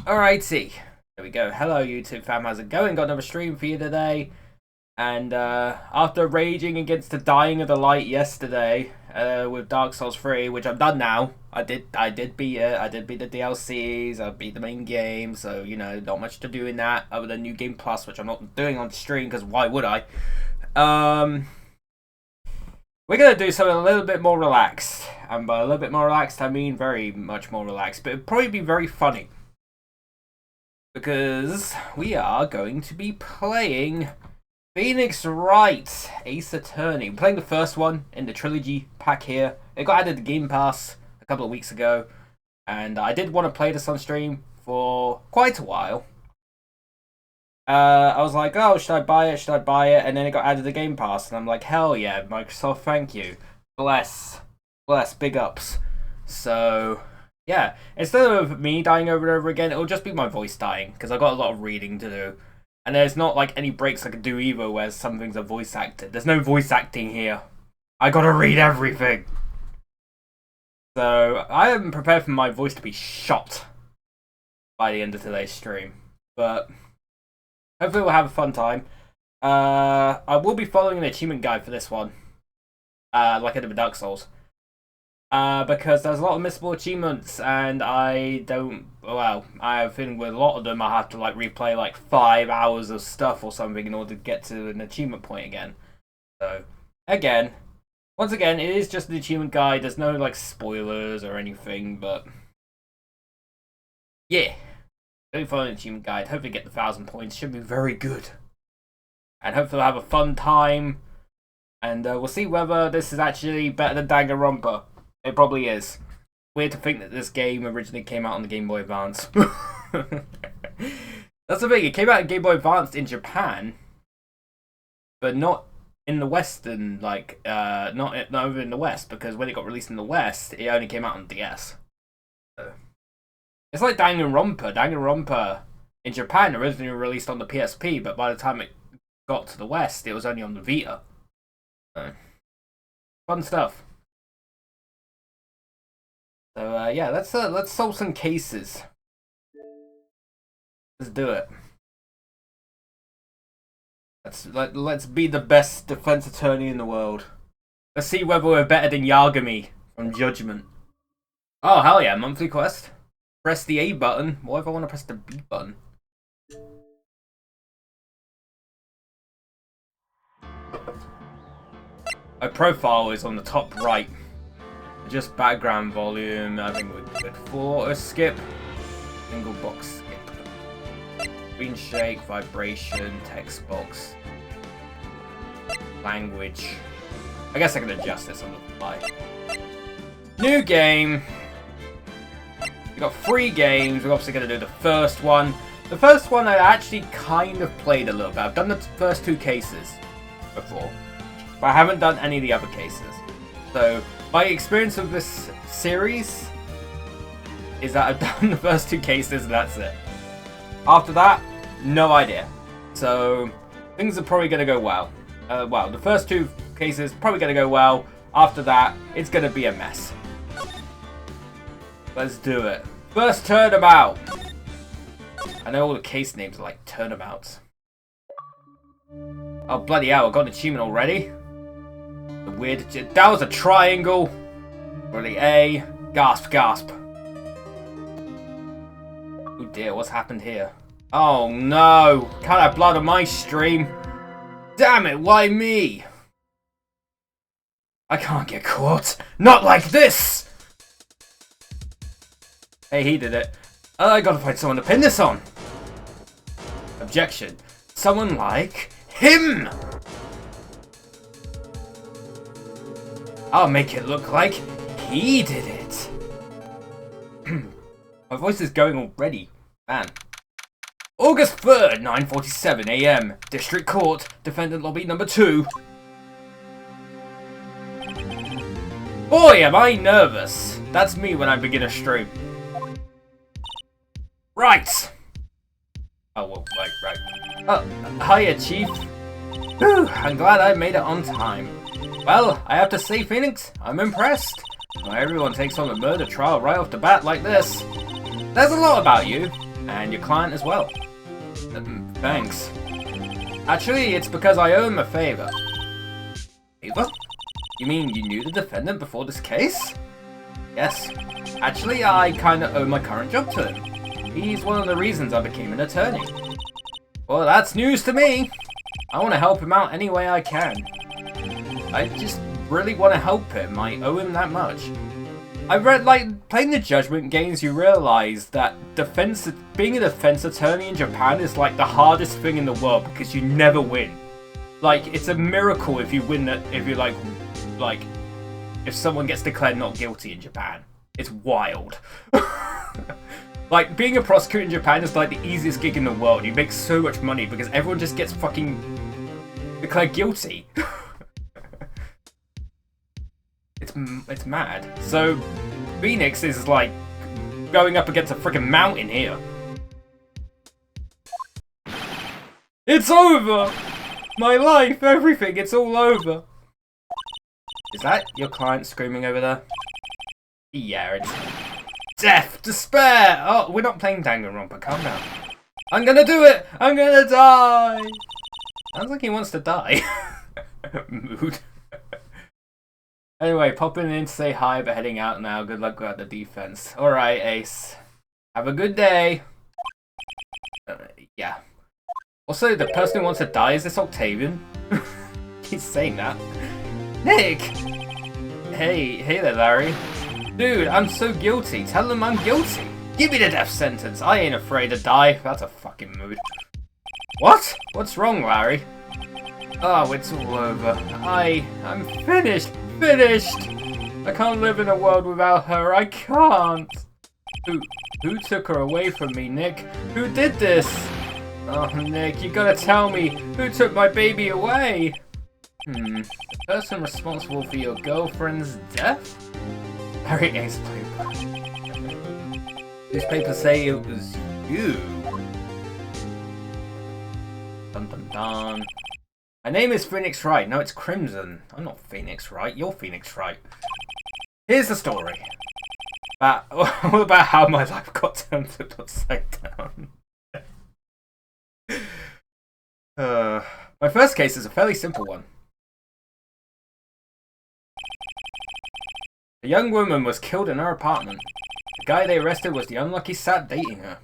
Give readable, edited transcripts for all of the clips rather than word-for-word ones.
Alrighty, there we go. Hello YouTube fam, how's it going? Got another stream for you today. And after raging against the dying of the light yesterday with Dark Souls 3, which I've done now. I did beat it. I did beat the DLCs. I beat the main game. So, you know, not much to do in that other than New Game Plus, which I'm not doing on stream because why would I? We're going to do something a little bit more relaxed. And by a little bit more relaxed, I mean very much more relaxed. But it'll probably be very funny. Because we are going to be playing Phoenix Wright Ace Attorney. I'm playing the first one in the trilogy pack here. It got added to Game Pass a couple of weeks ago. And I did want to play this on stream for quite a while. I was like, oh, should I buy it? Should I buy it? And then it got added to Game Pass. And I'm like, hell yeah, Microsoft, thank you. Bless. Bless. Big ups. So yeah, instead of me dying over and over again, it'll just be my voice dying, because I've got a lot of reading to do. And there's not like any breaks I could do either where some things are voice acted. There's no voice acting here. I gotta read everything. So I am prepared for my voice to be shot by the end of today's stream. But hopefully we'll have a fun time. I will be following an achievement guide for this one. Like I did with Dark Souls. Because there's a lot of missable achievements, and I have a feeling with a lot of them I have to like replay like 5 hours of stuff or something in order to get to an achievement point again. So once again, it is just an achievement guide. There's no like spoilers or anything, but yeah, really following an achievement guide. Hopefully get the 1,000 points. Should be very good, and hopefully we'll have a fun time. And we'll see whether this is actually better than Danganronpa. It probably is. Weird to think that this game originally came out on the Game Boy Advance. That's the thing, it came out on Game Boy Advance in Japan, but not in the Western, like, not over in the West, because when it got released in the West, it only came out on DS. So it's like Danganronpa. Danganronpa in Japan originally released on the PSP, but by the time it got to the West, it was only on the Vita. So fun stuff. So yeah, let's solve some cases. Let's do it. Let's be the best defense attorney in the world. Let's see whether we're better than Yagami from Judgment. Oh hell yeah, monthly quest. Press the A button. What if I want to press the B button? My profile is on the top right. Just background volume, I think we're good for a skip. Single box skip. Screen shake, vibration, text box. Language. I guess I can adjust this on the fly. New game. We got 3 games. We're obviously going to do the first one. The first one I actually kind of played a little bit. I've done the first 2 cases before, but I haven't done any of the other cases. So my experience of this series is that I've done the first 2 cases and that's it. After that, no idea. So things are probably going to go well. Well, the first 2 cases probably going to go well. After that, it's going to be a mess. Let's do it. First turnabout. I know all the case names are like turnabouts. Oh bloody hell, I got an achievement already. Weird. That was a triangle. For the A. Gasp, gasp. Oh dear, what's happened here? Oh no! Can't have blood on my stream. Damn it, why me? I can't get caught. Not like this! Hey, he did it. I gotta find someone to pin this on. Objection. Someone like him! I'll make it look like he did it. My voice is going already. Man. August 3rd, 9:47 AM. District Court, Defendant Lobby number 2. Boy, am I nervous. That's me when I begin a stream. Right. Oh, well, right. Oh, hiya, Chief. Whew, I'm glad I made it on time. Well, I have to say, Phoenix, I'm impressed. Not everyone takes on a murder trial right off the bat like this. There's a lot about you. And your client as well. Thanks. Actually, it's because I owe him a favor. Favor? You mean you knew the defendant before this case? Yes. Actually, I kinda owe my current job to him. He's one of the reasons I became an attorney. Well, that's news to me. I want to help him out any way I can. I just really want to help him. I owe him that much. I've read, like, playing the Judgment games, you realize that being a defense attorney in Japan is like the hardest thing in the world because you never win. Like, it's a miracle if you win that, if you like, if someone gets declared not guilty in Japan. It's wild. Like, being a prosecutor in Japan is like the easiest gig in the world. You make so much money because everyone just gets fucking declared guilty. It's mad. So, Phoenix is like going up against a freaking mountain here. It's over! My life, everything, it's all over. Is that your client screaming over there? Yeah, it's death, despair! Oh, we're not playing Danganronpa, calm down. I'm gonna do it! I'm gonna die! Sounds like he wants to die. Mood. Anyway, popping in to say hi, but heading out now. Good luck with the defense. Alright, Ace. Have a good day. Yeah. Also, the person who wants to die, is this Octavian? He's saying that. Nick! Hey there, Larry. Dude, I'm so guilty. Tell them I'm guilty. Give me the death sentence. I ain't afraid to die. That's a fucking mood. What? What's wrong, Larry? Oh, it's all over. I'm finished. Finished! I can't live in a world without her. I can't. Who took her away from me, Nick? Who did this? Oh, Nick, you gotta tell me. Who took my baby away? The person responsible for your girlfriend's death? Harry Ace paper. Newspapers say it was you. Dun dun dun. My name is Phoenix Wright. No, it's Crimson. I'm not Phoenix Wright. You're Phoenix Wright. Here's the story. All about how my life got turned upside down. My first case is a fairly simple one. A young woman was killed in her apartment. The guy they arrested was the unlucky sap dating her.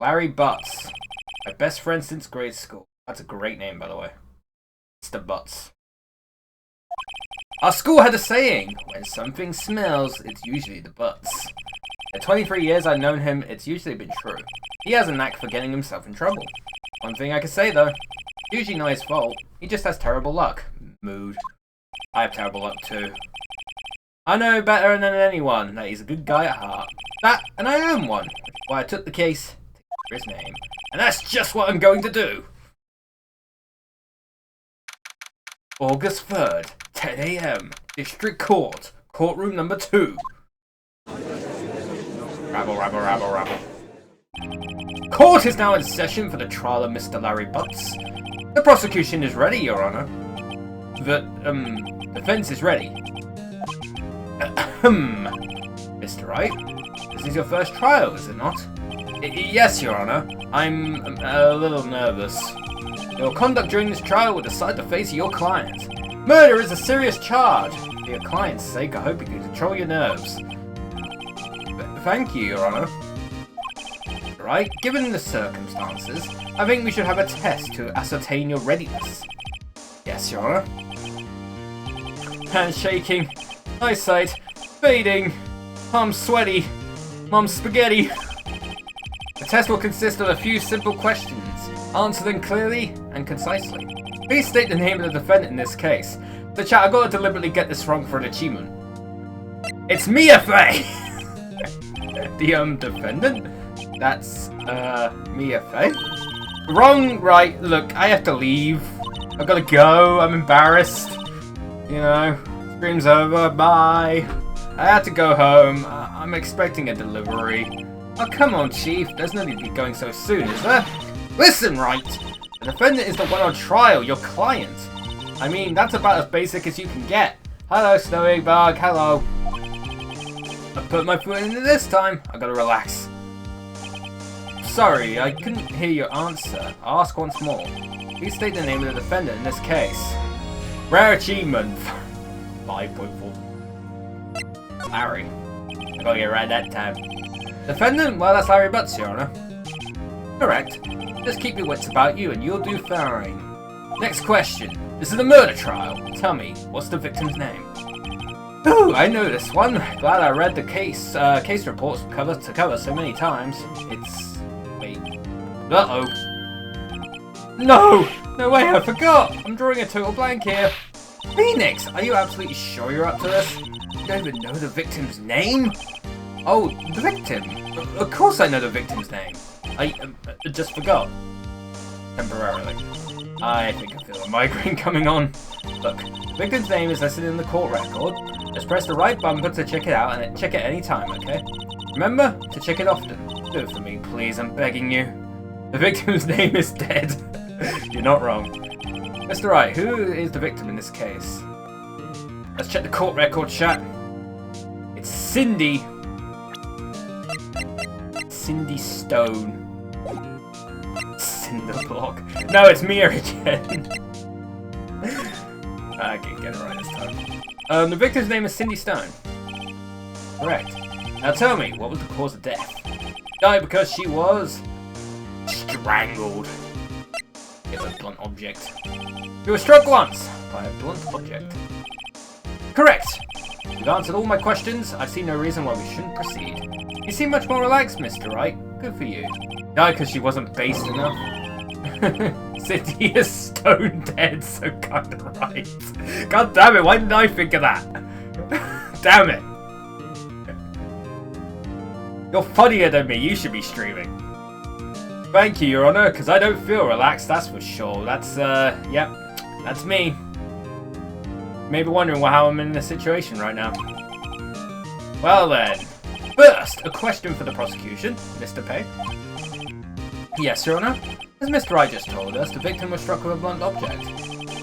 Larry Butts. My best friend since grade school. That's a great name, by the way. Mr. Butts. Our school had a saying, when something smells, it's usually the butts. In 23 years I've known him, it's usually been true. He has a knack for getting himself in trouble. One thing I can say, though, usually not his fault. He just has terrible luck. Mood. I have terrible luck, too. I know better than anyone that he's a good guy at heart. That, and I am one. Why I took the case to hear his name. And that's just what I'm going to do. August 3rd, 10 AM, District Court, Courtroom number 2. Rabble, rabble, rabble, rabble. Court is now in session for the trial of Mr. Larry Butts. The prosecution is ready, Your Honor. The, defense is ready. Mr. Wright, this is your first trial, is it not? Yes, Your Honor. I'm a little nervous. Your conduct during this trial will decide the fate of your client. Murder is a serious charge. For your client's sake, I hope you can control your nerves. Thank you, Your Honor. Right, given the circumstances, I think we should have a test to ascertain your readiness. Yes, Your Honor. Hands shaking, eyesight fading, palms sweaty, mom's spaghetti. The test will consist of a few simple questions. Answer them clearly and concisely. Please state the name of the defendant in this case. So chat, I've got to deliberately get this wrong for an achievement. It's Mia Fey! The, defendant? That's, Mia Fey? Wrong, right, look, I have to leave. I've got to go, I'm embarrassed. You know, stream's over, bye. I had to go home. I'm expecting a delivery. Oh, come on, Chief. There's no need to be going so soon, is there? Listen, Wright. The defendant is the one on trial, your client. I mean, that's about as basic as you can get. Hello, Snowy Bug. Hello. I put my foot in it this time. I gotta relax. Sorry, I couldn't hear your answer. I'll ask once more. Please state the name of the defendant in this case. Rare achievement. 5.4. Larry. I gotta get right that time. Defendant? Well, that's Larry Butts, Your Honor. Correct. Just keep your wits about you and you'll do fine. Next question. This is a murder trial. Tell me, what's the victim's name? Ooh, I know this one. Glad I read the case reports cover to cover so many times. It's... wait. Uh-oh. No! No way, I forgot! I'm drawing a total blank here. Phoenix, are you absolutely sure you're up to this? You don't even know the victim's name? Oh, the victim? Of course I know the victim's name. I just forgot. Temporarily. I think I feel a migraine coming on. Look, the victim's name is listed in the court record. Just press the right bumper to check it out and check it any time, okay? Remember to check it often. Do it for me, please, I'm begging you. The victim's name is dead. You're not wrong. Mr. Wright, who is the victim in this case? Let's check the court record, chat. It's Cindy. Cindy Stone. Cinderblock. No, it's Mia again. I can't get it right this time. The victim's name is Cindy Stone. Correct. Now tell me, what was the cause of death? Died because she was... strangled. With a blunt object. She was struck once by a blunt object. Correct. You've answered all my questions. I see no reason why we shouldn't proceed. You seem much more relaxed, Mr. Wright. Good for you. Died because she wasn't based enough. Cindy is stone dead, so kinda right. God damn it, why didn't I think of that? Damn it. You're funnier than me, you should be streaming. Thank you, Your Honor, because I don't feel relaxed, that's for sure. That's, yep, that's me. Maybe wondering how I'm in this situation right now. Well then, first, a question for the prosecution, Mr. Pay. Yes, Your Honor. As Mr. Wright just told us, the victim was struck with a blunt object.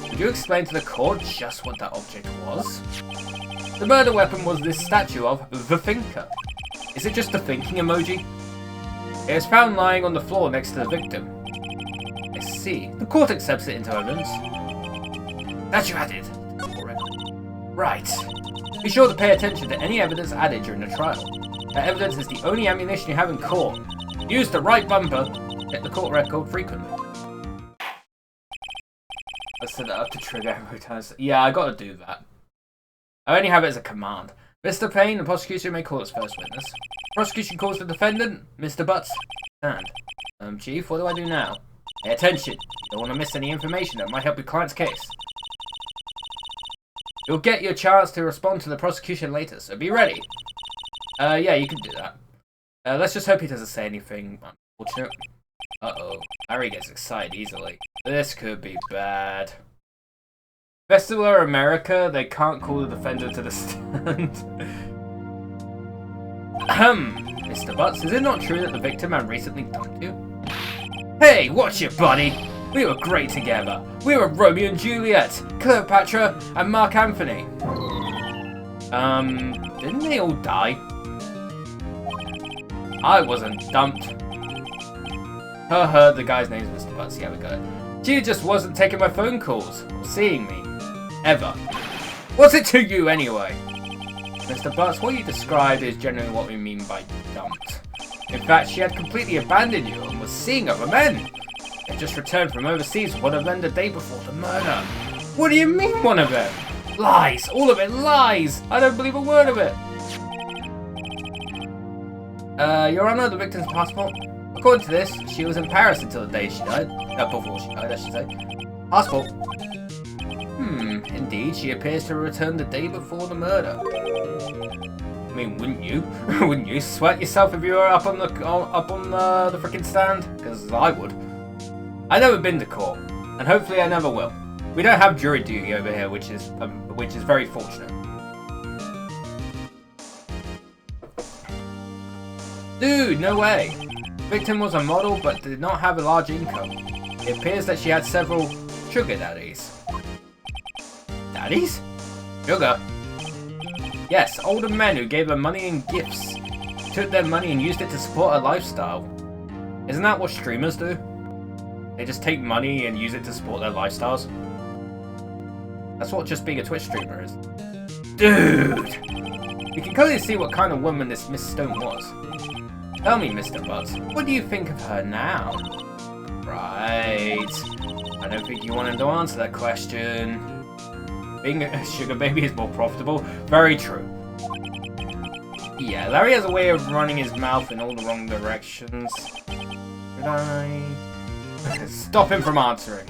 Could you explain to the court just what that object was? The murder weapon was this statue of the Thinker. Is it just a thinking emoji? It was found lying on the floor next to the victim. I see. The court accepts it into evidence. That you added. Right. Be sure to pay attention to any evidence added during the trial. That evidence is the only ammunition you have in court. Use the right bumper. Check the court record frequently. Let's set that up to trigger every time. Yeah, I gotta do that. I only have it as a command. Mr. Payne, the prosecution may call its first witness. Prosecution calls the defendant, Mr. Butts. Stand. Chief, what do I do now? Pay attention. You don't want to miss any information that might help your client's case. You'll get your chance to respond to the prosecution later, so be ready. Yeah, you can do that. Let's just hope he doesn't say anything unfortunate. Uh-oh. Harry gets excited easily. This could be bad. Festival of America, they can't call the defendant to the stand. Mr. Butts, is it not true that the victim had recently dumped you? Hey, watch it, buddy! We were great together. We were Romeo and Juliet, Cleopatra, and Mark Anthony. Didn't they all die? I wasn't dumped. The guy's name is Mr. Butts, yeah, we got it. She just wasn't taking my phone calls, or seeing me. Ever. What's it to you, anyway? Mr. Butts, what you described is generally what we mean by dumped. In fact, she had completely abandoned you and was seeing other men. They just returned from overseas with one of them the day before the murder. What do you mean, one of them? Lies! All of it lies! I don't believe a word of it! Your Honor, the victim's passport? According to this, she was in Paris until the day she died. Before she died, I should say. Passport. Indeed, she appears to have returned the day before the murder. I mean, wouldn't you? Wouldn't you sweat yourself if you were up on the frickin' stand? Because I would. I've never been to court, and hopefully I never will. We don't have jury duty over here, which is very fortunate. Dude, no way. The victim was a model, but did not have a large income. It appears that she had several sugar daddies. Daddies? Sugar? Yes, older men who gave her money and gifts. Took their money and used it to support her lifestyle. Isn't that what streamers do? They just take money and use it to support their lifestyles. That's what just being a Twitch streamer is. Dude! You can clearly see what kind of woman this Miss Stone was. Tell me, Mr. Butts, what do you think of her now? Right. I don't think you wanted to answer that question. Being a sugar baby is more profitable. Very true. Yeah, Larry has a way of running his mouth in all the wrong directions. Should I... Stop him from answering.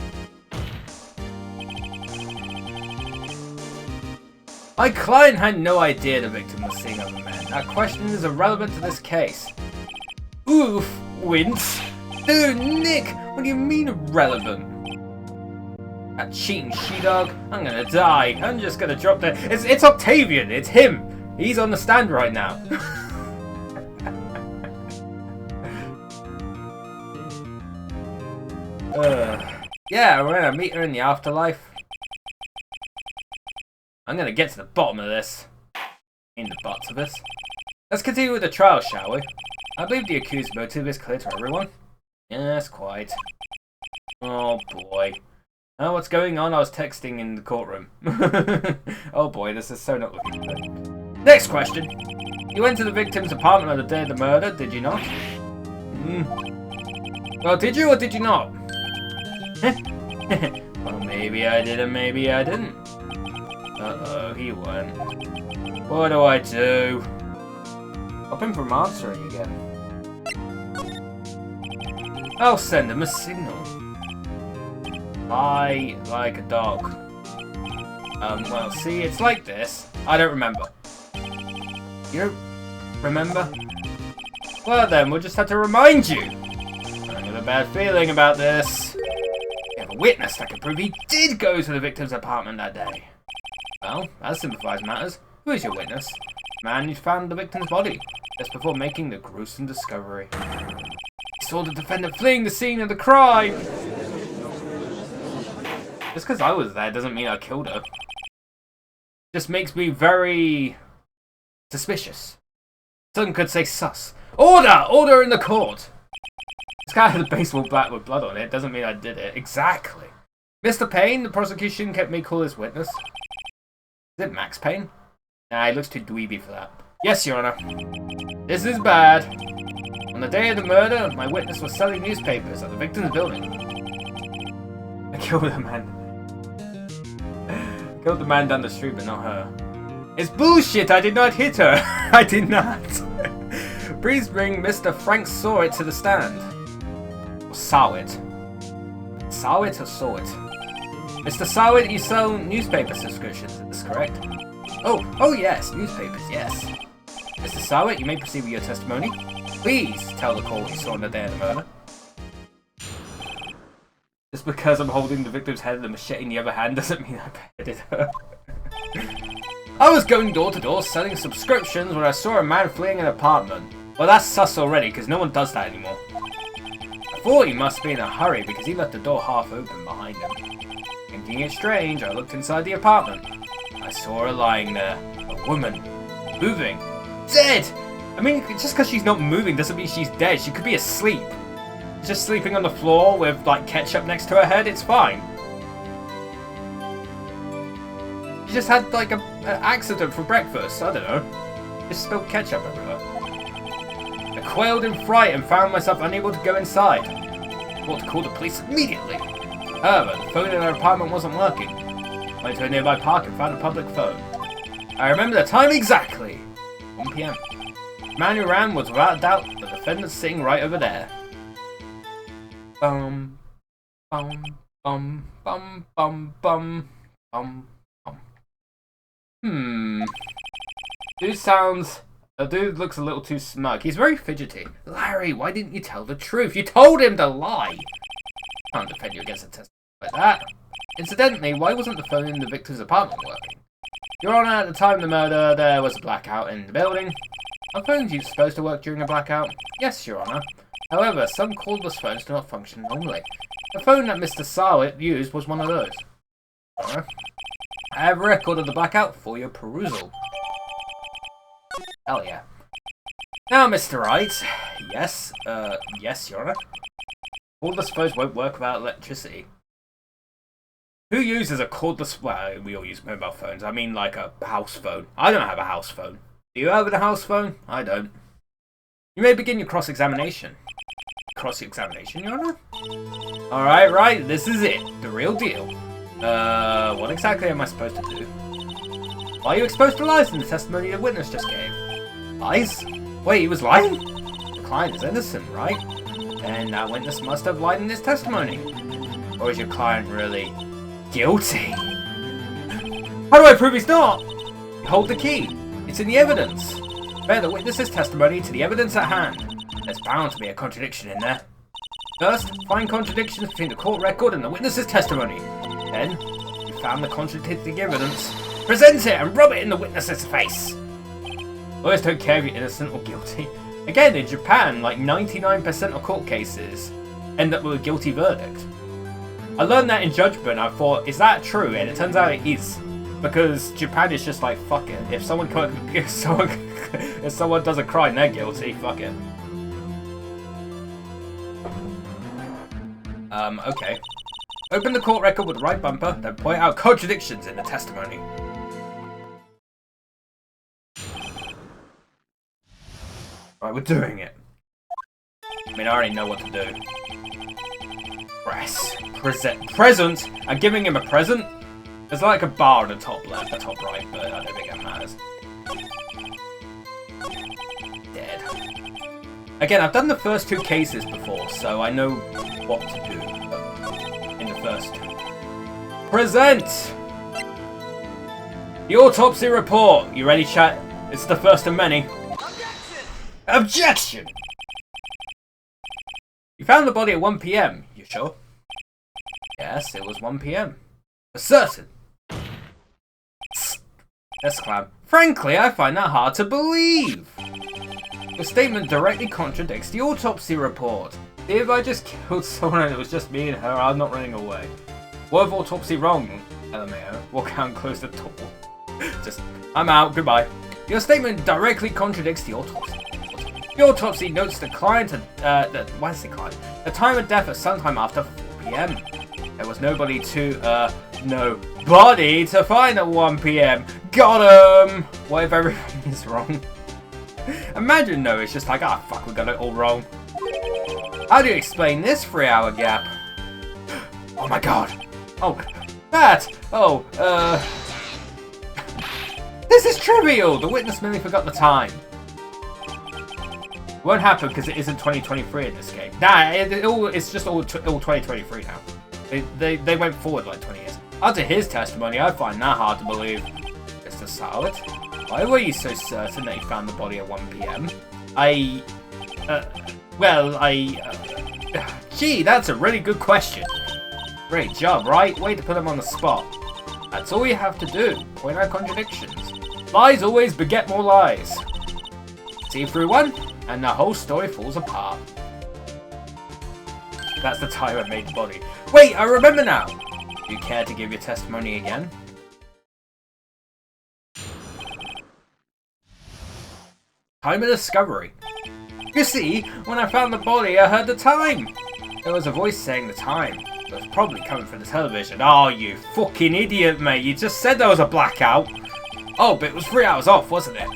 My client had no idea the victim was seeing other men. That question is irrelevant to this case. Oof, wince. Dude, Nick, what do you mean irrelevant? That cheating she-dog, I'm gonna die. I'm just gonna drop the... It's Octavian, it's him. He's on the stand right now. Yeah, we're gonna meet her in the afterlife. I'm gonna get to the bottom of this. In the butts of this. Let's continue with the trial, shall we? I believe the accused's motive is clear to everyone. Yes, quite. Oh boy. Oh, what's going on? I was texting in the courtroom. Oh boy, this is so not looking good. Next question. You went to the victim's apartment on the day of the murder, did you not? Well, did you or did you not? Well, maybe I did and maybe I didn't. Uh-oh, he won. What do I do? Stop him from answering again. I'll send him a signal. Lie like a dog. Well, see, it's like this. I don't remember. You don't remember? Well then, we'll just have to remind you. I have a bad feeling about this. We have a witness that can prove he did go to the victim's apartment that day. Well, that simplifies matters. Who is your witness? The man who found the victim's body, just before making the gruesome discovery. He saw the defendant fleeing the scene of the crime! Just because I was there doesn't mean I killed her. Just makes me very... suspicious. Some could say sus. Order! Order in the court! This guy has a baseball bat with blood on it. Doesn't mean I did it. Exactly. Mr. Payne, the prosecution kept me call as witness. Is it Max Payne? Nah, he looks too dweeby for that. Yes, Your Honor. This is bad. On the day of the murder, my witness was selling newspapers at the victim's building. I killed the man. Killed the man down the street, but not her. It's bullshit! I did not hit her! I did not! Please bring Mr. Frank Sawit to the stand. Or Sawit. Sawit or Sawit? Mr. Sawit, you sell newspaper subscriptions, is this correct? Oh yes, newspapers, yes. Mr. Sawit, you may proceed with your testimony. Please tell the court what you saw on the day of the murder. Just because I'm holding the victim's head and the machete in the other hand doesn't mean I beheaded her. I was going door to door selling subscriptions when I saw a man fleeing an apartment. Well, that's sus already, because no one does that anymore. I thought he must be in a hurry because he left the door half open behind him. Thinking it strange, I looked inside the apartment. I saw her lying there. A woman. Moving. Dead! I mean, just because she's not moving doesn't mean she's dead. She could be asleep. Just sleeping on the floor with, like, ketchup next to her head, it's fine. She just had, like, an accident for breakfast. I don't know. Just spilled ketchup everywhere. I quailed in fright and found myself unable to go inside. I thought to call the police immediately. However, the phone in her apartment wasn't working. I went to a nearby park and found a public phone. I remember the time exactly. 1 PM. The man who ran was without doubt the defendant sitting right over there. Bum, bum, bum, bum, bum, bum, bum, bum. Dude looks a little too smug. He's very fidgety. Larry, why didn't you tell the truth? You told him to lie. Can't defend you against a test like that. Incidentally, why wasn't the phone in the victim's apartment working? Your Honor, at the time of the murder, there was a blackout in the building. Are phones supposed to work during a blackout? Yes, Your Honor. However, some cordless phones do not function normally. The phone that Mr. Sawit used was one of those. Your Honor, I have a record of the blackout for your perusal. Hell yeah. Now, Mr. Wright, Yes? Yes, Your Honor. Cordless phones won't work without electricity. Who uses a cordless... Well, we all use mobile phones. I mean, like a house phone. I don't have a house phone. Do you have a house phone? I don't. You may begin your cross-examination. Cross-examination, Your Honor? Alright, right. This is it. The real deal. What exactly am I supposed to do? Why are you exposed to lies in the testimony the witness just gave? Lies? Wait, he was lying? The client is innocent, right? And that witness must have lied in his testimony. Or is your client really... guilty? How do I prove he's not? Hold the key. It's in the evidence. Compare the witness's testimony to the evidence at hand. There's bound to be a contradiction in there. First, find contradictions between the court record and the witness's testimony. Then, you found the contradicting evidence. Present it and rub it in the witness's face. Lawyers don't care if you're innocent or guilty. Again, in Japan, like 99% of court cases end up with a guilty verdict. I learned that in judgment. I thought, is that true? And it turns out it is, because Japan is just like, fuck it. If someone does a crime, they're guilty. Fuck it. Okay. Open the court record with the right bumper, then point out contradictions in the testimony. Right, we're doing it. I mean, I already know what to do. Press. Present? I'm giving him a present? There's like a bar on the top left, the top right, but I don't think it matters. Dead. Again, I've done the first two cases before, so I know what to do in the first two. Present! The autopsy report. You ready, chat? It's the first of many. Objection! You found the body at 1 PM. You sure? Yes, it was 1 PM. For certain. Exclam. Frankly, I find that hard to believe. The statement directly contradicts the autopsy report. If I just killed someone and it was just me and her, I'm not running away. What if autopsy wrong? LMAO. Walk out and close the door. Just, I'm out. Goodbye. Your statement directly contradicts the autopsy. The autopsy notes the client, why is the client? The time of death at sometime after 4 PM. There was nobody to find at 1 PM. Got him! What if everything is wrong? Imagine, no, it's just like, ah, fuck, we got it all wrong. How do you explain this 3-hour gap? Oh my god. Oh, that! Oh, this is trivial! The witness merely forgot the time. It won't happen because it isn't 2023 in this game. Nah, it's just all 2023 now. They went forward like 20 years. After his testimony, I find that hard to believe. Mr. Salad, why were you so certain that you found the body at 1 PM? Gee, that's a really good question. Great job, right? Way to put him on the spot. That's all you have to do. Point out contradictions. Lies always beget more lies. See through one, and the whole story falls apart. That's the time I made the body. Wait, I remember now! Do you care to give your testimony again? Time of discovery. You see, when I found the body, I heard the time. There was a voice saying the time. It was probably coming from the television. Oh, you fucking idiot, mate. You just said there was a blackout. Oh, but it was 3 hours off, wasn't it?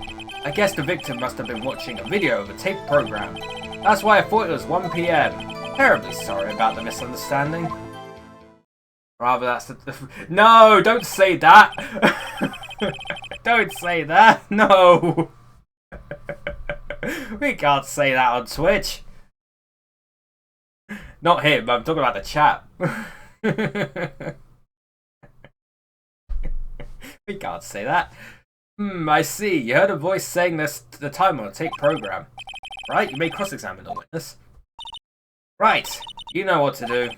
I guess the victim must have been watching a video of a tape program. That's why I thought it was 1 PM. Terribly sorry about the misunderstanding. Rather, that's the... No, don't say that! Don't say that! No! We can't say that on Twitch. Not him, I'm talking about the chat. We can't say that. I see. You heard a voice saying this the time on a tape program. Right? You may cross-examine the witness. Right. You know what to do.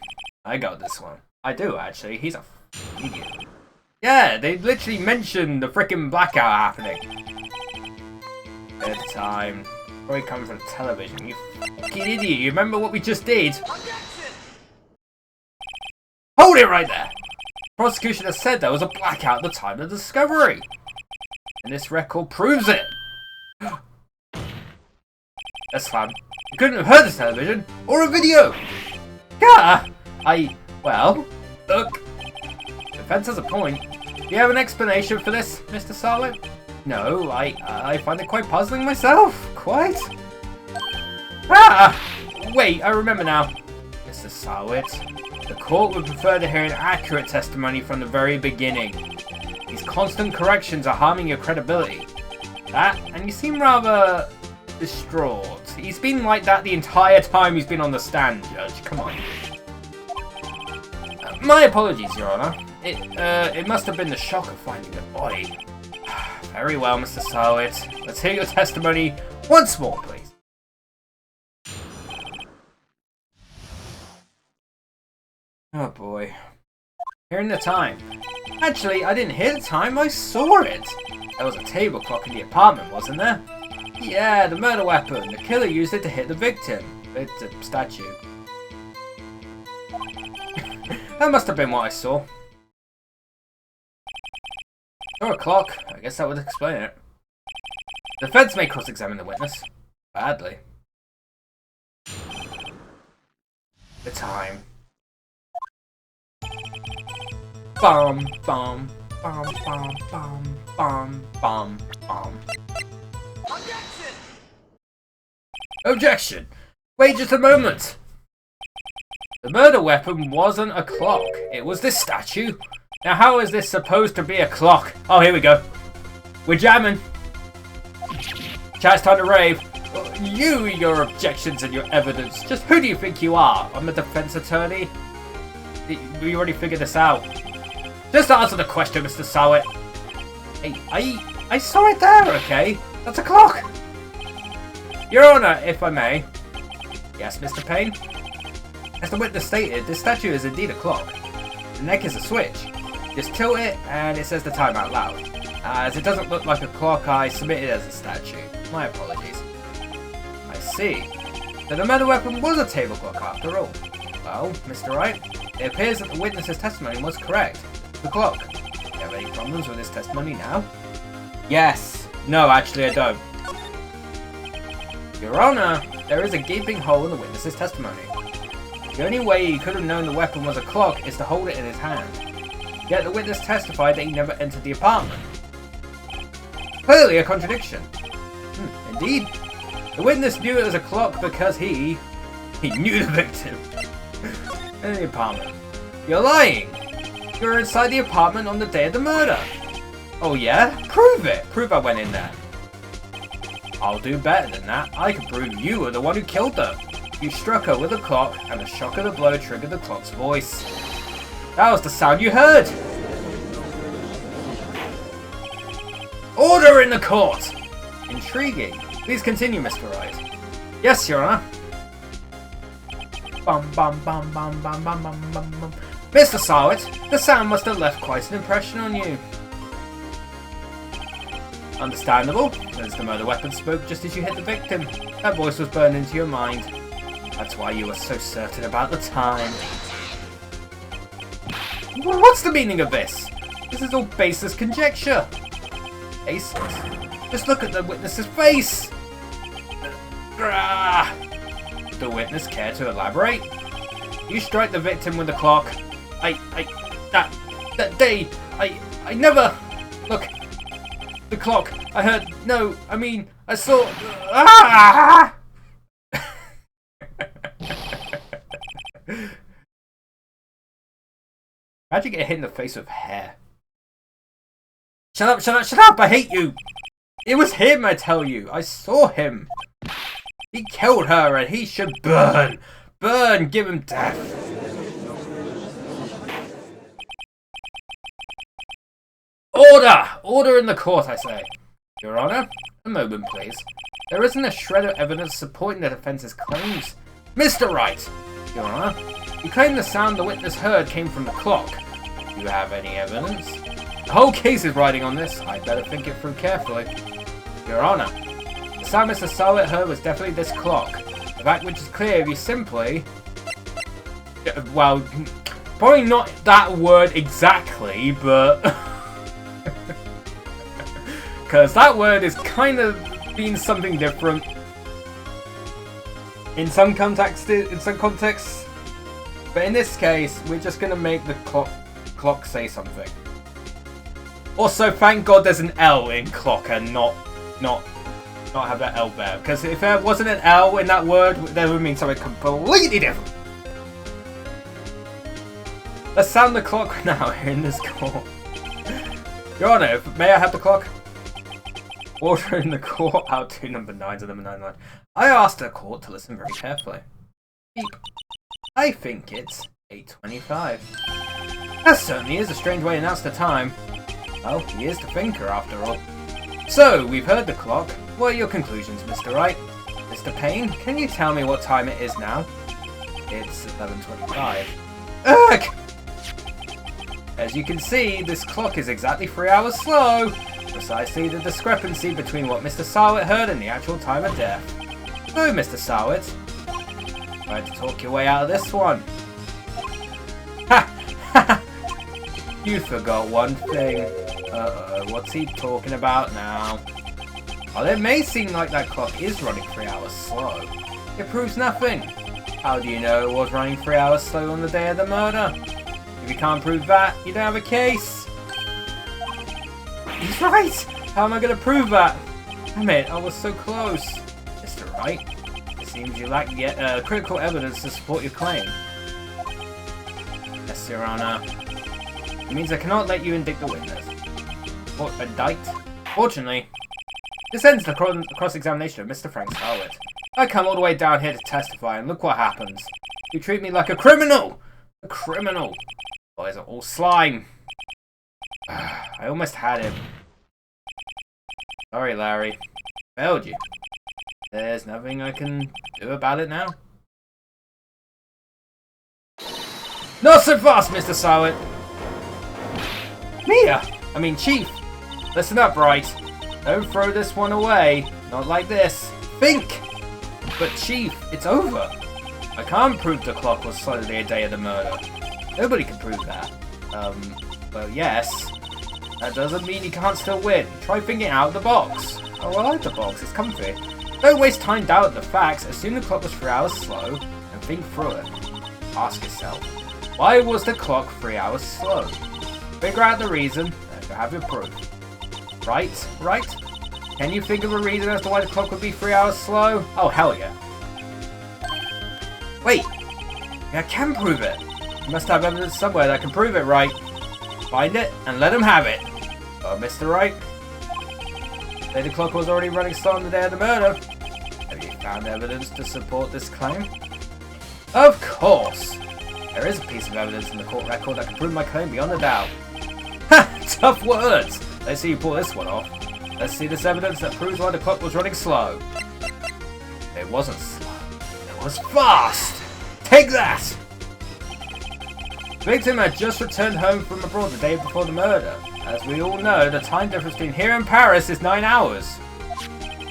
I got this one. I do, actually. He's a idiot. Yeah, they literally mentioned the freaking blackout happening. Good time. Probably coming from television. You fucking idiot. You remember what we just did? Hold it right there! Prosecution has said there was a blackout at the time of the discovery. And this record proves it. That's fun. You couldn't have heard a television or a video. Gah! Well, look. The fence has a point. Do you have an explanation for this, Mr. Sarwit? No, I find it quite puzzling myself. Quite. Wait, I remember now. Mr. Sarwit, the court would prefer to hear an accurate testimony from the very beginning. These constant corrections are harming your credibility. That, and you seem rather distraught. He's been like that the entire time he's been on the stand, Judge. Come on. My apologies, Your Honor. It must have been the shock of finding the body. Very well, Mr. Sarwit. Let's hear your testimony once more, please. Oh boy. Hearing the time. Actually, I didn't hear the time, I saw it. There was a table clock in the apartment, wasn't there? Yeah, the murder weapon. The killer used it to hit the victim. It's a statue. That must have been what I saw. 4 o'clock. I guess that would explain it. The feds may cross-examine the witness. Badly. The time. Bum, bum, bum, bum, bum, bum, bum, bum. Objection! Objection! Wait just a moment! The murder weapon wasn't a clock. It was this statue. Now how is this supposed to be a clock? Oh, here we go. We're jamming. Chat's time to rave. Your objections and your evidence. Just who do you think you are? I'm a defense attorney. We already figured this out. Just answer the question, Mr. Sarwit. Hey, I saw it there, okay? That's a clock. Your Honor, if I may. Yes, Mr. Payne? As the witness stated, this statue is indeed a clock. The neck is a switch. Just tilt it, and it says the time out loud. As it doesn't look like a clock, I submit it as a statue. My apologies. I see. So the murder weapon was a table clock after all. Well, Mr. Wright, it appears that the witness's testimony was correct. The clock. Do you have any problems with his testimony now? Yes. No, actually I don't. Your Honor, there is a gaping hole in the witness's testimony. The only way he could have known the weapon was a clock is to hold it in his hand. Yet the witness testified that he never entered the apartment. Clearly a contradiction. Indeed. The witness knew it was a clock because he knew the victim. In the apartment. You're lying. You were inside the apartment on the day of the murder. Oh yeah? Prove it. Prove I went in there. I'll do better than that. I can prove you were the one who killed her. You struck her with a clock, and the shock of the blow triggered the clock's voice. That was the sound you heard! Order in the court! Intriguing. Please continue, Mr. Wright. Yes, Your Honor. Bum bum bum bum bum bum bum bum bum. Mr. Sarwit, the sound must have left quite an impression on you. Understandable, as the murder weapon spoke just as you hit the victim. That voice was burned into your mind. That's why you were so certain about the time. What's the meaning of this? This is all baseless conjecture. Baseless? Just look at the witness's face! Would the witness care to elaborate? You strike the victim with the clock. That day, I never... Look, the clock, I heard, no, I mean, I saw... How'd you get hit in the face with hair? Shut up, shut up, shut up! I hate you! It was him, I tell you! I saw him! He killed her and he should burn! Burn! Give him death! Order! Order in the court, I say! Your Honor, a moment, please. There isn't a shred of evidence supporting the defense's claims. Mr. Wright! Your Honor, you claim the sound the witness heard came from the clock. Do you have any evidence? The whole case is riding on this. I'd better think it through carefully. Your Honor, the sound Mr. Sarwit heard was definitely this clock. The fact which is clear if you simply... Well, probably not that word exactly, but... Because that word is kind of means something different. in some contexts. But in this case, we're just gonna make the clock say something. Also, thank God there's an L in clock and not have that L there. Because if there wasn't an L in that word, that would mean something completely different. Let's sound the clock now in this court. Your Honor, may I have the clock? Order in the court out to number 9 to number 99. I asked the court to listen very carefully. Beep. I think it's 8:25. That certainly is a strange way to announce the time. Well, he is the thinker after all. So, we've heard the clock. What are your conclusions, Mr. Wright? Mr. Payne, can you tell me what time it is now? It's 11:25. Ugh! As you can see, this clock is exactly 3 hours slow. Precisely the discrepancy between what Mr. Sarwit heard and the actual time of death. So, Mr. Sarwit, try to talk your way out of this one. Ha! Ha! You forgot one thing. Uh-oh, what's he talking about now? While it may seem like that clock is running 3 hours slow, it proves nothing. How do you know it was running 3 hours slow on the day of the murder? If you can't prove that, you don't have a case. He's right! How am I going to prove that? Damn it, I was so close. Mr. Wright, it seems you lack yet critical evidence to support your claim. Yes, Your Honor. It means I cannot let you indict the witness. Or indict? Fortunately, this ends the cross-examination of Mr. Frank Sarwit. I come all the way down here to testify, and look what happens. You treat me like a criminal! A criminal! Boys are all slime. I almost had him. Sorry, Larry. Failed you. There's nothing I can do about it now. Not so fast, Mr. Sarwit! Chief! Listen up, Wright. Don't throw this one away. Not like this. Think! But Chief, it's over. I can't prove the clock was solidly a day of the murder. Nobody can prove that. Well, yes. That doesn't mean you can't still win. Try thinking out of the box. Oh, I like the box. It's comfy. Don't waste time doubting the facts. Assume the clock was 3 hours slow and think through it. Ask yourself, why was the clock 3 hours slow? Figure out the reason, and you'll have your proof. Right? Can you think of a reason as to why the clock would be 3 hours slow? Oh, hell yeah. Wait. I can prove it. You must have evidence somewhere that can prove it, Wright. Find it and let him have it. Oh, Mr. Wright. Say the clock was already running slow on the day of the murder. Have you found evidence to support this claim? Of course. There is a piece of evidence in the court record that can prove my claim beyond a doubt. Ha! Tough words. Let's see you pull this one off. Let's see this evidence that proves why the clock was running slow. It wasn't slow. It was fast. Take that! The victim had just returned home from abroad the day before the murder. As we all know, the time difference between here and Paris is 9 hours.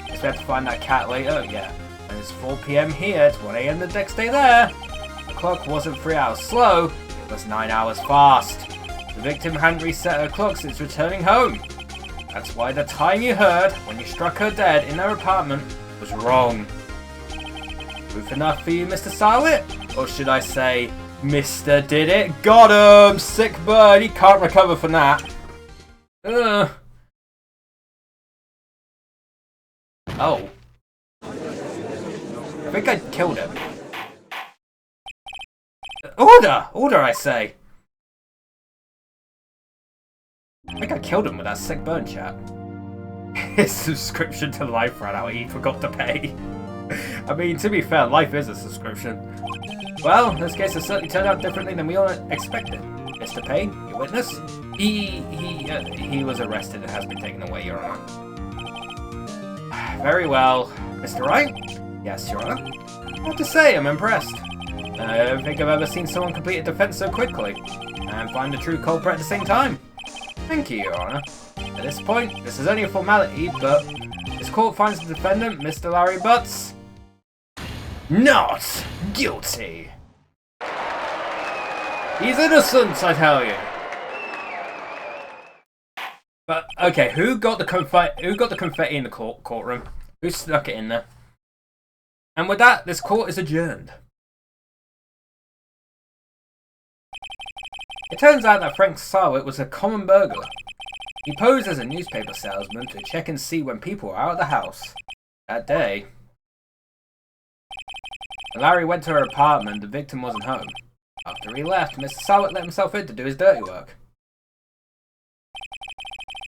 Guess we have to find that cat later, yeah. And it's 4 PM here, it's 1 AM the next day there. The clock wasn't 3 hours slow, it was 9 hours fast. The victim hadn't reset her clock since returning home. That's why the time you heard when you struck her dead in her apartment was wrong. Proof enough for you, Mr. Sarwit? Or should I say, Mr. Did It? Got him! Sick bird, he can't recover from that. Oh. I think I killed him. Order! Order, I say! I think I killed him with that sick burn chat. His subscription to Life ran out, he forgot to pay. I mean, to be fair, Life is a subscription. Well, this case has certainly turned out differently than we all expected. Mr. Payne, your witness? He was arrested and has been taken away, Your Honor. Very well. Mr. Wright? Yes, Your Honor. I have to say, I'm impressed. I don't think I've ever seen someone complete a defense so quickly, and find the true culprit at the same time. Thank you, Your Honor. At this point, this is only a formality, but this court finds the defendant, Mr. Larry Butts, not guilty. He's innocent, I tell you. But okay, who got the confetti in the courtroom? Who stuck it in there? And with that, this court is adjourned. It turns out that Frank Sarwit was a common burglar. He posed as a newspaper salesman to check and see when people were out of the house. That day, when Larry went to her apartment, the victim wasn't home. After he left, Mr. Sarwit let himself in to do his dirty work.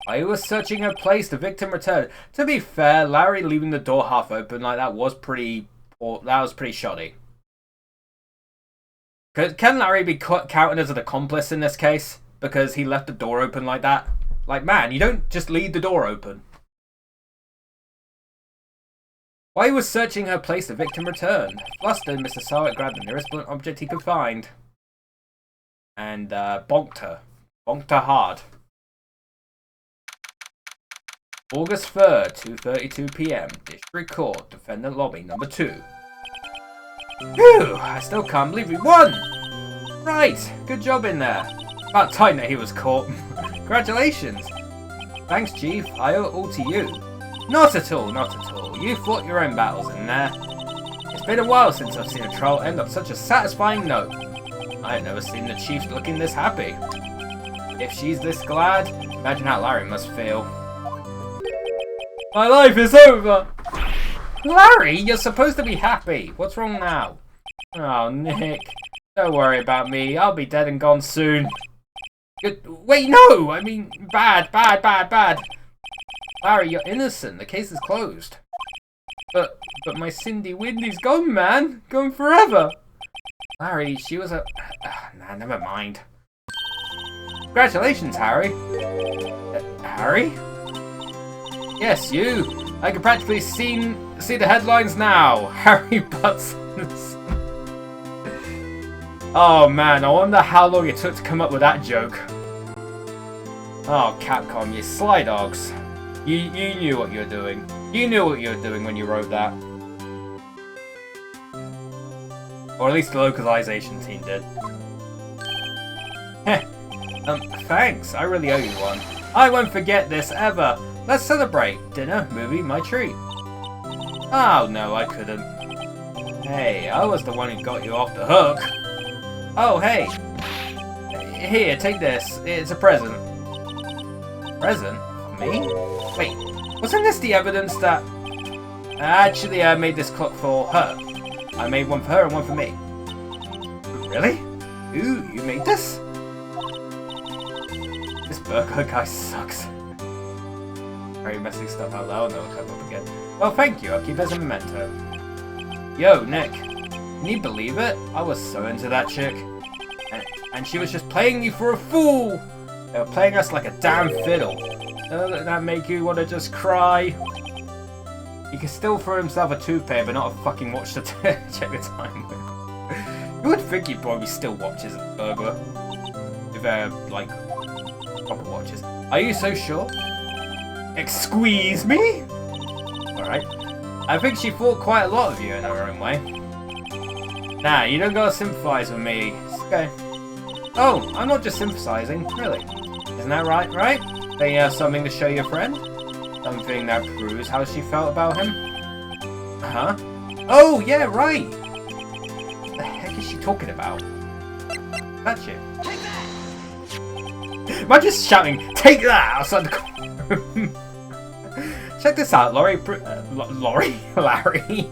While he was searching her place, the victim returned. To be fair, Larry leaving the door half open like that was pretty shoddy. Can Larry be counted as an accomplice in this case? Because he left the door open like that? Like, man, you don't just leave the door open. While he was searching her place, the victim returned. Flustered, Mr. Sarwit grabbed the nearest blunt object he could find. And, bonked her. Bonked her hard. August 3rd, 2:32 PM. District Court, Defendant Lobby, number 2. Phew! I still can't believe we won! Right! Good job in there. About time that he was caught. Congratulations! Thanks, Chief. I owe it all to you. Not at all, not at all. You fought your own battles in there. It's been a while since I've seen a trial end on such a satisfying note. I've never seen the Chief looking this happy. If she's this glad, imagine how Larry must feel. My life is over! Larry, you're supposed to be happy. What's wrong now? Oh, Nick. Don't worry about me. I'll be dead and gone soon. Wait, no! I mean, bad. Larry, you're innocent. The case is closed. But my Cindy Windy's gone, man. Gone forever. Larry, she was a... nah, never mind. Congratulations, Harry. Harry? Yes, you. I can practically see the headlines now. Harry Buttons. Oh man, I wonder how long it took to come up with that joke. Oh, Capcom, you sly dogs. You knew what you were doing. You knew what you were doing when you wrote that. Or at least the localization team did. Heh. Thanks. I really owe you one. I won't forget this ever. Let's celebrate. Dinner, movie, my treat. Oh, no, I couldn't. Hey, I was the one who got you off the hook. Oh, hey. Here, take this. It's a present. Present? For me? Wait, wasn't this the evidence that... Actually, I made this clock for her. I made one for her and one for me. Really? Ooh, you made this? This burglar guy sucks. Very messy stuff out loud, and it'll come up again. Well, thank you. I'll keep it as a memento. Yo, Nick. Can you believe it? I was so into that chick. And she was just playing me for a fool! They were playing us like a damn fiddle. Doesn't that make you want to just cry? He can still throw himself a toothpaste, but not a fucking watch to check the time with. You would think he'd probably still watches a burglar. If they're, like, proper watches. Are you so sure? Squeeze me? Alright. I think she thought quite a lot of you in her own way. Nah, you don't gotta sympathize with me. It's okay. Oh, I'm not just sympathizing, really. Isn't that right, right? Then you have something to show your friend? Something that proves how she felt about him? Huh? Oh, yeah, right! What the heck is she talking about? That's you. Take that! Am I just shouting, take that, outside the courtroom? Check this out, Larry. Larry?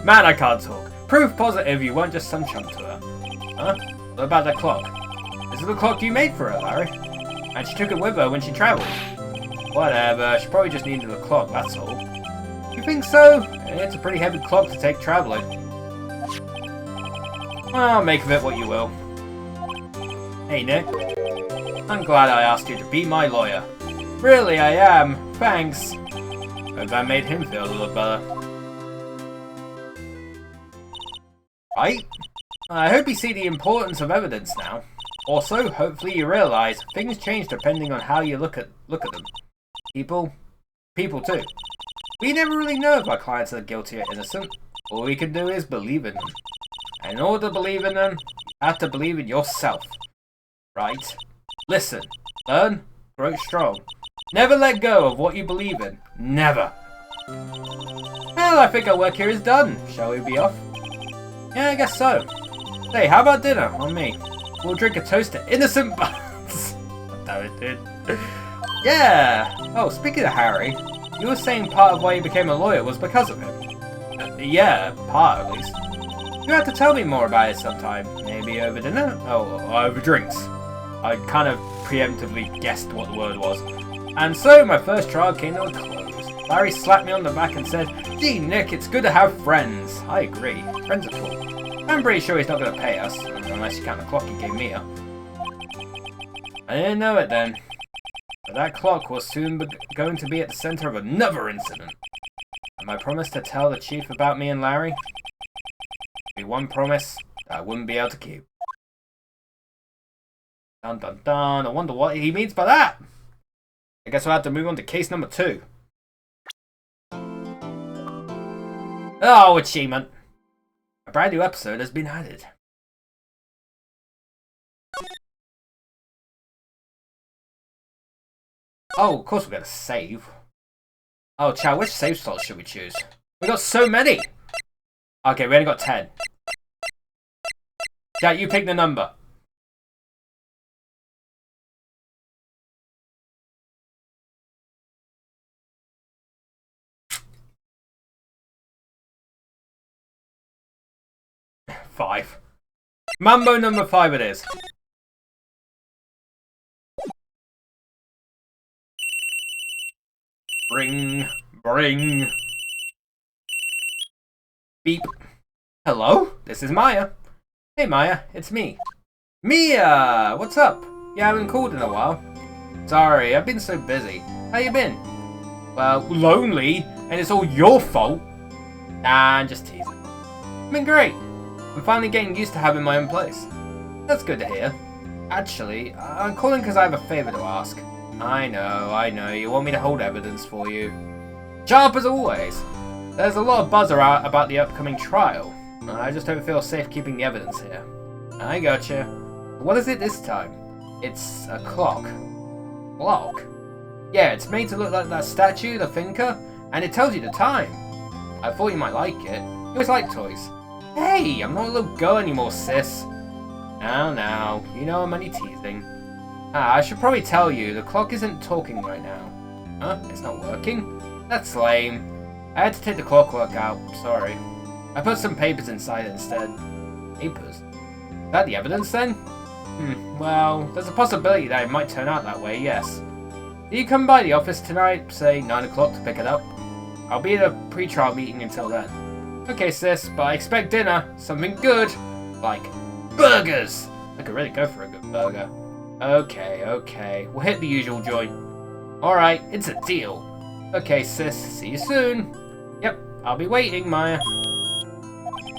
Man, I can't talk. Proof positive you weren't just some chump to her. Huh? What about that clock? This is the clock you made for her, Larry. And she took it with her when she travelled. Whatever, she probably just needed the clock, that's all. You think so? It's a pretty heavy clock to take travelling. Well, make of it what you will. Hey, Nick. I'm glad I asked you to be my lawyer. Really, I am. Thanks. Hope that made him feel a little better. Right? I hope you see the importance of evidence now. Also, hopefully you realise things change depending on how you look at them. People too. We never really know if our clients are guilty or innocent. All we can do is believe in them. And in order to believe in them, you have to believe in yourself. Right? Listen, learn, grow strong. Never let go of what you believe in. Never. Well, I think our work here is done. Shall we be off? Yeah, I guess so. Hey, how about dinner? On me. We'll drink a toast to innocent buns. Damn it, dude. Yeah! Oh, speaking of Harry, you were saying part of why you became a lawyer was because of him. Yeah, part at least. You have to tell me more about it sometime. Maybe over dinner? Oh, over drinks. I kind of preemptively guessed what the word was. And so my first trial came to a close. Larry slapped me on the back and said, "Gee, Nick, it's good to have friends." I agree. Friends are cool. I'm pretty sure he's not going to pay us, unless you count the clock he gave me. I didn't know it then. But that clock was soon going to be at the center of another incident. And my promise to tell the chief about me and Larry? Be one promise that I wouldn't be able to keep. Dun dun dun. I wonder what he means by that. I guess we'll have to move on to case number 2. Oh, achievement. A brand new episode has been added. Oh, of course we're going to save. Oh, Chow, which save slots should we choose? We got so many! Okay, we only got 10. Jack, you pick the number. Five. Mambo number 5 it is. Bring. Beep. Hello? This is Maya. Hey Maya, it's me. Mia! What's up? You haven't called in a while. Sorry, I've been so busy. How you been? Well, lonely, and it's all your fault. Nah, I'm just teasing. I've been great. I'm finally getting used to having my own place. That's good to hear. Actually, I'm calling because I have a favor to ask. I know, you want me to hold evidence for you. Sharp as always. There's a lot of buzz about the upcoming trial. I just don't feel safe keeping the evidence here. I gotcha. What is it this time? It's a clock. Clock? Yeah, it's made to look like that statue, the thinker, and it tells you the time. I thought you might like it. You always like toys. Hey, I'm not a little girl anymore, sis. Now, you know I'm only teasing. I should probably tell you, the clock isn't talking right now. Huh? It's not working? That's lame. I had to take the clockwork out, sorry. I put some papers inside instead. Papers? Is that the evidence then? Well, there's a possibility that it might turn out that way, yes. Do you come by the office tonight, say 9 o'clock to pick it up? I'll be at a pre-trial meeting until then. Okay sis, but I expect dinner, something good, like burgers! I could really go for a good burger. Okay, we'll hit the usual joint. Alright, it's a deal. Okay sis, see you soon. Yep, I'll be waiting, Maya.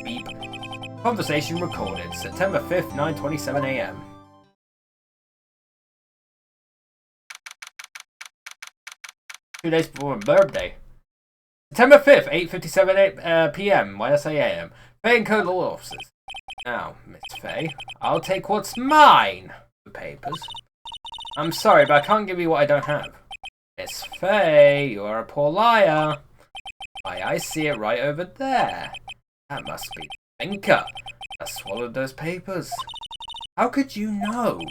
Beep. Conversation recorded, September 5th, 9:27 AM. Two days before my birthday. September 5th, 8:57 PM. Why did I say AM? Faye and Co. Law Offices. Now, Miss Faye, I'll take what's mine. The papers. I'm sorry, but I can't give you what I don't have. Miss Faye, you are a poor liar. Why, I see it right over there. That must be Thinker. I swallowed those papers. How could you know?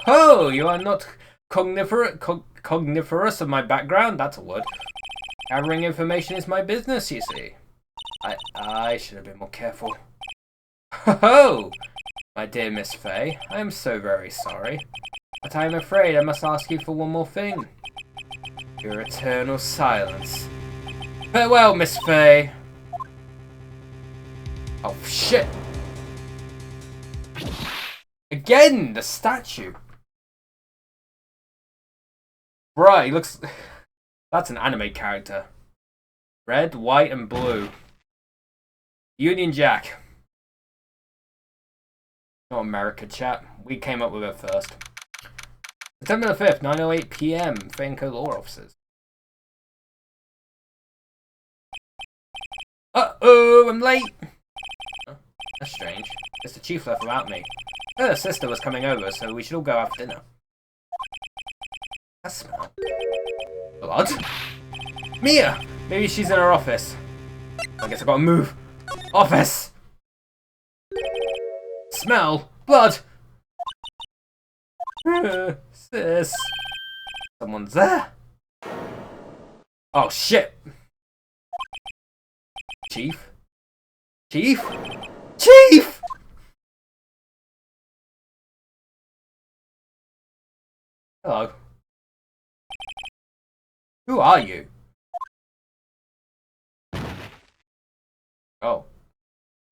Oh, you are not cogniferous of my background. That's a word. Gathering information is my business, you see. I should have been more careful. Ho! My dear Miss Faye, I am so very sorry. But I am afraid I must ask you for one more thing. Your eternal silence. Farewell, Miss Faye. Oh, shit. Again, the statue. Right, he looks... That's an anime character. Red, white, and blue. Union Jack. Not America, chat. We came up with it first. September the 5th, 9:08 PM. Fanco Law Offices. Uh-oh, I'm late. Oh, that's strange. Guess the chief left without me. Her sister was coming over, so we should all go have dinner. That smell. Blood? Mia! Maybe she's in her office. I guess I gotta move. Office! Smell! Blood! Sis. Someone's there. Oh shit! Chief? Chief? Chief! Hello. Who are you? Oh.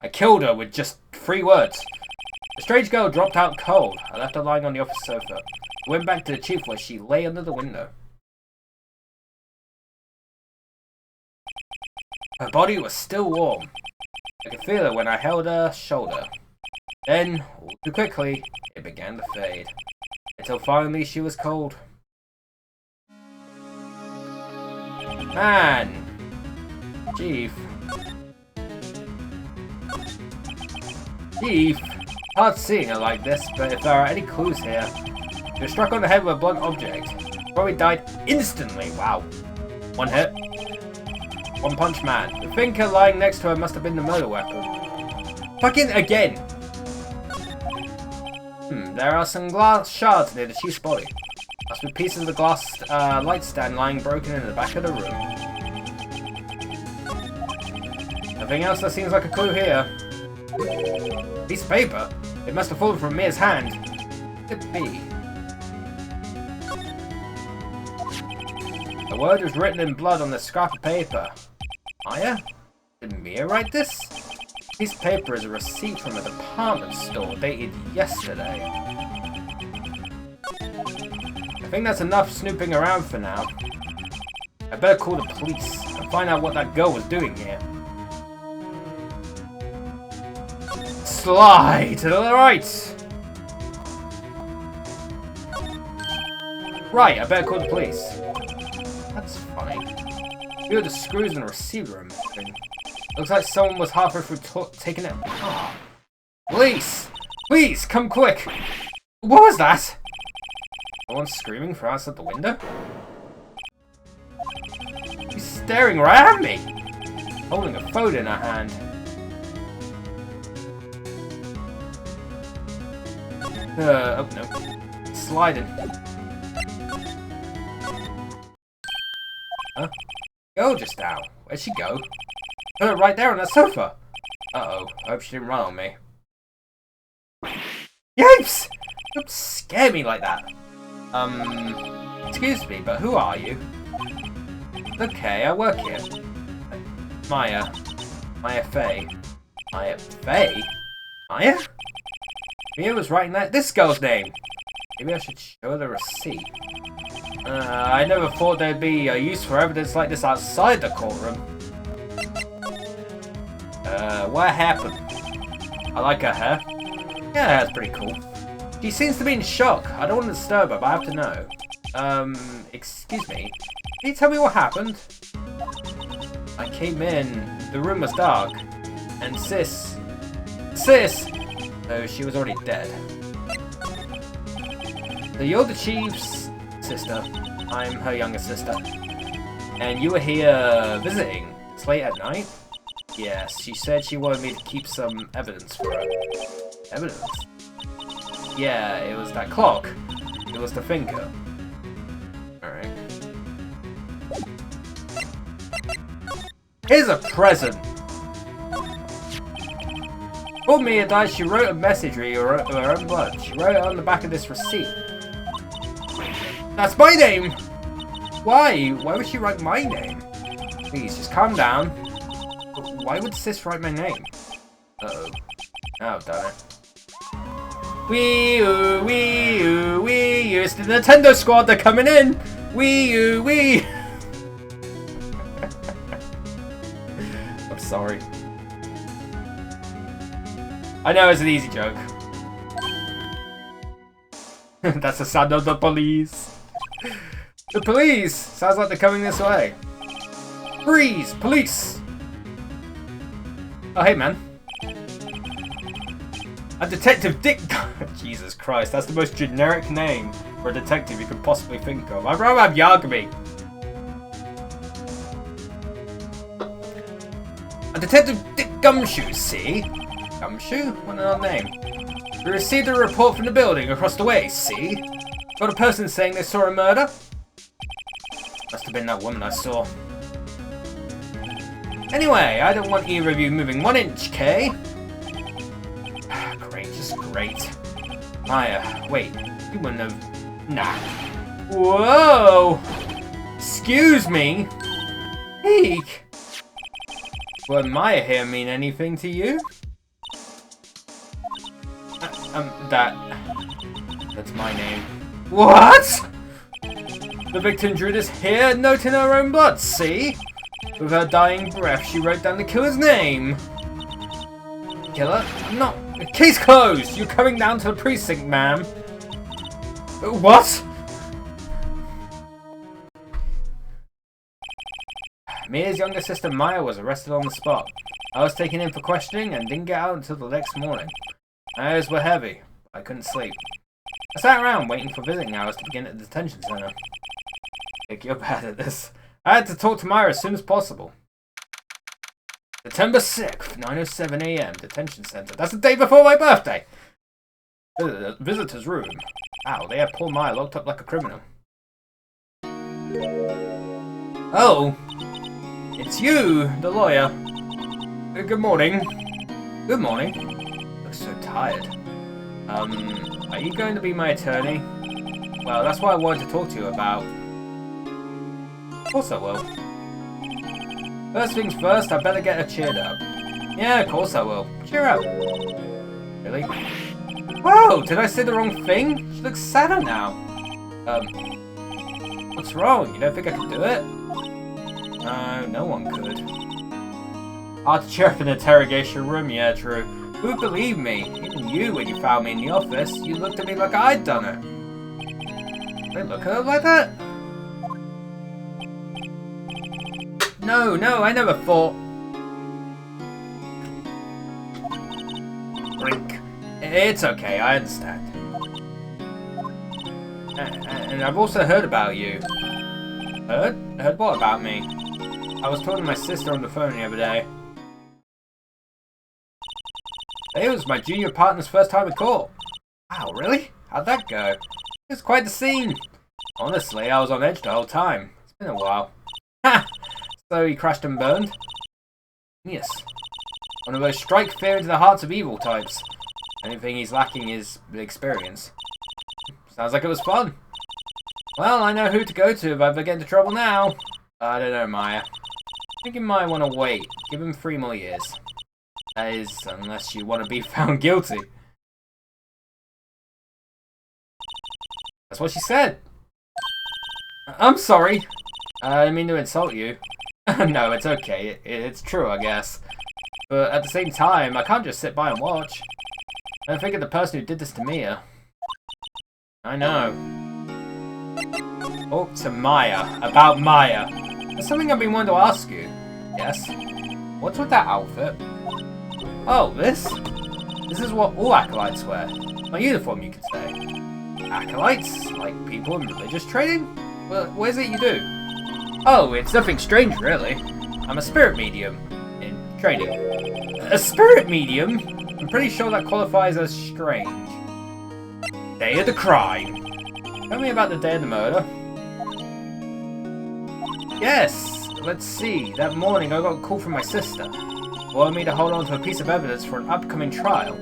I killed her with just 3 words. The strange girl dropped out cold. I left her lying on the office sofa. I went back to the chief where she lay under the window. Her body was still warm. I could feel it when I held her shoulder. Then, all too quickly, it began to fade. Until finally she was cold. Man! Chief. Chief! Hard seeing her like this, but if there are any clues here. She was struck on the head with a blunt object. Probably died instantly. Wow. 1 hit. 1 punch man. The thinker lying next to her must have been the murder weapon. Fucking again! There are some glass shards near the chief's body. Must be pieces of the glass light stand lying broken in the back of the room. Nothing else that seems like a clue here. Piece of paper? It must have fallen from Mia's hand. Could be. The word was written in blood on the scrap of paper. Maya? Did Mia write this? This paper is a receipt from a department store dated yesterday. I think that's enough snooping around for now. I better call the police and find out what that girl was doing here. Slide to the right! Right, I better call the police. That's funny. Here are the screws in the receiver are missing. Looks like someone was halfway through taking it apart. Police! Please, come quick! What was that? Someone screaming from outside the window? She's staring right at me! Holding a phone in her hand. Oh no. Sliding. Huh? Girl just now. Where'd she go? Put her right there on that sofa. Uh-oh. I hope she didn't run on me. Yipes! Don't scare me like that. Excuse me, but who are you? Okay, I work here. Maya. Maya Faye. Maya Faye? Maya? Mia was writing this girl's name. Maybe I should show her the receipt. I never thought there'd be a use for evidence like this outside the courtroom. What happened? I like her hair. Yeah, that's pretty cool. She seems to be in shock. I don't want to disturb her, but I have to know. Excuse me. Can you tell me what happened? I came in. The room was dark. And Sis... Oh, she was already dead. So you're the chief's sister. I'm her younger sister. And you were here visiting. It's late at night? Yes, she said she wanted me to keep some evidence for her. Evidence? Yeah, it was that clock. It was the finger. Alright. Here's a present! Before Mia died, she wrote a message with her own blood. She wrote it on the back of this receipt. That's my name! Why? Why would she write my name? Please, just calm down. Why would Sis write my name? Uh-oh. Now I've done it. Wii-oo, Wii-oo, Wii-oo. It's the Nintendo squad, they're coming in! Wii-oo, Wii! I'm sorry. I know it's an easy joke. That's the sound of the police. The police! Sounds like they're coming this way. Freeze! Police! Oh, hey, man. I'm Detective Dick... Jesus Christ, that's the most generic name for a detective you could possibly think of. I'd rather have Yagami. Detective Dick Gumshoe, see? Gumshoe? What an odd name. We received a report from the building across the way, see? Got a person saying they saw a murder? Must have been that woman I saw. Anyway, I don't want either of you moving 1 inch, Kay? Great, just great. Maya, wait, you wouldn't have... Nah. Whoa! Excuse me? Eek! Would Maya here mean anything to you? That's my name. What? The victim drew this here note in her own blood, see? With her dying breath, she wrote down the killer's name. Killer? No. Case closed! You're coming down to the precinct, ma'am. What? Mia's younger sister Maya was arrested on the spot. I was taken in for questioning and didn't get out until the next morning. My eyes were heavy. I couldn't sleep. I sat around waiting for visiting hours to begin at the detention center. Vic, you're bad at this. I had to talk to Maya as soon as possible. September 6th, 9:07 AM, detention center. That's the day before my birthday! Visitor's room. Wow, they have poor Maya locked up like a criminal. Oh! It's you, the lawyer. Good morning. Good morning. Looks so tired. Are you going to be my attorney? Well, that's what I wanted to talk to you about. Of course I will. First things first, I better get her cheered up. Yeah, of course I will. Cheer up. Really? Whoa, did I say the wrong thing? She looks sadder now. What's wrong? You don't think I can do it? No, no one could. Hard to cheer up in an interrogation room, yeah, true. Who would believe me? Even you, when you found me in the office, you looked at me like I'd done it. Did I look at her like that? No, I never thought. Brink. It's okay, I understand. And I've also heard about you. Heard? Heard what about me? I was talking to my sister on the phone the other day. It was my junior partner's first time in court. Wow, really? How'd that go? It was quite the scene. Honestly, I was on edge the whole time. It's been a while. Ha! So he crashed and burned? Yes. One of those strike fear into the hearts of evil types. Anything he's lacking is the experience. Sounds like it was fun. Well, I know who to go to if I ever get into trouble now. I don't know, Maya. I think you might want to wait. Give him 3 more years. That is, unless you want to be found guilty. That's what she said. I'm sorry. I didn't mean to insult you. No, it's okay. It's true, I guess. But at the same time, I can't just sit by and watch. I think of the person who did this to Mia. I know. Talk to Maya. About Maya. There's something I've been wanting to ask you. Yes? What's with that outfit? Oh, this? This is what all acolytes wear. My uniform, you could say. Acolytes? Like people in religious training? Well, what is it you do? Oh, it's nothing strange, really. I'm a spirit medium. In training. A spirit medium? I'm pretty sure that qualifies as strange. Day of the crime. Tell me about the day of the murder. Yes, let's see. That morning I got a call from my sister. Wanted me to hold on to a piece of evidence for an upcoming trial.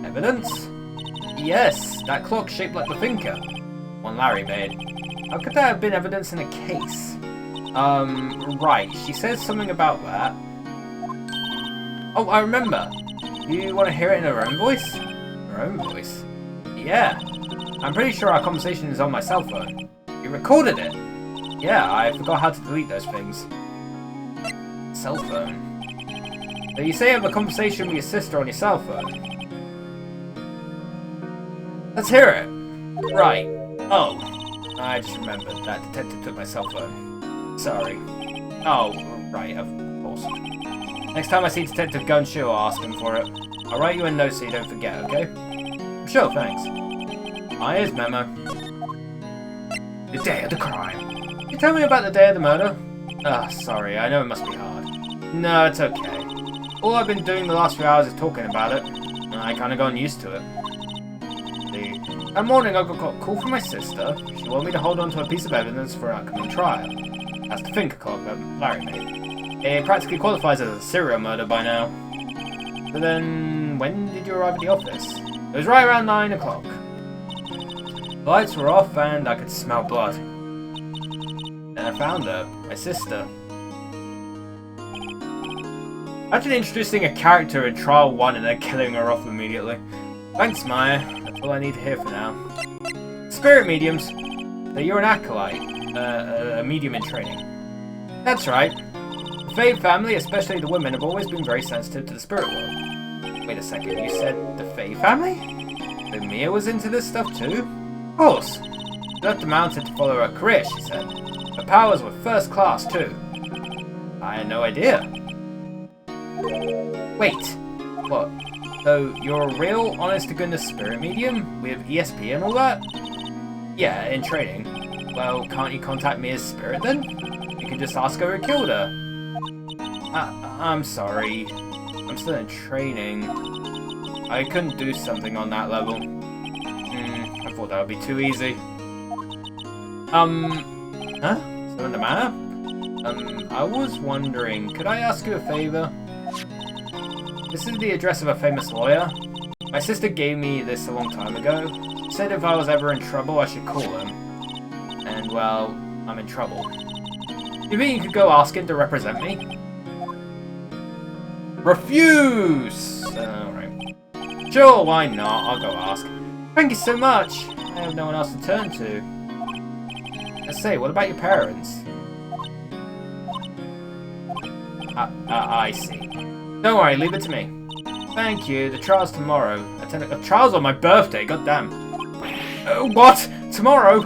Evidence? Yes, that clock shaped like the thinker. One Larry made. How could that have been evidence in a case? Right. She says something about that. Oh, I remember. You want to hear it in her own voice? Her own voice? Yeah. I'm pretty sure our conversation is on my cell phone. You recorded it? Yeah, I forgot how to delete those things. Cell phone? So you say you have a conversation with your sister on your cell phone? Let's hear it. Right. Oh. I just remembered that detective took my cell phone. Sorry. Oh, right, of course. Next time I see Detective Gunshoe, I'll ask him for it. I'll write you a note so you don't forget, okay? Sure, thanks. Maya's memo. The day of the crime. Can you tell me about the day of the murder? Ah, sorry, I know it must be hard. No, it's okay. All I've been doing the last few hours is talking about it, and I kinda gotten used to it. That morning I got a call from my sister. She wanted me to hold on to a piece of evidence for an upcoming trial. That's the finger clock that Larry made. It practically qualifies as a serial murder by now. So then, when did you arrive at the office? It was right around 9 o'clock. The lights were off and I could smell blood. And I found her, my sister. Imagine introducing a character in Trial 1 and then killing her off immediately. Thanks, Maya. That's all I need to hear for now. Spirit mediums. So you're an acolyte. A medium in training. That's right. The Fae family, especially the women, have always been very sensitive to the spirit world. Wait a second, you said the Fae family? So Mia was into this stuff too? Of course. She left the mountain to follow her career, she said. Her powers were first class too. I had no idea. Wait. What? So, you're a real, honest-to-goodness spirit medium? With ESP and all that? Yeah, in training. Well, can't you contact me as spirit then? You can just ask her who killed her. I'm sorry. I'm still in training. I couldn't do something on that level. I thought that would be too easy. Huh? Something the matter? I was wondering, could I ask you a favor? This is the address of a famous lawyer. My sister gave me this a long time ago. She said if I was ever in trouble, I should call him. And, well, I'm in trouble. You think you could go ask him to represent me? Refuse! Alright. Sure, why not? I'll go ask. Thank you so much. I have no one else to turn to. Let's say, what about your parents? I see. Don't worry, leave it to me. Thank you. The trial's tomorrow. The trial's on my birthday, goddamn. What? Tomorrow?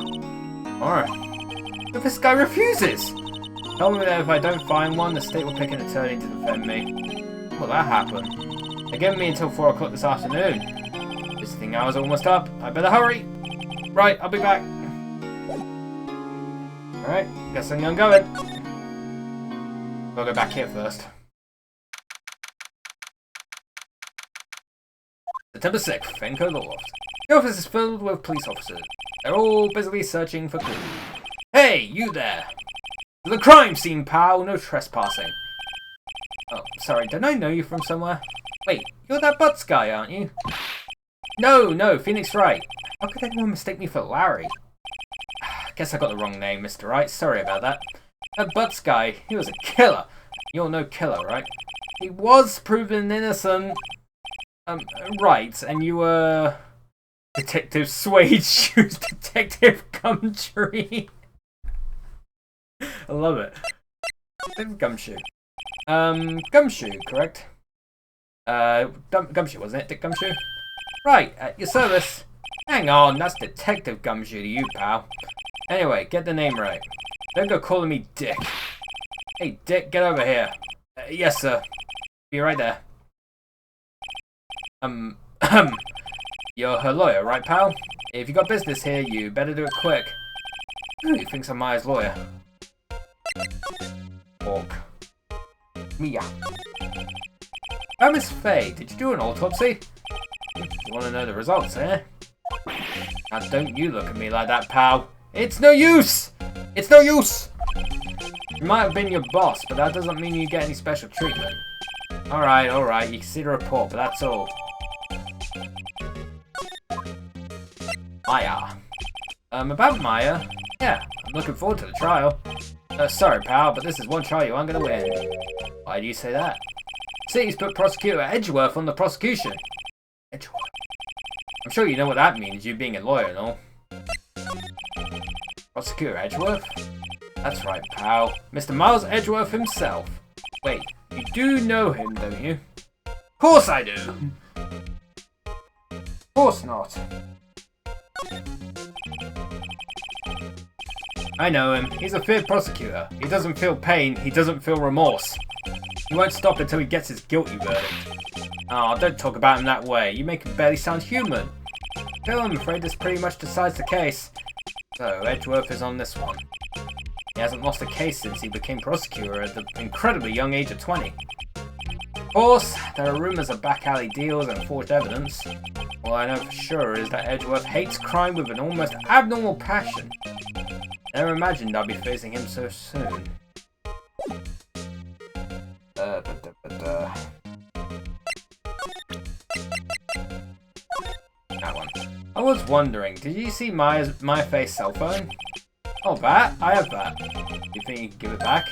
Alright. But this guy refuses! Tell me that if I don't find one, the state will pick an attorney to defend me. Will that happen? They're giving me until 4 o'clock this afternoon. Visiting hours are almost up. I better hurry. Right, I'll be back. Alright, guess I'm going. I'll go back here first. September 6th, Vancouver Loft. The office is filled with police officers. They're all busily searching for clues. Hey, you there! To the crime scene, pal! No trespassing. Oh, sorry, don't I know you from somewhere? Wait, you're that Butts guy, aren't you? No, Phoenix Wright. How could anyone mistake me for Larry? Guess I got the wrong name, Mr. Wright. Sorry about that. That Butts guy, he was a killer. You're no killer, right? He was proven innocent. Right, and you were... Detective Suede Shoes Detective Gumtree. I love it. Detective Gumshoe. Gumshoe, correct? Gumshoe, wasn't it? Dick Gumshoe? Right, at your service. Hang on, that's Detective Gumshoe to you, pal. Anyway, get the name right. Don't go calling me Dick. Hey, Dick, get over here. Yes, sir. Be right there. You're her lawyer, right, pal? If you got business here, you better do it quick. Who thinks I'm Maya's lawyer? Orc. Mia. Oh, Miss Faye, did you do an autopsy? You want to know the results, eh? Now, don't you look at me like that, pal. It's no use! It's no use! You might have been your boss, but that doesn't mean you get any special treatment. Alright, you can see the report, but that's all. Maya. About Maya? Yeah, I'm looking forward to the trial. Sorry, pal, but this is one trial you aren't gonna win. Why do you say that? City's put Prosecutor Edgeworth on the prosecution. Edgeworth? I'm sure you know what that means, you being a lawyer and all. Prosecutor Edgeworth? That's right, pal. Mr. Miles Edgeworth himself. Wait, you do know him, don't you? Of course I do! Of course not. I know him. He's a feared prosecutor. He doesn't feel pain, he doesn't feel remorse. He won't stop until he gets his guilty verdict. Oh, don't talk about him that way. You make him barely sound human. Still, I'm afraid this pretty much decides the case. So, Edgeworth is on this one. He hasn't lost a case since he became prosecutor at the incredibly young age of 20. course, there are rumors of back alley deals and forged evidence. All I know for sure is that Edgeworth hates crime with an almost abnormal passion. Never imagined I'd be facing him so soon. That one. I was wondering, did you see my face cell phone? Oh, that? I have that. You think you can give it back?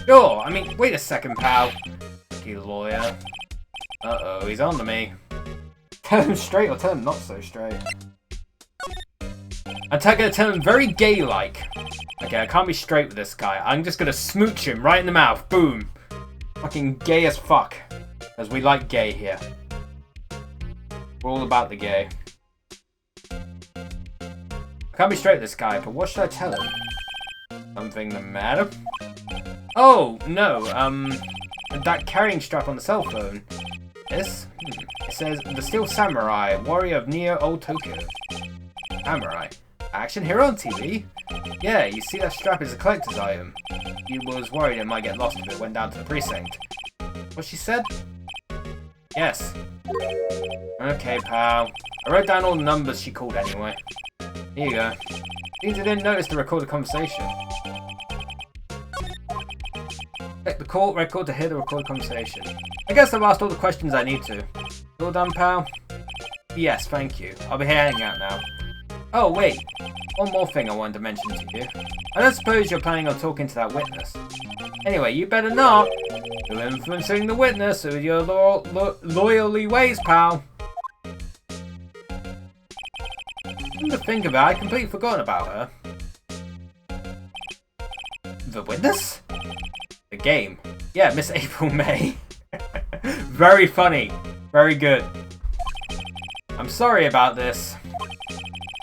Sure, I mean, wait a second, pal. Lucky lawyer. Uh-oh, he's on to me. Tell him straight or tell him not so straight. I'm gonna tell him very gay-like. Okay, I can't be straight with this guy. I'm just gonna smooch him right in the mouth. Boom. Fucking gay as fuck. Because we like gay here. We're all about the gay. I can't be straight with this guy, but what should I tell him? Something the matter? Oh, no, that carrying strap on the cell phone. This? It says, the Steel Samurai, warrior of Neo Old Tokyo. Samurai? Action hero on TV? Yeah, you see that strap is a collector's item. He was worried it might get lost if it went down to the precinct. What she said? Yes. Okay, pal. I wrote down all the numbers she called anyway. Here you go. Means I didn't notice to record the conversation. Check the call record to hear the recorded conversation. I guess I've asked all the questions I need to. You all done, pal? Yes, thank you. I'll be hanging out now. Oh, wait. One more thing I wanted to mention to you. I don't suppose you're planning on talking to that witness. Anyway, you better not. You're influencing the witness with your loyally ways, pal. Come to think of it, I'd completely forgotten about her. The witness? The game. Yeah, Miss April May. Very funny. Very good. I'm sorry about this.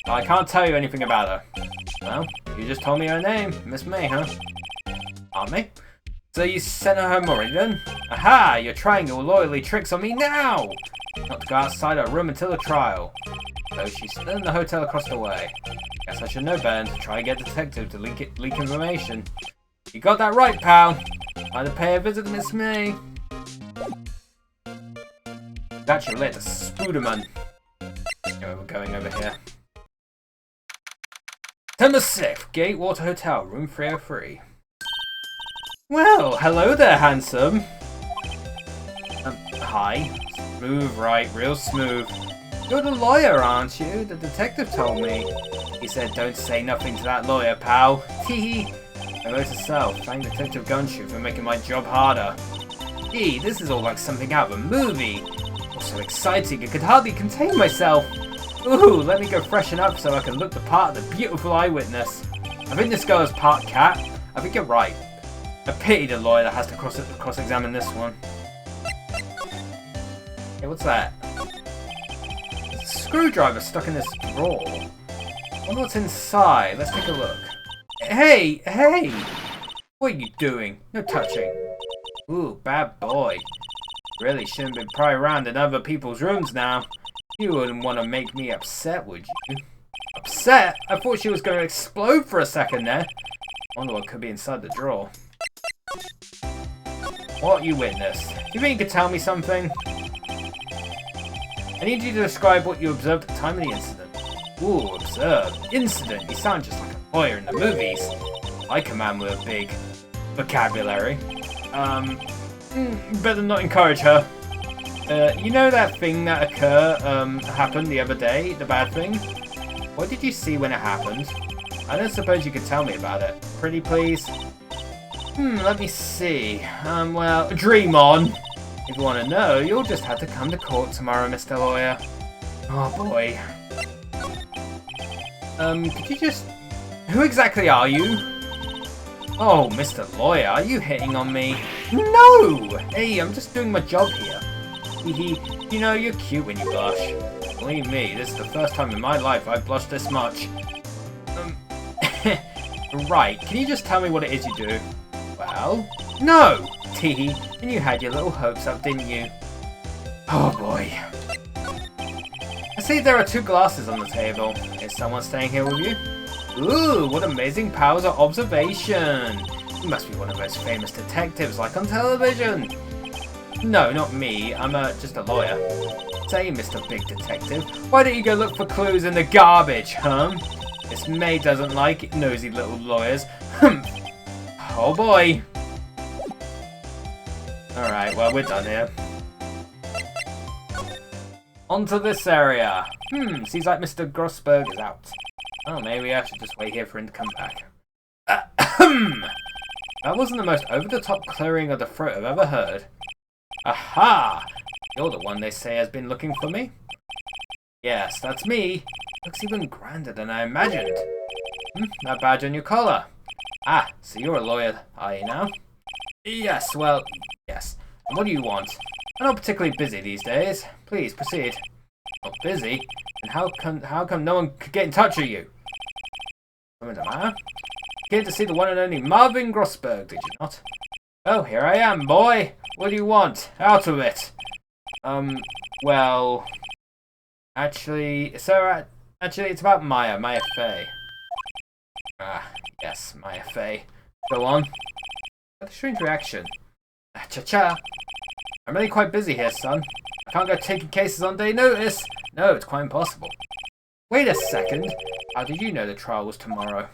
I can't tell you anything about her. Well, you just told me her name. Miss May, huh? Aren't they? So you sent her home already then? Aha! You're trying your loyally tricks on me now! Not to go outside her room until the trial. So she's still in the hotel across the way. Guess I should know better to try and get a detective to leak information. You got that right, pal. Time to pay a visit to Miss May. It's actually related to Spooderman. Anyway, we're going over here. September 6th, Gatewater Hotel, room 303. Well, hello there, handsome. Hi. Smooth, right, real smooth. You're the lawyer, aren't you? The detective told me. He said, don't say nothing to that lawyer, pal. Teehee. I wrote to self. Thank Detective Gunshoe for making my job harder. Gee, this is all like something out of a movie. Oh, so exciting, I could hardly contain myself. Ooh, let me go freshen up so I can look the part of the beautiful eyewitness. I think this girl is part cat. I think you're right. I pity the lawyer that has to cross-examine this one. Hey, what's that? There's a screwdriver stuck in this drawer. I wonder what's inside. Let's take a look. Hey! Hey! What are you doing? No touching. Ooh, bad boy. Really shouldn't be prying around in other people's rooms now. You wouldn't want to make me upset, would you? Upset? I thought she was going to explode for a second there. Wonder what could be inside the drawer. What you witnessed? Do you think you could tell me something? I need you to describe what you observed at the time of the incident. Ooh, observed. Incident? You sound just like a lawyer in the movies. Like a man with a big vocabulary. Better not encourage her. You know that thing that happened the other day? The bad thing? What did you see when it happened? I don't suppose you could tell me about it. Pretty please? Let me see. Well, dream on. If you want to know, you'll just have to come to court tomorrow, Mr. Lawyer. Oh boy. Could you just... Who exactly are you? Oh, Mr. Lawyer, are you hitting on me? No! Hey, I'm just doing my job here. You know, you're cute when you blush. Believe me, this is the first time in my life I've blushed this much. Right, can you just tell me what it is you do? Well, no! Teehee, and you had your little hopes up, didn't you? Oh boy. I see there are 2 glasses on the table. Is someone staying here with you? Ooh, what amazing powers of observation! You must be one of those famous detectives like on television. No, not me. I'm just a lawyer. Say, Mr. Big Detective, why don't you go look for clues in the garbage, huh? Miss May doesn't like nosy little lawyers. Oh boy. Alright, well, we're done here. Onto this area. Seems like Mr. Grossberg is out. Oh, maybe I should just wait here for him to come back. That wasn't the most over-the-top clearing of the throat I've ever heard. Aha! You're the one they say has been looking for me? Yes, that's me. Looks even grander than I imagined. That badge on your collar. Ah, so you're a lawyer, are you now? Yes, well, yes. And what do you want? I'm not particularly busy these days. Please, proceed. Not busy? And how come no one could get in touch with you? Something the matter? You came to see the one and only Marvin Grossberg, did you not? Oh, here I am, boy. What do you want? Out of it. Well... Actually, sir, it's about Maya Fey. Ah, yes, Maya Fey. Go on. What a strange reaction. Cha-cha. I'm really quite busy here, son. I can't go taking cases on day notice. No, it's quite impossible. Wait a second. How did you know the trial was tomorrow?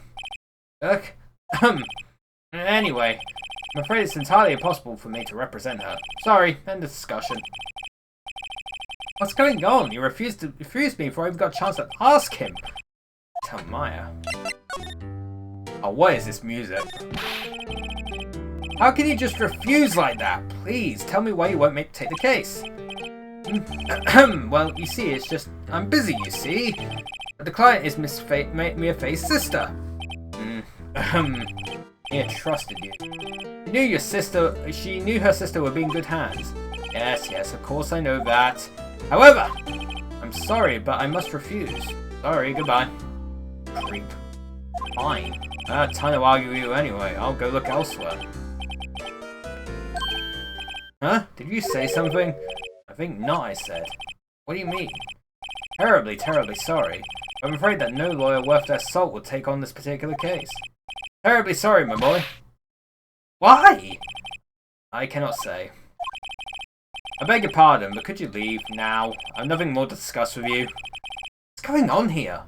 Ugh. Anyway, I'm afraid it's entirely impossible for me to represent her. Sorry, end of discussion. What's going on? You refused me before I even got a chance to ask him. Tell Maya. Oh, what is this music? How can you just refuse like that? Please, tell me why you won't take the case. Well, you see, it's just... I'm busy, you see. But the client is Mia Fey's sister. Mia trusted you. She knew her sister would be in good hands. Yes, of course I know that. However, I'm sorry, but I must refuse. Sorry, goodbye. Creep. Fine. I had time to argue with you anyway. I'll go look elsewhere. Huh? Did you say something? I think not, I said. What do you mean? Terribly sorry. I'm afraid that no lawyer worth their salt will take on this particular case. Terribly sorry, my boy. Why? I cannot say. I beg your pardon, but could you leave now? I have nothing more to discuss with you. What's going on here?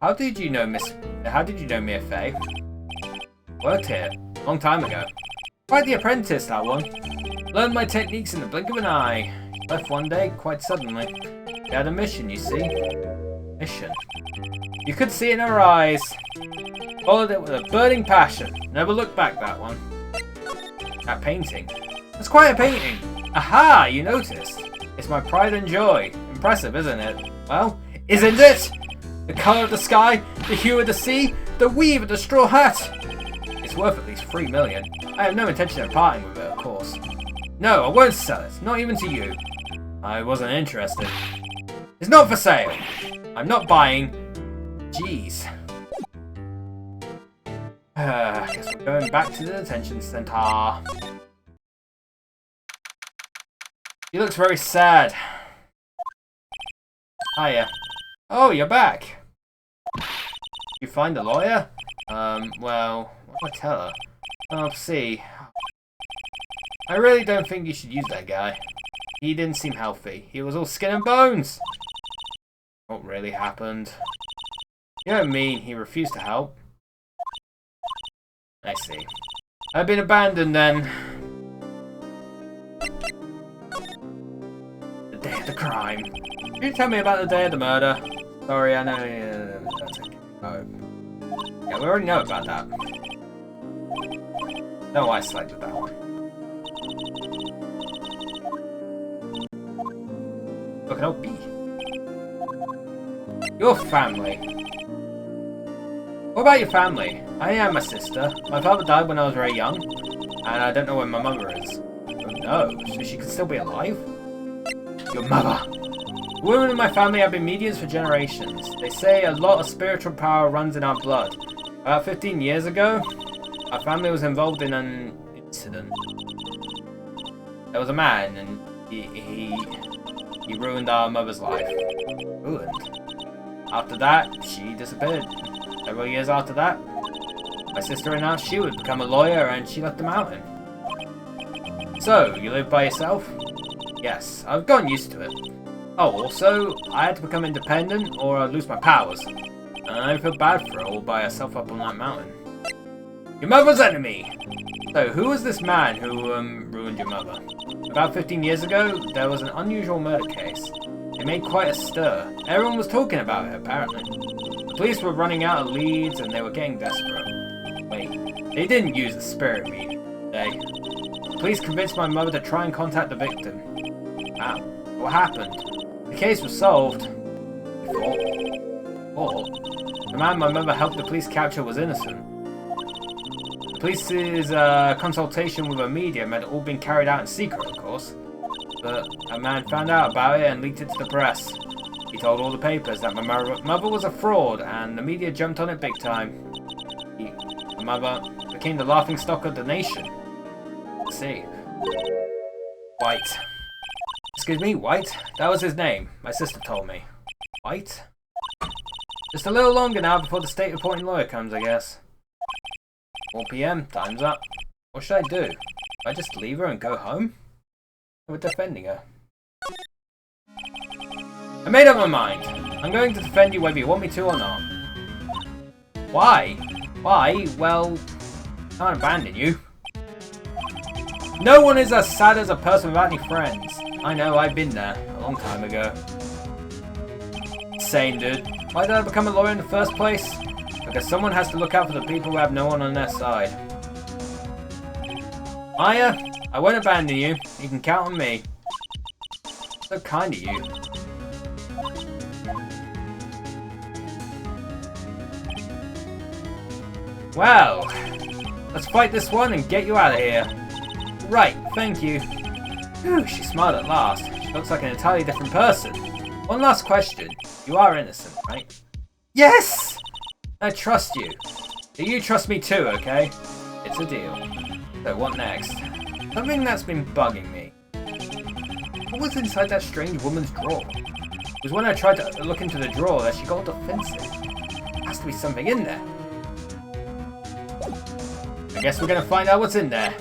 How did you know Mia Fey? Worked here, long time ago. Quite the apprentice, that one. Learned my techniques in the blink of an eye. Left one day, quite suddenly. She had a mission, you see. Mission? You could see in her eyes. Followed it with a burning passion. Never looked back, that one. That painting. It's quite a painting. Aha, you noticed. It's my pride and joy. Impressive, isn't it? Well, isn't it? The colour of the sky, the hue of the sea, the weave of the straw hat. It's worth at least 3 million. I have no intention of parting with it, of course. No, I won't sell it. Not even to you. I wasn't interested. It's not for sale. I'm not buying. Jeez. I guess we're going back to the detention center. He looks very sad. Hiya. Oh, you're back. You find a lawyer? Well, what do I tell her? I'll see. I really don't think you should use that guy. He didn't seem healthy. He was all skin and bones. What really happened? You don't mean he refused to help? I see. I've been abandoned then. The day of the crime. Can you tell me about the day of the murder? Sorry, I know. That's okay. Oh. Yeah, we already know about that. No, I selected that one. Look at old B. Your family. What about your family? I am my sister. My father died when I was very young, and I don't know where my mother is. Oh no, so she could still be alive? Your mother. The women in my family have been mediums for generations. They say a lot of spiritual power runs in our blood. About 15 years ago, our family was involved in an incident. There was a man, and he ruined our mother's life. Ruined. After that, she disappeared. Several years after that, my sister announced she would become a lawyer, and she left the mountain. So, you live by yourself? Yes, I've gotten used to it. Oh, also, I had to become independent or I'd lose my powers. And I feel bad for her all by herself up on that mountain. Your mother's enemy! So, who was this man who, ruined your mother? About 15 years ago, there was an unusual murder case. It made quite a stir. Everyone was talking about it, apparently. The police were running out of leads and they were getting desperate. Wait, they didn't use the spirit medium, did they? The police convinced my mother to try and contact the victim. Wow, what happened? The case was solved. Or the man my mother helped the police capture was innocent. The police's consultation with a medium had all been carried out in secret, of course. But a man found out about it and leaked it to the press. He told all the papers that my mother was a fraud, and the media jumped on it big time. My mother became the laughingstock of the nation. Let's see. White. Excuse me, White? That was his name. My sister told me. White? Just a little longer now before the state-appointed lawyer comes, I guess. 4 PM, time's up. What should I do? I just leave her and go home? We're defending her. I made up my mind. I'm going to defend you whether you want me to or not. Why? Why? Well, I can't abandon you. No one is as sad as a person without any friends. I know, I've been there a long time ago. Same, dude. Why did I become a lawyer in the first place? Because someone has to look out for the people who have no one on their side. Maya, I won't abandon you. You can count on me. So kind of you. Well, let's fight this one and get you out of here. Right, thank you. Whew, she smiled at last. She looks like an entirely different person. One last question. You are innocent, right? Yes! I trust you. Do you trust me too, okay? It's a deal. So what next? Something that's been bugging me. What was inside that strange woman's drawer? It was when I tried to look into the drawer that she got defensive. There has to be something in there. I guess we're gonna find out what's in there.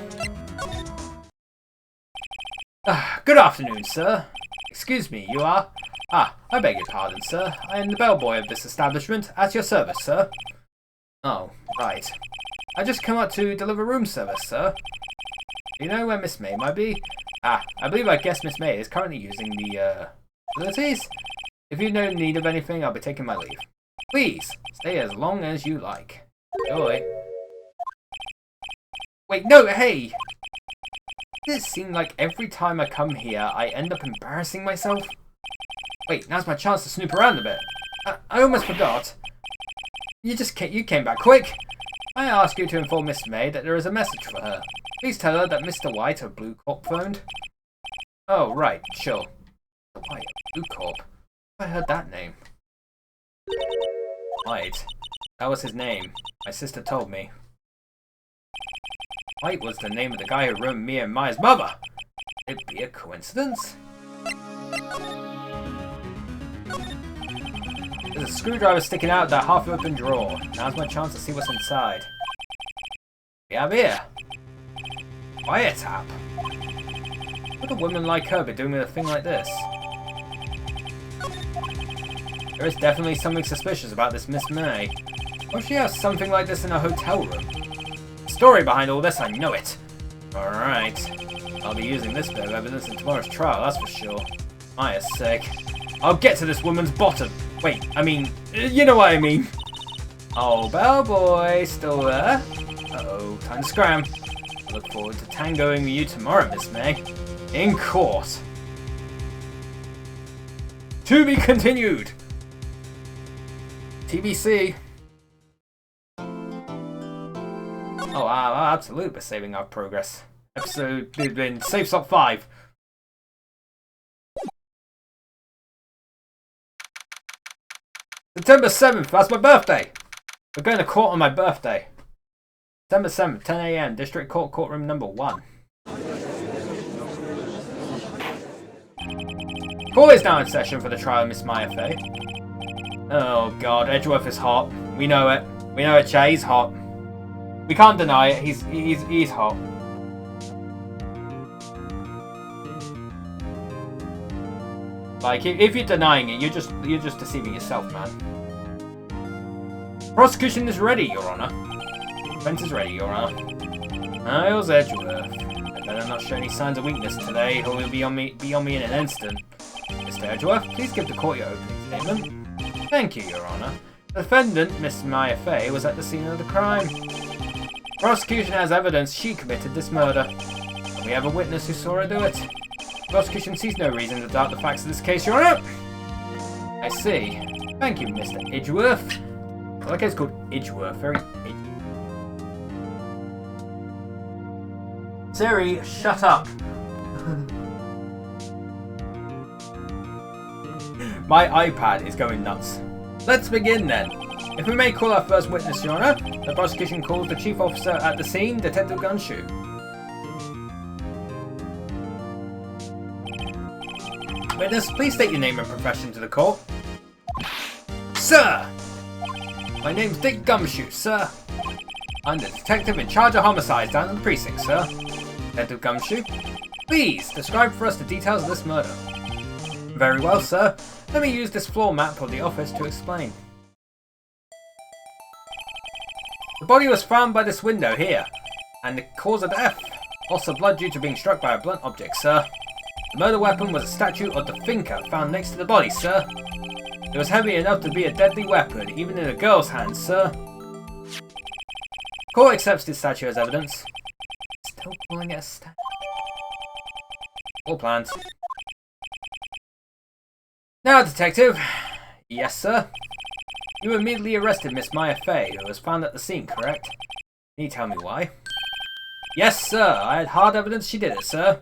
Good afternoon, sir. Excuse me, you are? I beg your pardon, sir. I am the bellboy of this establishment. At your service, sir. Oh, right. I just come up to deliver room service, sir. Do you know where Miss May might be? I believe I guess Miss May is currently using the, facilities. If you're in need of anything, I'll be taking my leave. Please, stay as long as you like. Enjoy. Wait, no, hey! Does it seem like every time I come here, I end up embarrassing myself? Wait, now's my chance to snoop around a bit. I almost forgot. You came back quick. I ask you to inform Miss May that there is a message for her. Please tell her that Mr. White of Blue Corp phoned. Oh, right, sure. Mr. White of Blue Corp? I heard that name. White. That was his name. My sister told me. White was the name of the guy who ruined me and Maya's mother. Could it be a coincidence? There's a screwdriver sticking out of that half-open drawer. Now's my chance to see what's inside. We have here. Wiretap. Would a woman like her be doing with a thing like this? There is definitely something suspicious about this Miss May. Why would she have something like this in a hotel room? Story behind all this, I know it. Alright. I'll be using this bit of evidence in tomorrow's trial, that's for sure. Maya's sake. I'll get to this woman's bottom. Wait, I mean, you know what I mean. Oh, bellboy, still there? Uh-oh, time to scram. I look forward to tangoing with you tomorrow, Miss May. In court. To be continued. TBC. Oh, absolutely, we're saving our progress. Episode in Safe Stop 5. September 7th, that's my birthday! We're going to court on my birthday. September 7th, 10 AM, District Court, Courtroom number 1. Court is now in session for the trial of Miss Maya Fey. Oh god, Edgeworth is hot. We know it. We know it, Jay, he's hot. We can't deny it, he's hot. Like, if you're denying it, you're just deceiving yourself, man. Prosecution is ready, Your Honor. Defense is ready, Your Honor. Miles Edgeworth. I better not show any signs of weakness today, or he'll be on me in an instant. Mr. Edgeworth, please give the court your opening statement. Thank you, Your Honor. The defendant, Miss Maya Fey, was at the scene of the crime. Prosecution has evidence she committed this murder. And we have a witness who saw her do it. Prosecution sees no reason to doubt the facts of this case, Your Honor. I see. Thank you, Mr. Edgeworth. I like how it's called Edgeworth. Very Siri, shut up. My iPad is going nuts. Let's begin then. If we may call our first witness, Your Honor, the prosecution calls the chief officer at the scene, Detective Gumshoe. Witness, please state your name and profession to the court. Sir! My name's Dick Gumshoe, sir. I'm the detective in charge of homicides down in the precinct, sir. Detective Gumshoe, please describe for us the details of this murder. Very well, sir. Let me use this floor map of the office to explain. The body was found by this window here, and the cause of death. Loss of blood due to being struck by a blunt object, sir. The murder weapon was a statue of the thinker found next to the body, sir. It was heavy enough to be a deadly weapon, even in a girl's hands, sir. Court accepts this statue as evidence. Still calling it a statue. All plans. Now, detective. Yes, sir. You immediately arrested Miss Maya Fey, who was found at the scene, correct? Can you tell me why? Yes, sir. I had hard evidence she did it, sir.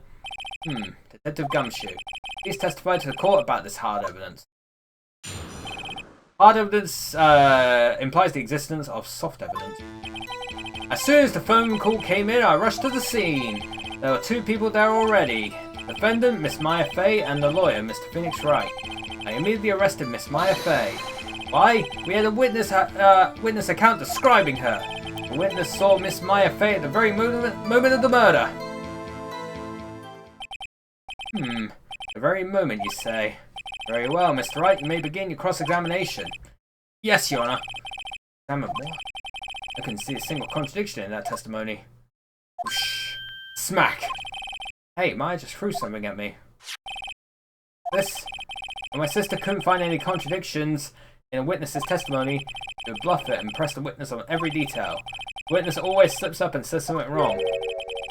Detective Gumshoe, please testify to the court about this hard evidence. Hard evidence implies the existence of soft evidence. As soon as the phone call came in, I rushed to the scene. There were two people there already. The defendant, Miss Maya Fey, and the lawyer, Mr. Phoenix Wright. I immediately arrested Miss Maya Fey. Why? We had a witness account describing her. The witness saw Miss Maya Fey at the very moment of the murder. The very moment, you say. Very well, Mr. Wright, you may begin your cross-examination. Yes, Your Honor. Examine what? I couldn't see a single contradiction in that testimony. Whoosh. Smack! Hey, Maya just threw something at me. This... When my sister couldn't find any contradictions in a witness's testimony, she would bluff it and press the witness on every detail. The witness always slips up and says something wrong.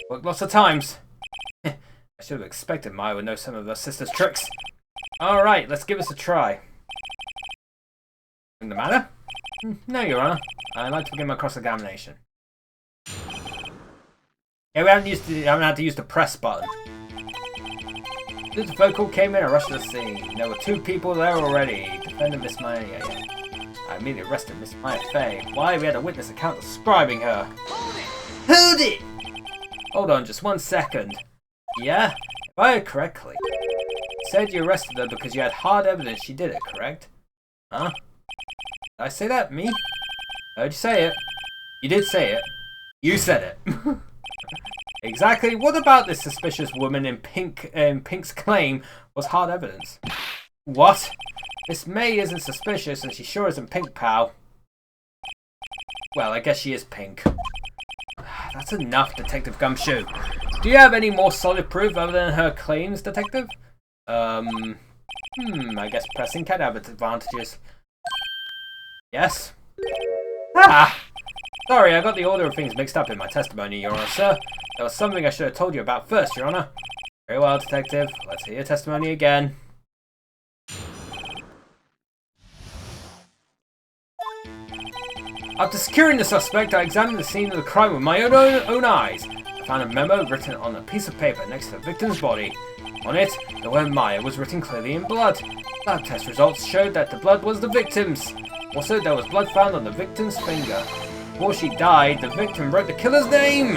Worked lots of times. I should have expected Maya would know some of her sister's tricks. Alright, let's give this a try. Anything the matter? No, Your Honor. I'd like to begin my cross-examination. Yeah, we haven't had to use the press button. As the phone call came in, I rushed to the scene. There were two people there already. Defendant Miss Maya. I immediately arrested Miss Maya Fey. Why? We had a witness account describing her. Hold it! Hold on, just 1 second. Yeah? If I heard correctly, you said you arrested her because you had hard evidence she did it, correct? Huh? Did I say that? Me? I heard you say it. You did say it. You said it. Exactly. What about this suspicious woman in Pink's claim was hard evidence? What? Miss May isn't suspicious and she sure isn't Pink, pal. Well, I guess she is Pink. That's enough, Detective Gumshoe. Do you have any more solid proof other than her claims, Detective? I guess pressing can have its advantages. Yes? Ah! Sorry, I got the order of things mixed up in my testimony, Your Honor, sir. There was something I should have told you about first, Your Honor. Very well, Detective. Let's hear your testimony again. After securing the suspect, I examined the scene of the crime with my own eyes. I found a memo written on a piece of paper next to the victim's body. On it, the word Maya was written clearly in blood. Blood test results showed that the blood was the victim's. Also, there was blood found on the victim's finger. Before she died, the victim wrote the killer's name!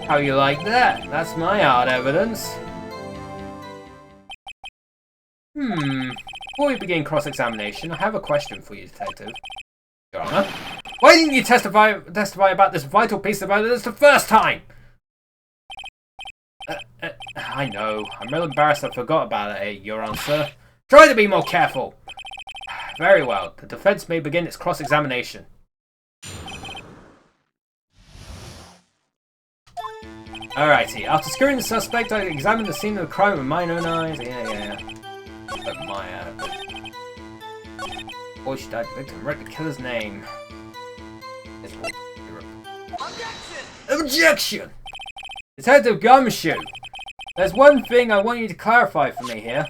How you like that? That's my hard evidence. Before we begin cross-examination, I have a question for you, Detective. Your Honor, why didn't you testify about this vital piece of evidence the first time? I know. I'm real embarrassed I forgot about it, Your Honor, sir. Try to be more careful. Very well. The defense may begin its cross-examination. Alrighty. After securing the suspect, I examined the scene of the crime with my own eyes. Yeah. But Maya. Boy, she died. The victim wrote the killer's name. Objection! Detective Gumshoe! There's one thing I want you to clarify for me here.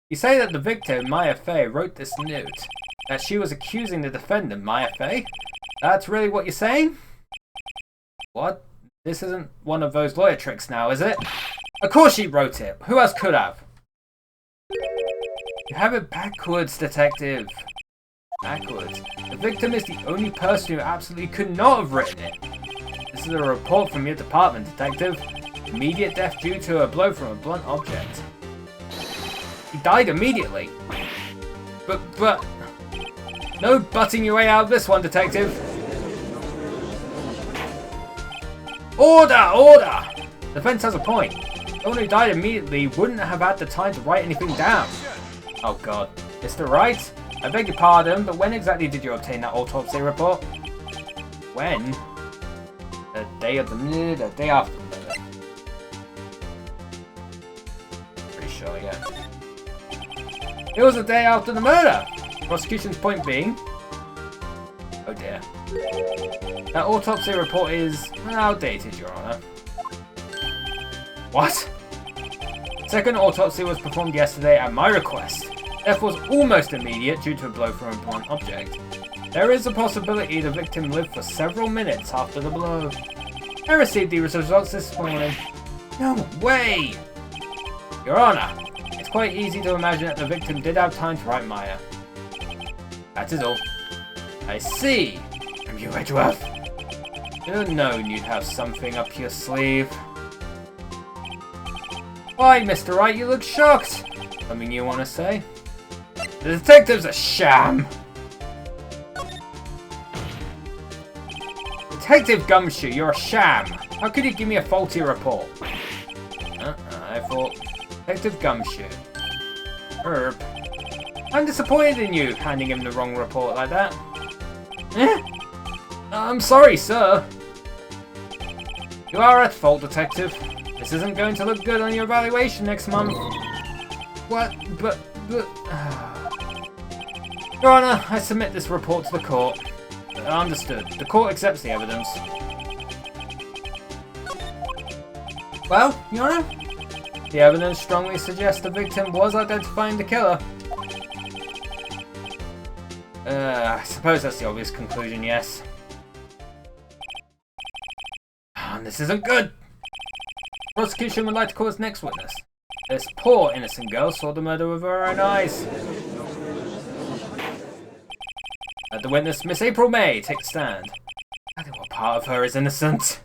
You say that the victim, Maya Fey, wrote this note. That she was accusing the defendant, Maya Fey? That's really what you're saying? What? This isn't one of those lawyer tricks now, is it? Of course she wrote it. Who else could have? You have it backwards, detective. Backwards. The victim is the only person who absolutely could not have written it. This is a report from your department, detective. Immediate death due to a blow from a blunt object. He died immediately. But... No butting your way out of this one, detective. Order! Order! The defense has a point. The one who died immediately wouldn't have had the time to write anything down. Oh god. Mr. Wright? I beg your pardon, but when exactly did you obtain that autopsy report? When? The day of the day after the murder. Pretty sure, yeah. It was the day after the murder! Prosecution's point being... Oh dear. That autopsy report is outdated, Your Honor. What? Second autopsy was performed yesterday at my request. Death was almost immediate due to a blow from a blunt object. There is a possibility the victim lived for several minutes after the blow. I received these results this morning. No way! Your Honor, it's quite easy to imagine that the victim did have time to write Maya. That is all. I see. Have you, Edgeworth? Should have known you'd have something up your sleeve. Why, Mr. Wright, you look shocked. Something you want to say? The detective's a sham. Detective Gumshoe, you're a sham. How could you give me a faulty report? I thought... Detective Gumshoe. Herb. I'm disappointed in you, handing him the wrong report like that. I'm sorry, sir. You are at fault, Detective. This isn't going to look good on your evaluation next month. What? But... Your Honor, I submit this report to the court. Understood. The court accepts the evidence. Well, Your Honor, the evidence strongly suggests the victim was identifying the killer. I suppose that's the obvious conclusion, yes. This isn't good! Prosecution would like to call its next witness. This poor innocent girl saw the murder with her own eyes. The witness, Miss April May, take the stand. I think what part of her is innocent?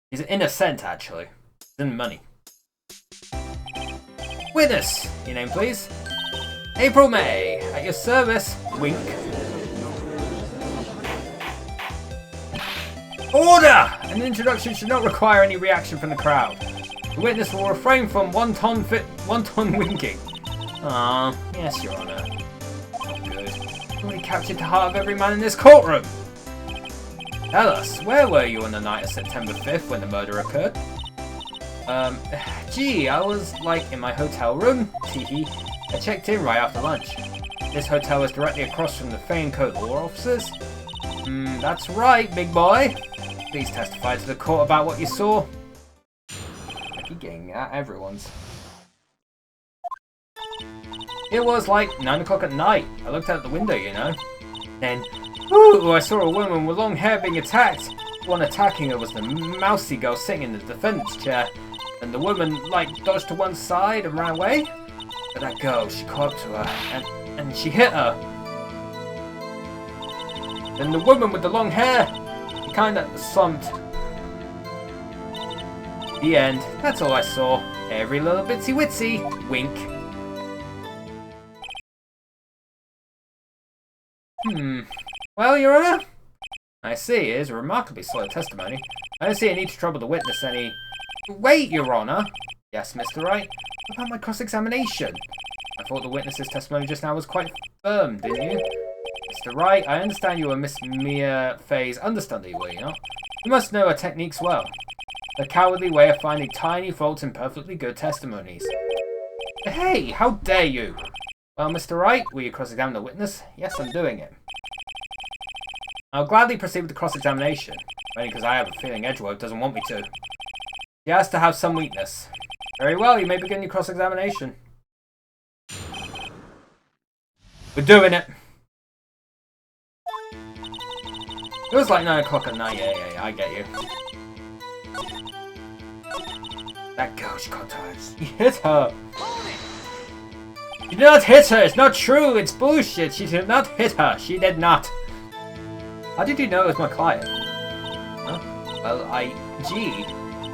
He's innocent, actually. It's in money. Witness! Your name, please. April May, at your service. Wink. Order! An introduction should not require any reaction from the crowd. The witness will refrain from wanton winking. Ah, yes, Your Honor. Not good. Already captured the heart of every man in this courtroom. Tell us, where were you on the night of September 5th when the murder occurred? Gee, I was, like, in my hotel room. Teehee. I checked in right after lunch. This hotel is directly across from the Fane Coat law offices. That's right, big boy. Please testify to the court about what you saw. I keep getting at everyone's. It was like 9 o'clock at night. I looked out the window, you know. Then, ooh, I saw a woman with long hair being attacked. The one attacking her was the mousy girl sitting in the defendant's chair. And the woman, like, dodged to one side and ran away. But that girl, she caught up to her, and she hit her. Then the woman with the long hair, she kinda slumped. The end. That's all I saw. Every little bitsy witsy. Wink. Well, Your Honor? I see, it is a remarkably slow testimony. I don't see a need to trouble the witness any... Wait, Your Honor. Yes, Mr. Wright. What about my cross-examination? I thought the witness's testimony just now was quite firm, didn't you? Mr. Wright, I understand you were Miss Mia Fey's understudy, were you not? You must know her techniques well. The cowardly way of finding tiny faults in perfectly good testimonies. Hey, how dare you! Well, Mr. Wright, will you cross-examine the witness? Yes, I'm doing it. I'll gladly proceed with the cross-examination, only because I have a feeling Edgeworth doesn't want me to. He has to have some weakness. Very well, you may begin your cross-examination. We're doing it! It was like 9 o'clock at night, yeah, I get you. That girl, she got tired. You hit her! You did not hit her! It's not true! It's bullshit! She did not hit her! She did not! How did you know it was my client? Huh? Well, gee.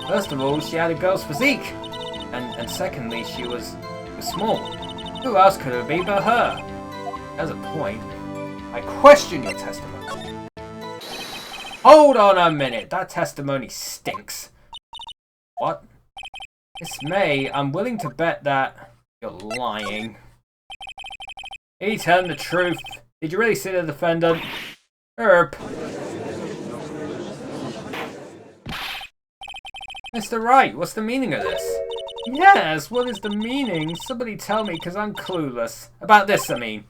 First of all, she had a girl's physique. And secondly, she was small. Who else could it be but her? As a point, I question your testimony. Hold on a minute! That testimony stinks. What? Miss May, I'm willing to bet that you're lying. Are you telling the truth? Did you really see the defendant? Mr. Wright, what's the meaning of this? Yes, what is the meaning? Somebody tell me, because I'm clueless. About this, I mean.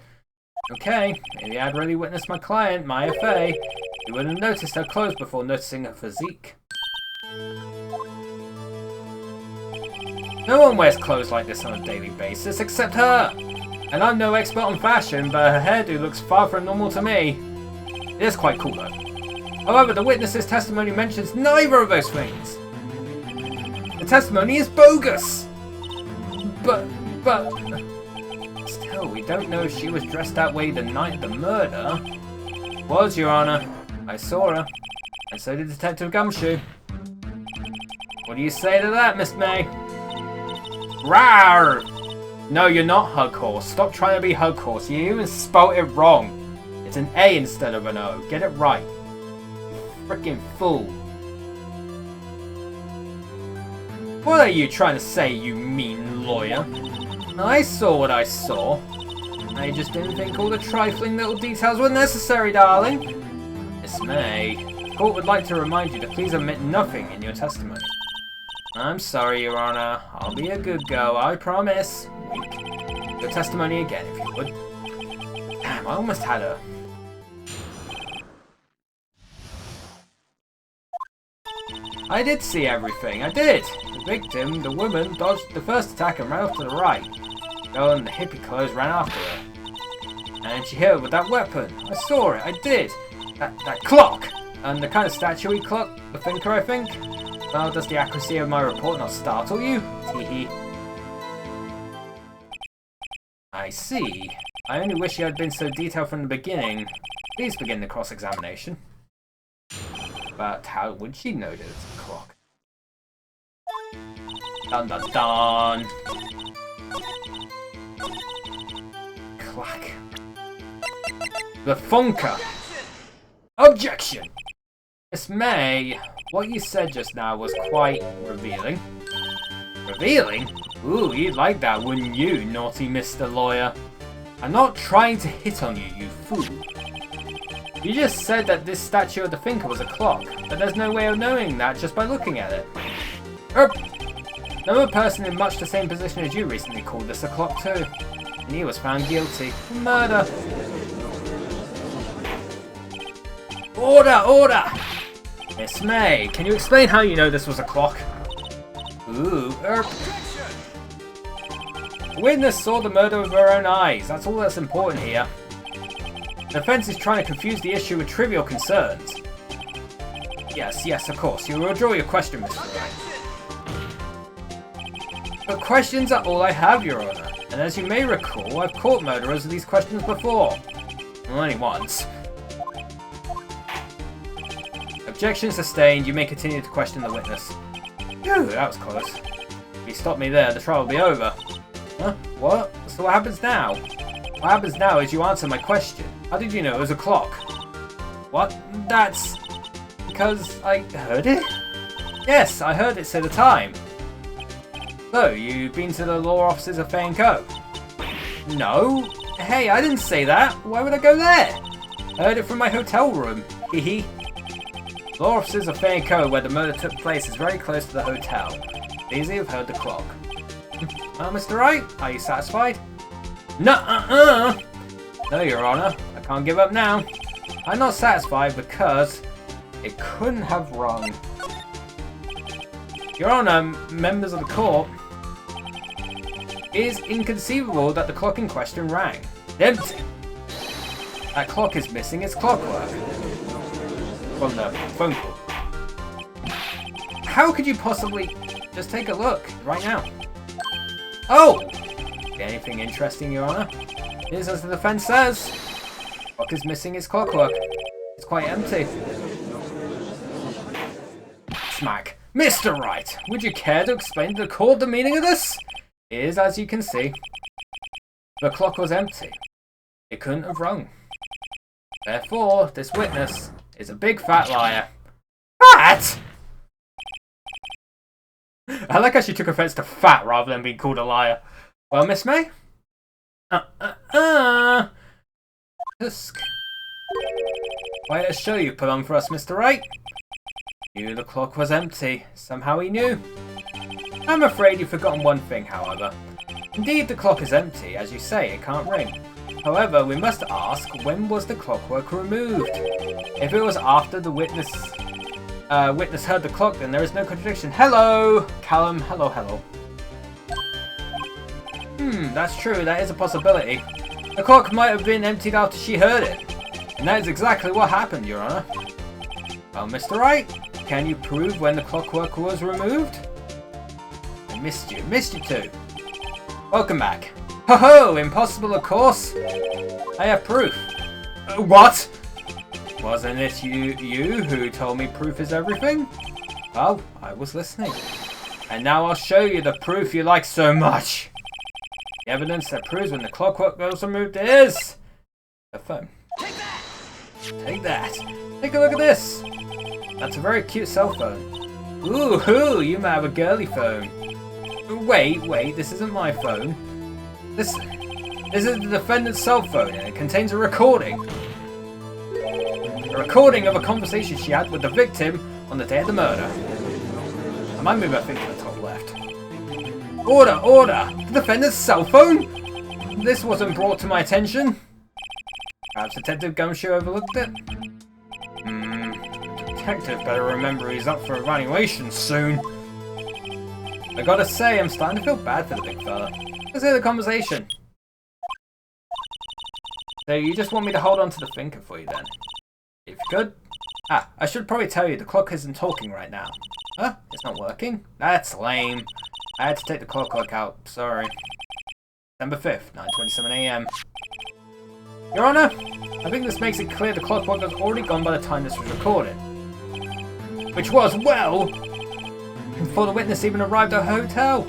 Okay, maybe I'd really witnessed my client, Maya Fey. You would have noticed her clothes before noticing her physique. No one wears clothes like this on a daily basis, except her! And I'm no expert on fashion, but her hairdo looks far from normal to me. It is quite cool, though. However, the witness's testimony mentions neither of those things. The testimony is bogus! But... Still, we don't know if she was dressed that way the night of the murder. Was, Your Honor. I saw her. And so did Detective Gumshoe. What do you say to that, Miss May? Rawr! No, you're not Hug Horse. Stop trying to be Hug Horse. You even spelled it wrong. It's an A instead of an O. Get it right. You frickin' fool. What are you trying to say, you mean lawyer? I saw what I saw. I just didn't think all the trifling little details were necessary, darling. Miss May, the court would like to remind you to please omit nothing in your testimony. I'm sorry, Your Honor. I'll be a good girl, I promise. Wink. Your testimony again, if you would. Damn, I almost had her. I did see everything, I did. The victim, the woman, dodged the first attack and ran off to the right. The girl in the hippie clothes ran after her. And she hit her with that weapon. I saw it, I did. That clock! And the kind of statuey clock, the thinker, I think. Well, does the accuracy of my report not startle you? Teehee. I see. I only wish you had been so detailed from the beginning. Please begin the cross-examination. But how would she know that it's a clock? Dun dun dun! Clack. The Funker! Objection! Miss May, what you said just now was quite revealing. Revealing? Ooh, you'd like that, wouldn't you, naughty Mr. Lawyer? I'm not trying to hit on you, you fool. You just said that this statue of the thinker was a clock, but there's no way of knowing that just by looking at it. Another person in much the same position as you recently called this a clock too, and he was found guilty of murder. Order! Order! Miss May, can you explain how you know this was a clock? Ooh, The witness saw the murder with her own eyes. That's all that's important here. The defense is trying to confuse the issue with trivial concerns. Yes, of course. You will withdraw your question, Mr. Wright. But questions are all I have, Your Honor. And as you may recall, I've caught murderers with these questions before. Well, only once. Objection sustained. You may continue to question the witness. Phew, that was close. If you stop me there, the trial will be over. Huh? What? So what happens now? What happens now is you answer my question. How did you know it was a clock? What? That's... because I heard it? Yes, I heard it say the time. So, you've been to the law offices of Fay & Co? No. Hey, I didn't say that. Why would I go there? I heard it from my hotel room. Hehe. Law offices of Fay & Co, where the murder took place, is very close to the hotel. Easy, you've heard the clock. Well, Mr. Wright, are you satisfied? No, No, Your Honor. I can't give up now. I'm not satisfied because it couldn't have rung. Your Honor, members of the court, it is inconceivable that the clock in question rang. Empty. That clock is missing its clockwork. From the phone call. How could you possibly... Just take a look, right now. Oh! Anything interesting, Your Honor? It is as the defense says. The clock is missing its clockwork. It's quite empty. Smack. Mr. Wright, would you care to explain to the court the meaning of this? It is as you can see. The clock was empty. It couldn't have rung. Therefore, this witness is a big fat liar. Fat? I like how she took offense to fat rather than being called a liar. Well, Miss May? Tusk. Quite a show you put on for us, Mr. Wright. Knew the clock was empty. Somehow he knew. I'm afraid you've forgotten one thing, however. Indeed, the clock is empty. As you say, it can't ring. However, we must ask, when was the clockwork removed? If it was after the witness heard the clock, then there is no contradiction. Hello, Callum. Hello, hello. That's true. That is a possibility. The clock might have been emptied after she heard it. And that is exactly what happened, Your Honor. Well, Mr. Wright, can you prove when the clockwork was removed? I missed you. Missed you too. Welcome back. Ho ho! Impossible, of course. I have proof. What? Wasn't it you who told me proof is everything? Well, I was listening. And now I'll show you the proof you like so much. The evidence that proves when the clockwork was removed is... the phone. Take that! Take that. Take a look at this. That's a very cute cell phone. Ooh, you might have a girly phone. Wait, this isn't my phone. This is the defendant's cell phone, and it contains a recording. A recording of a conversation she had with the victim on the day of the murder. I might move my thing to the top left. Order! The defendant's cell phone? This wasn't brought to my attention. Perhaps Detective Gumshoe overlooked it? The detective better remember he's up for evaluation soon. I gotta say, I'm starting to feel bad for the big fella. Let's hear the conversation. So you just want me to hold on to the thinker for you then? If you could. I should probably tell you, the clock isn't talking right now. Huh? It's not working? That's lame. I had to take the clockwork out, sorry. December 5th, 9:27 AM. Your Honor, I think this makes it clear the clockwork was already gone by the time this was recorded. Which was, well, before the witness even arrived at her hotel.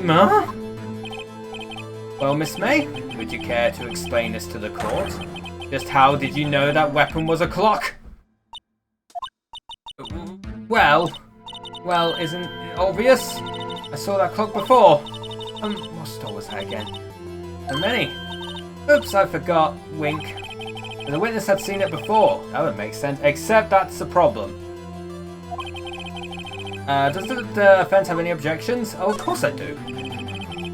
Huh? Well, Miss May, would you care to explain this to the court? Just how did you know that weapon was a clock? Well, isn't it obvious? I saw that clock before. What store was that again? So many. Oops, I forgot. Wink. But the witness had seen it before. That would make sense, except that's the problem. Does the defense have any objections? Oh, of course I do.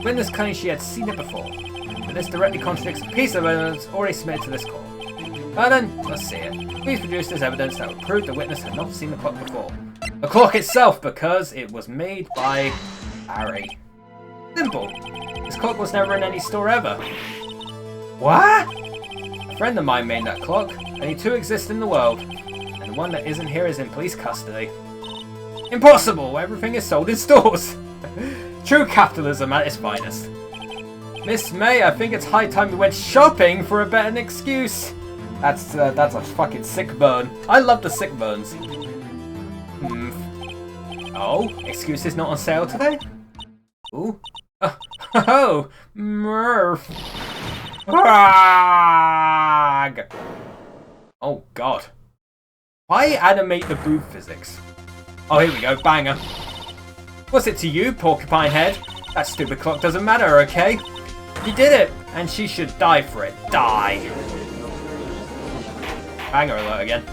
Witness claims she had seen it before, but this directly contradicts a piece of evidence already submitted to this court. Well then, let's see it. Please produce this evidence that would prove the witness had not seen the clock before. The clock itself, because it was made by Harry. Simple. This clock was never in any store ever. What? A friend of mine made that clock. Only two exist in the world, and the one that isn't here is in police custody. Impossible! Everything is sold in stores! True capitalism at its finest. Miss May, I think it's high time we went shopping for a better excuse. That's a fucking sick burn. I love the sick burns. Oh, excuses not on sale today? Ooh. Oh, Murph. Oh god. Why animate the boob physics? Oh, here we go. Banger. What's it to you, porcupine head? That stupid clock doesn't matter, okay? You did it, and she should die for it. Die. Banger alert again.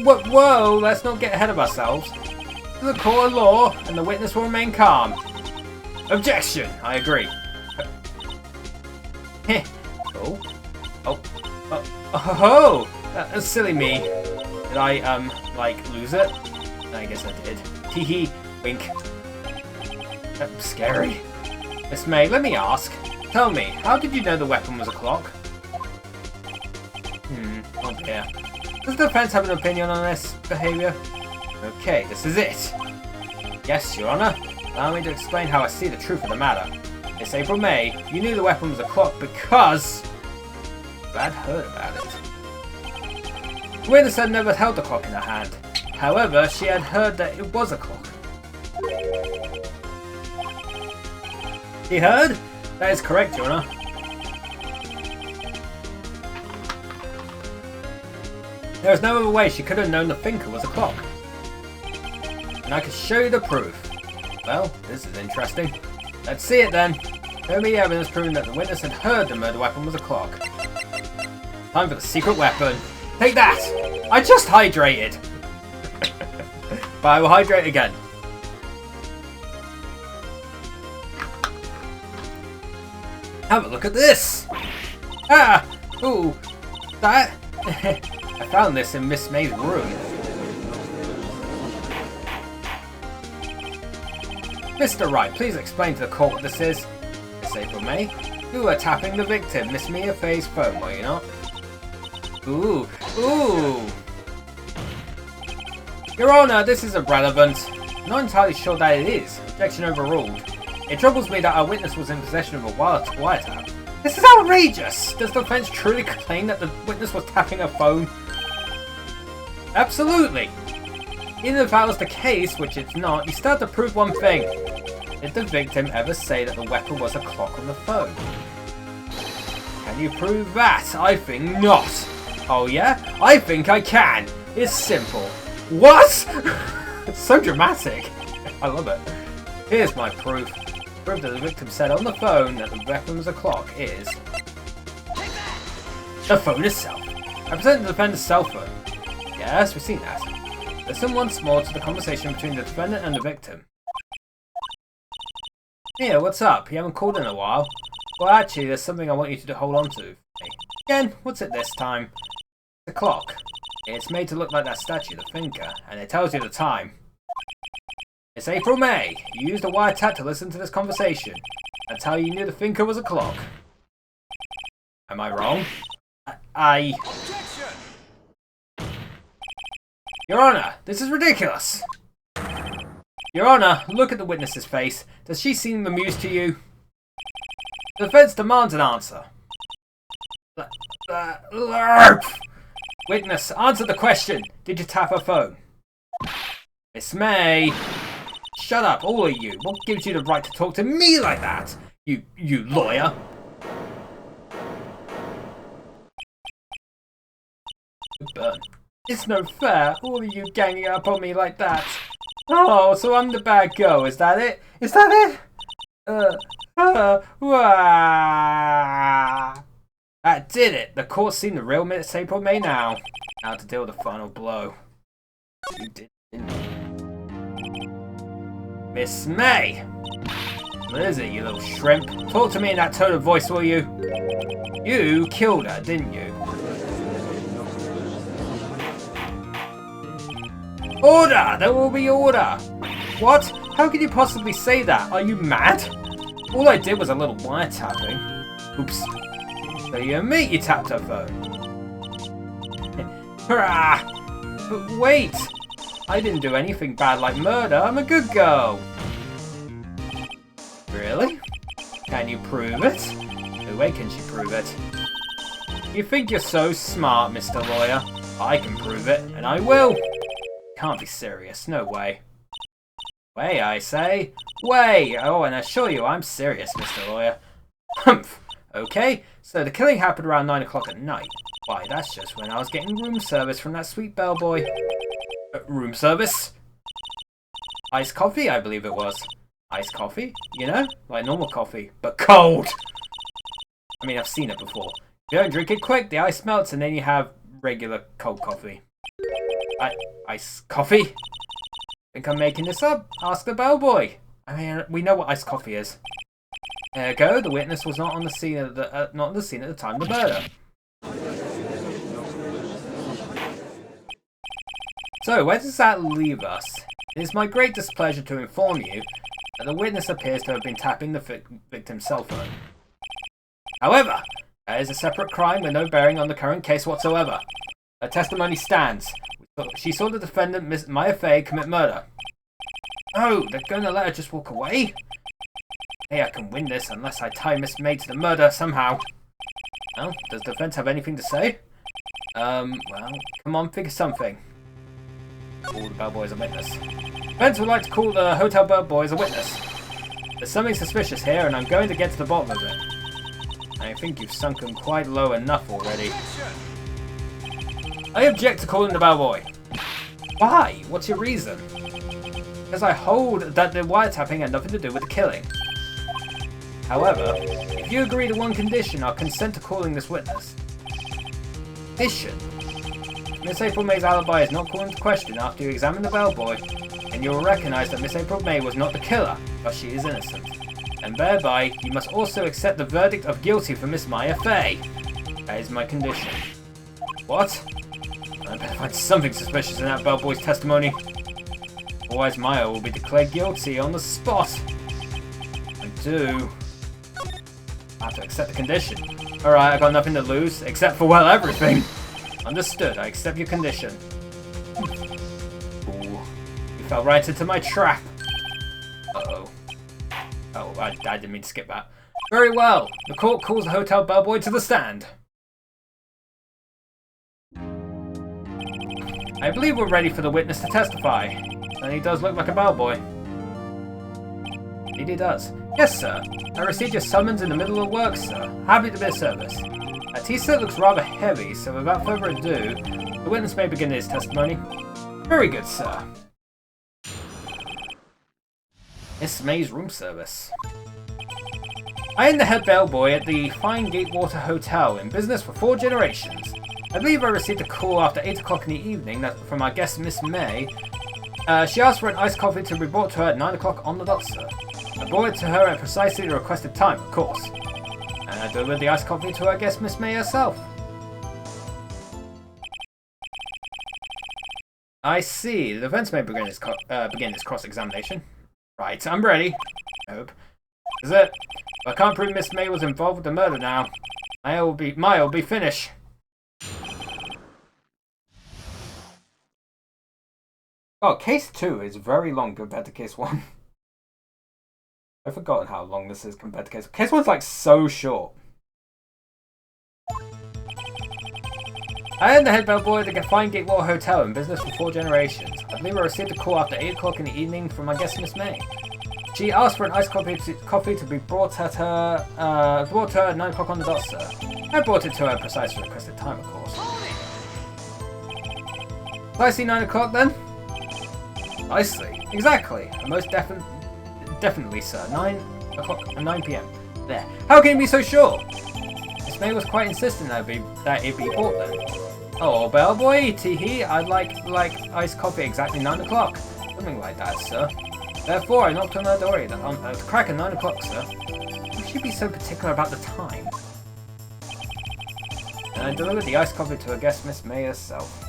Whoa, let's not get ahead of ourselves. To the court of law, and the witness will remain calm. Objection! I agree. Oh, that's silly me. Did I, like, lose it? I guess I did. Teehee, wink. Scary. Miss May, let me ask. Tell me, how did you know the weapon was a clock? Oh dear. Does the defense have an opinion on this behavior? Okay, this is it. Yes, Your Honor. Allow me to explain how I see the truth of the matter. Miss April May, you knew the weapon was a clock because you had heard about it. The witness had never held the clock in her hand. However, she had heard that it was a clock. She heard? That is correct, Your Honor. There was no other way she could have known the thinker was a clock. And I could show you the proof. Well, this is interesting. Let's see it then. Show me the evidence proving that the witness had heard the murder weapon was a clock. Time for the secret weapon. Take that! I just hydrated! But I will hydrate again. Have a look at this! Ah! Ooh! That? I found this in Miss May's room. Mr. Wright, please explain to the court what this is. Miss April May, you were tapping the victim, Miss Mia Fay's phone, were you not? Ooh! Your Honor, this is irrelevant. I'm not entirely sure that it is. Objection overruled. It troubles me that our witness was in possession of a wiretap. This is outrageous! Does the defense truly claim that the witness was tapping her phone? Absolutely! Even if that was the case, which it's not, you still have to prove one thing. Did the victim ever say that the weapon was a clock on the phone? Can you prove that? I think not. Oh yeah? I think I can. It's simple. What? It's so dramatic. I love it. Here's my proof. Proof that the victim said on the phone that the weapon was a clock is the phone itself. I present the defendant's cell phone. Yes, we've seen that. Listen once more to the conversation between the defendant and the victim. Here, what's up? You haven't called in a while. Well, actually, there's something I want you to hold on to. Again, what's it this time? The clock. It's made to look like that statue, the thinker, and it tells you the time. It's April May. You used a wiretap to listen to this conversation. That's how you knew the thinker was a clock. Am I wrong? Your Honor, this is ridiculous! Your Honor, look at the witness's face. Does she seem amused to you? The defense demands an answer. Witness, answer the question. Did you tap her phone? Miss May. Shut up, all of you. What gives you the right to talk to me like that? You lawyer. Burn. It's no fair, all of you ganging up on me like that. Oh, so I'm the bad girl, is that it? Is that it? That did it. The court's seen the real Miss April May now. Now to deal with the final blow. You did, didn't you? Miss May! What is it, you little shrimp? Talk to me in that tone of voice, will you? You killed her, didn't you? Order! There will be order! What? How could you possibly say that? Are you mad? All I did was a little wiretapping. Oops. So you admit you tapped her phone? Hurrah! But wait! I didn't do anything bad like murder. I'm a good girl. Really? Can you prove it? No way can she prove it. You think you're so smart, Mr. Lawyer. I can prove it, and I will. Can't be serious, no way. Way, I say. Way! Oh, and I assure you, I'm serious, Mr. Lawyer. Humph. Okay, so the killing happened around 9 o'clock at night. Why, that's just when I was getting room service from that sweet bellboy. Room service? iced coffee, I believe it was. Iced coffee? You know? Like normal coffee, but cold! I mean, I've seen it before. If you don't drink it quick, the ice melts and then you have regular cold coffee. Iced coffee? Think I'm making this up? Ask the bellboy. I mean, we know what iced coffee is. There you go. The witness was not on the scene at the time of the murder. So, where does that leave us? It is my great displeasure to inform you that the witness appears to have been tapping the victim's cell phone. However, that is a separate crime with no bearing on the current case whatsoever. Her testimony stands. She saw the defendant, Miss Maya Fey, commit murder. Oh, they're going to let her just walk away? Hey, I can win this unless I tie Miss May to the murder somehow. Well, does the defense have anything to say? Well, come on, figure something. Call the bellboy as a witness. Defense would like to call the hotel bellboy as a witness. There's something suspicious here, and I'm going to get to the bottom of it. I think you've sunken quite low enough already. I object to calling the bellboy. Why? What's your reason? Because I hold that the wiretapping had nothing to do with the killing. However, if you agree to one condition, I'll consent to calling this witness. Condition? Miss April May's alibi is not called into question after you examine the bellboy, and you will recognise that Miss April May was not the killer, but she is innocent. And thereby, you must also accept the verdict of guilty for Miss Maya Fey. That is my condition. What? I better find something suspicious in that bellboy's testimony. Otherwise, Maya will be declared guilty on the spot. I do. I have to accept the condition. Alright, I got nothing to lose, except for, well, everything. Understood, I accept your condition. Ooh, you fell right into my trap. Uh-oh. Oh, I didn't mean to skip that. Very well, the court calls the hotel bellboy to the stand. I believe we're ready for the witness to testify. And he does look like a bellboy. Indeed he does. Yes, sir. I received your summons in the middle of work, sir. Happy to be of service. That tea set looks rather heavy, so without further ado, the witness may begin his testimony. Very good, sir. Miss May's room service. I am the head bellboy at the Fine Gatewater Hotel, in business for 4 generations. I believe I received a call after 8 o'clock in the evening from our guest Miss May. She asked for an iced coffee to be brought to her at 9 o'clock on the dot, sir. I brought it to her at precisely the requested time, of course. And I delivered the iced coffee to our guest Miss May herself. I see. The defense may begin this cross-examination. Right, I'm ready. I hope. Is it? If I can't prove Miss May was involved with the murder now, Maya will be finished. Oh, case 2 is very long compared to case 1. I've forgotten how long this is compared to case 1. Case 1's like so short. I am the head bellboy at the Fine Gatewater Hotel, in business for 4 generations. I believe I received a call after 8 o'clock in the evening from my guest Miss May. She asked for an iced coffee to be brought to her at 9 o'clock on the dot, sir. I brought it to her at precisely requested time, of course. Precisely 9 o'clock then? Precisely. Exactly. Most definitely, sir. 9 o'clock and 9 p.m. There. How can you be so sure? Miss May was quite insistent that it be bought then. Oh, bellboy, tee-hee, I'd like iced coffee exactly 9 o'clock. Something like that, sir. Therefore, I knocked on her door at the crack of 9 o'clock, sir. Why should you be so particular about the time? And I delivered the iced coffee to her guest Miss May herself.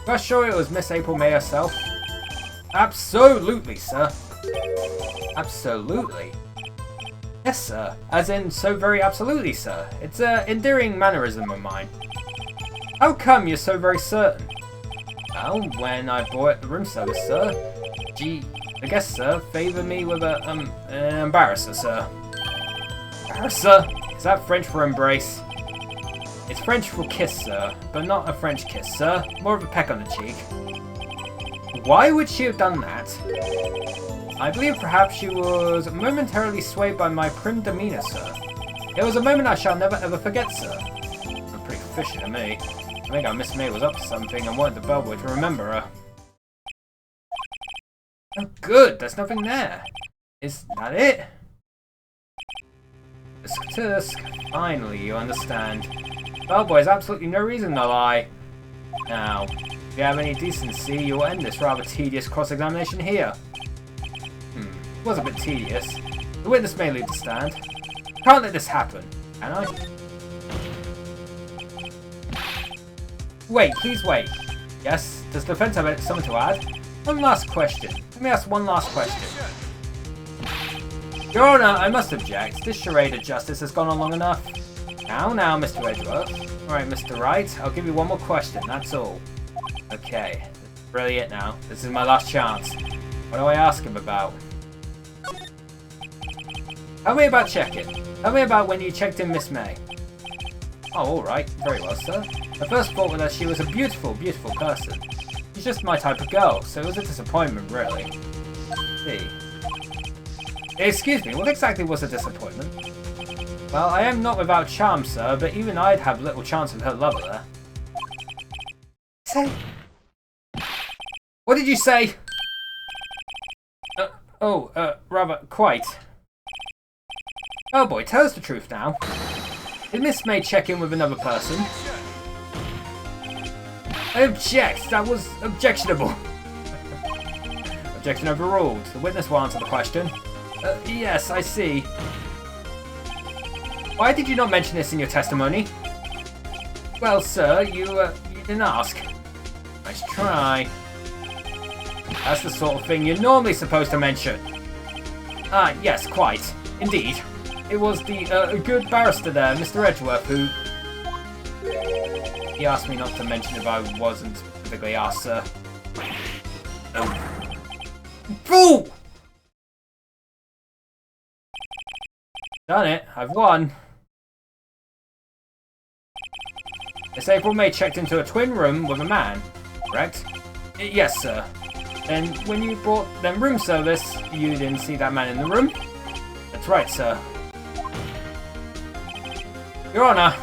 Are you sure it was Miss April May herself? Absolutely, sir. Absolutely. Yes, sir. As in, so very absolutely, sir. It's an endearing mannerism of mine. How come you're so very certain? Well, when I bought the room service, sir, I guess, sir, favoured me with an embarrasser, sir. Embarrasser? Is that French for embrace? It's French for kiss, sir, but not a French kiss, sir. More of a peck on the cheek. Why would she have done that? I believe perhaps she was momentarily swayed by my prim demeanour, sir. It was a moment I shall never ever forget, sir. I'm pretty fishy to me. I think our Miss May was up to something and wanted the bellboy to remember her. Oh good, there's nothing there. Is that it? Tusk tusk. Finally, you understand. Bellboy has absolutely no reason to lie. Now, if you have any decency, you will end this rather tedious cross-examination here. It was a bit tedious. The witness may leave the stand. Can't let this happen, can I? Wait, please wait. Yes, does the defense have something to add? One last question. Let me ask one last question. Your Honor, I must object. This charade of justice has gone on long enough. Now, Mr. Edgeworth. Alright, Mr. Wright, I'll give you one more question, that's all. Okay, this is really it now. This is my last chance. What do I ask him about? Tell me about checking. Tell me about when you checked in Miss May. Oh, alright. Very well, sir. My first thought was that she was a beautiful, beautiful person. She's just my type of girl, so it was a disappointment, really. See. Excuse me, what exactly was a disappointment? Well, I am not without charm, sir, but even I'd have little chance of her lover there. Say? What did you say? Rather, quite. Oh boy, tell us the truth now. Did Miss May check in with another person? I object! That was objectionable! Objection overruled. The witness will answer the question. Yes, I see. Why did you not mention this in your testimony? Well, sir, you didn't ask. Nice try. That's the sort of thing you're normally supposed to mention. Ah, yes, quite. Indeed. It was the, good barrister there, Mr. Edgeworth, who... He asked me not to mention if I wasn't specifically asked, sir. Fool! Done it. I've won. Miss April May checked into a twin room with a man, correct? Yes, sir. And when you brought them room service, you didn't see that man in the room? That's right, sir. Your Honor,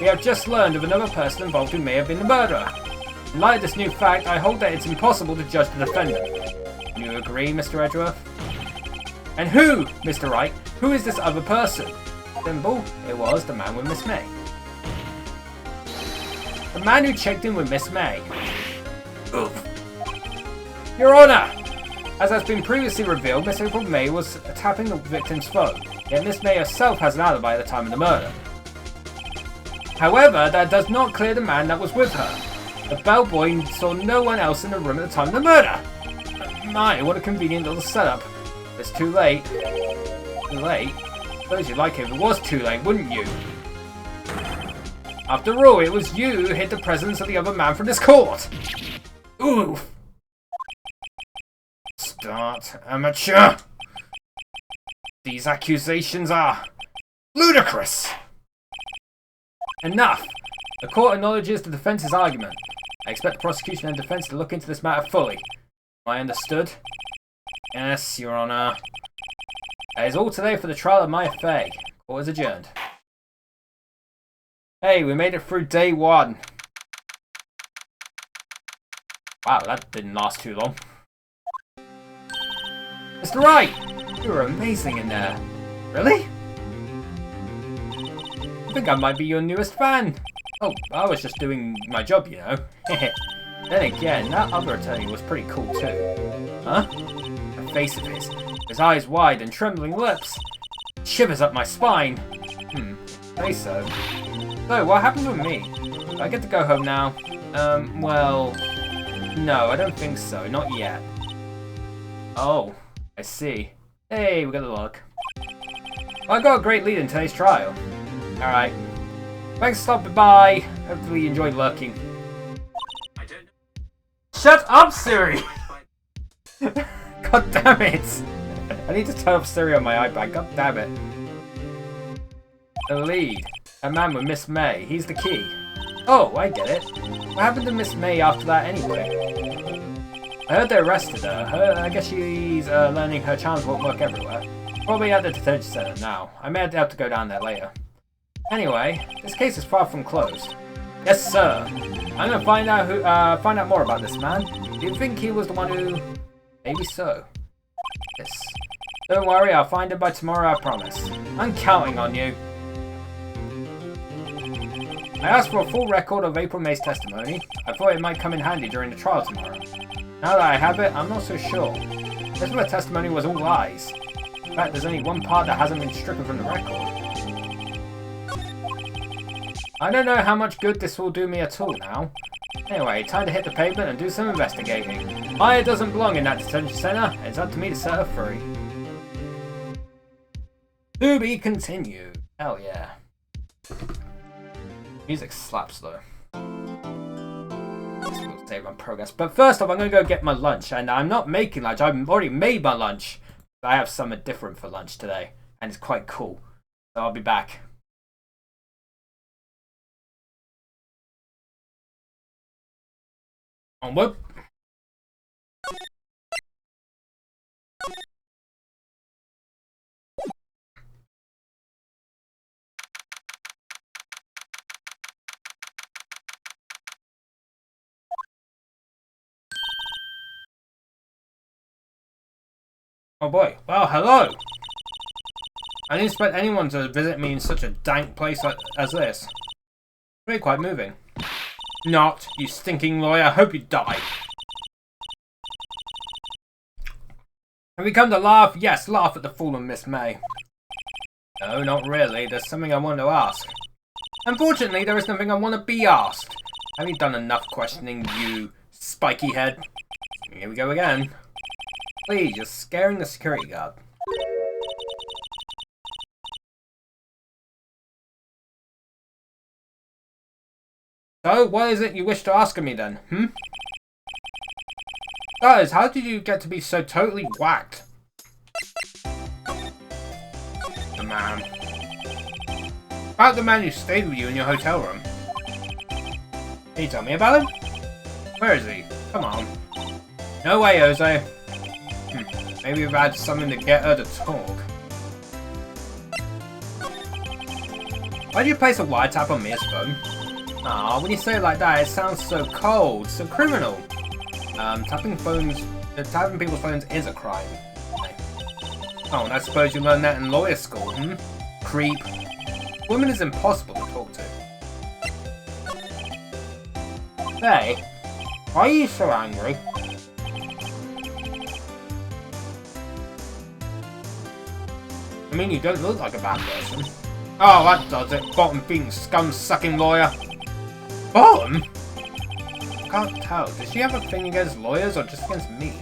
we have just learned of another person involved who may have been the murderer. In light of this new fact, I hold that it's impossible to judge the defendant. Do you agree, Mr. Edgeworth? And who, Mr. Wright, who is this other person? Simple, it was the man with Miss May. The man who checked in with Miss May. Oof. Your Honor! As has been previously revealed, Miss April May was tapping the victim's phone, yet Miss May herself has an alibi at the time of the murder. However, that does not clear the man that was with her. The bellboy saw no one else in the room at the time of the murder. My, what a convenient little setup. It's too late. Too late? I suppose you'd like it if it was too late, wouldn't you? After all, it was you who hid the presence of the other man from this court. Oof. Start, amateur. These accusations are ludicrous. Enough. The court acknowledges the defense's argument. I expect the prosecution and defense to look into this matter fully. Am I understood? Yes, Your Honor. That is all today for the trial of my affair. Court is adjourned. Hey, we made it through day one. Wow, that didn't last too long. Mr. Wright! You were amazing in there. Really? I think I might be your newest fan. Oh, I was just doing my job, you know. Then again, that other attorney was pretty cool too. Huh? The face of his eyes wide and trembling lips. Shivers up my spine. Say so. So, what happens with me? Do I get to go home now? Well... No, I don't think so. Not yet. Oh, I see. Hey, we got the luck. Well, I got a great lead in today's trial. Alright. Thanks for stopping by. Hopefully you enjoyed lurking. Shut up, Siri! God damn it! I need to turn off Siri on my iPad. God damn it. The lead. A man with Miss May. He's the key. Oh, I get it. What happened to Miss May after that anyway? I heard they arrested her. I guess she's learning her charms won't work everywhere. Probably at the detention center now. I may have to go down there later. Anyway, this case is far from closed. Yes, sir. I'm gonna find out more about this man. Do you think he was the one who? Maybe so. Yes. Don't worry, I'll find him by tomorrow, I promise. I'm counting on you. I asked for a full record of April May's testimony. I thought it might come in handy during the trial tomorrow. Now that I have it, I'm not so sure. This of her testimony was all lies. In fact, there's only one part that hasn't been stricken from the record. I don't know how much good this will do me at all now. Anyway, time to hit the pavement and do some investigating. Maya doesn't belong in that detention center. It's up to me to set her free. To be continued. Hell yeah. Music slaps though. This will save on progress. But first off, I'm going to go get my lunch. And I'm not making lunch. I've already made my lunch. I have something different for lunch today. And it's quite cool. So I'll be back. Onward. Oh boy. Well, hello! I didn't expect anyone to visit me in such a dank place as this. Really quite moving. Not, you stinking lawyer. I hope you die. Have you come to laugh? Yes, laugh at the fallen Miss May. No, not really. There's something I want to ask. Unfortunately, there is nothing I want to be asked. Have you done enough questioning, you spiky head? Here we go again. Please, you're scaring the security guard. So, what is it you wish to ask of me then, Guys, how did you get to be so totally whacked? The man. About the man who stayed with you in your hotel room. Can you tell me about him? Where is he? Come on. No way, Jose. Maybe we've had something to get her to talk. Why do you place a wiretap on Mia's phone? Aw, when you say it like that, it sounds so cold, so criminal. Tapping people's phones is a crime. Oh, and I suppose you learned that in lawyer school, Creep. Women is impossible to talk to. Hey, why are you so angry? I mean, you don't look like a bad person. Oh, that does it. Bottom-feeding, scum-sucking lawyer. Bottom? I can't tell. Does she have a thing against lawyers or just against me?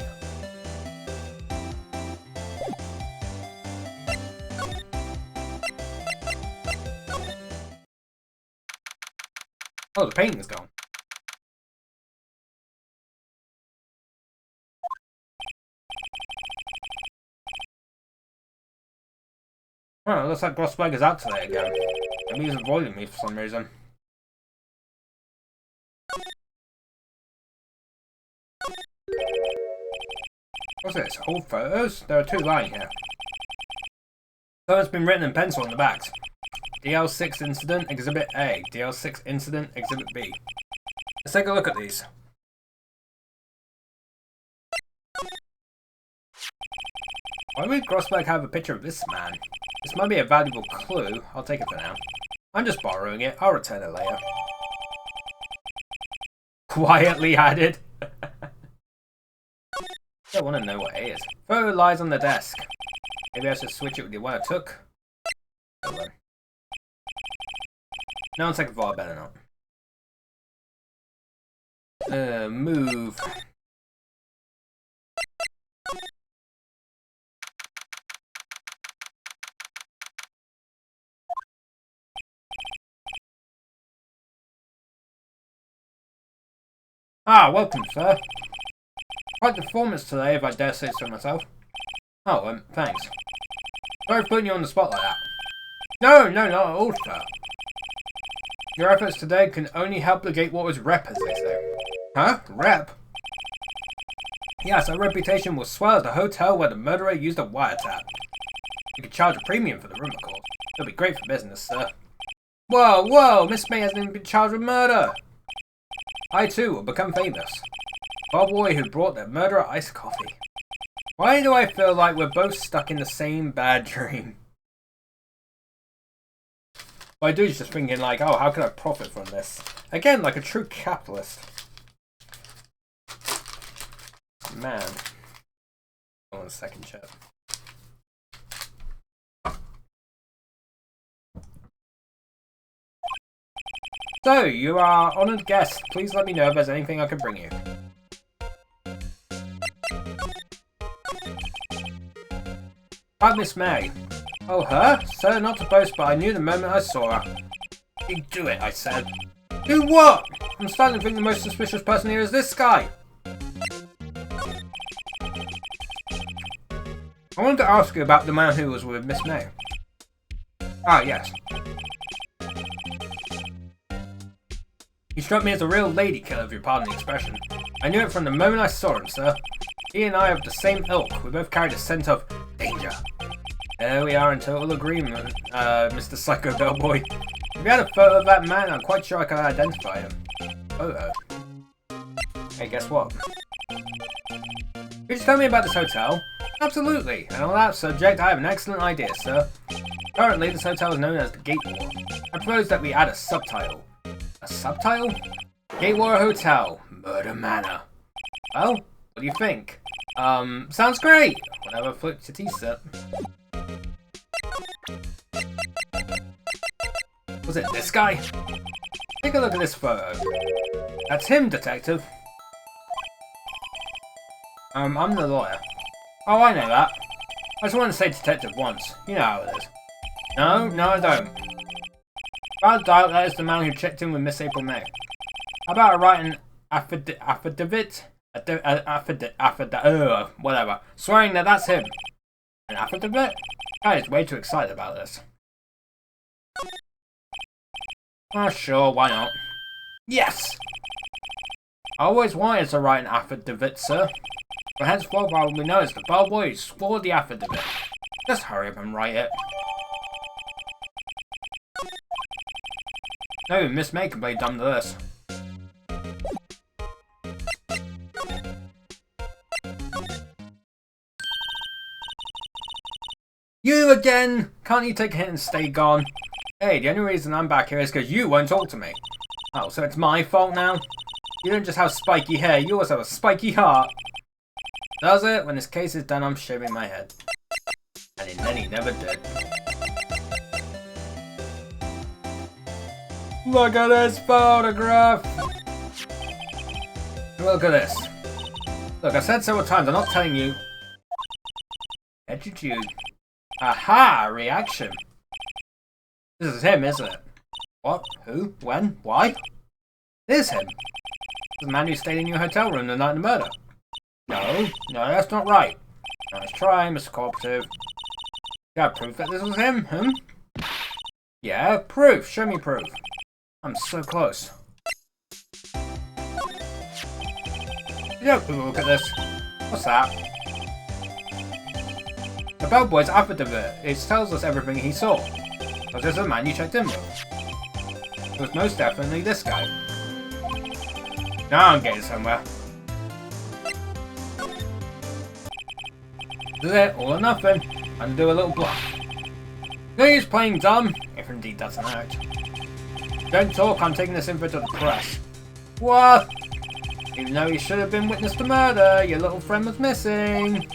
Oh, the painting's gone. Oh, it looks like Grossberg is out today again. Maybe he's avoiding me for some reason. What's this? Old photos? There are two lying here. Something's been written in pencil on the backs. DL6 Incident Exhibit A. DL6 Incident Exhibit B. Let's take a look at these. Why would Grossberg have a picture of this man? This might be a valuable clue. I'll take it for now. I'm just borrowing it. I'll return it later. Quietly added. I want to know what it is. Photo lies on the desk. Maybe I should switch it with the one I took. Oh, well. No, on second thought, I better not. Move. Ah, welcome, sir. Quite the performance today, if I dare say so myself. Oh, thanks. Sorry for putting you on the spot like that. No, not at all, sir. Your efforts today can only help negate what was rep, as they say. Huh? Rep? Yes, our reputation will swell at the hotel where the murderer used a wiretap. You could charge a premium for the room, of course. It'll be great for business, sir. Whoa, whoa! Miss May hasn't even been charged with murder! I too will become famous. Bellboy who brought the murderer iced coffee. Why do I feel like we're both stuck in the same bad dream? What I do is just thinking like, oh, how can I profit from this? Again, like a true capitalist. Man. Hold on a second, chat. So, you are honoured guest. Please let me know if there's anything I can bring you. About Miss May. Oh, her? Sir, not to boast, but I knew the moment I saw her. You do it, I said. Do what? I'm starting to think the most suspicious person here is this guy. I wanted to ask you about the man who was with Miss May. Ah, yes. He struck me as a real lady killer, if you pardon the expression. I knew it from the moment I saw him, sir. He and I are of the same ilk. We both carried a scent of danger. There we are in total agreement, Mr. Psycho Bellboy. If you had a photo of that man, I'm quite sure I could identify him. Photo? Hey, guess what? Could you tell me about this hotel? Absolutely. And on that subject, I have an excellent idea, sir. Currently, this hotel is known as the Gate War. I propose that we add a subtitle. A subtitle? Gate War Hotel, Murder Manor. Well, what do you think? Sounds great! Whatever floats your teaser. Was it this guy? Take a look at this photo. That's him, detective. I'm the lawyer. Oh, I know that. I just wanted to say detective once. You know how it is. No, I don't. Without doubt, that is the man who checked in with Miss April May. How about I write an affidavit? Whatever. Swearing that that's him. An affidavit? Guy is way too excited about this. Ah, sure, why not? Yes! I always wanted to write an affidavit, sir. But henceforth, I will be known as the bellboy who swore the affidavit. Just hurry up and write it. No, Miss May can play dumb to this. You again! Can't you take a hit and stay gone? Hey, the only reason I'm back here is because you won't talk to me. Oh, so it's my fault now? You don't just have spiky hair, you also have a spiky heart. Does it? When this case is done, I'm shaving my head. And then he never did. Look at this photograph! Look at this. Look, I said several times, I'm not telling you. Attitude. Aha! Reaction. This is him, isn't it? What? Who? When? Why? It is him. The man who stayed in your hotel room the night of the murder. No, that's not right. Nice try, Mr. Cooperative. You have proof that this was him, Yeah, proof. Show me proof. I'm so close. Yeah, look at this. What's that? The bellboy's affidavit. It tells us everything he saw. Was this the man you checked in with? It was most definitely this guy. Now I'm getting somewhere. This is it, all or nothing. I'm gonna do a little bluff. No use playing dumb, if indeed that's an act. Don't talk, I'm taking this info to the press. What? Even though he should have been witness to murder, your little friend was missing.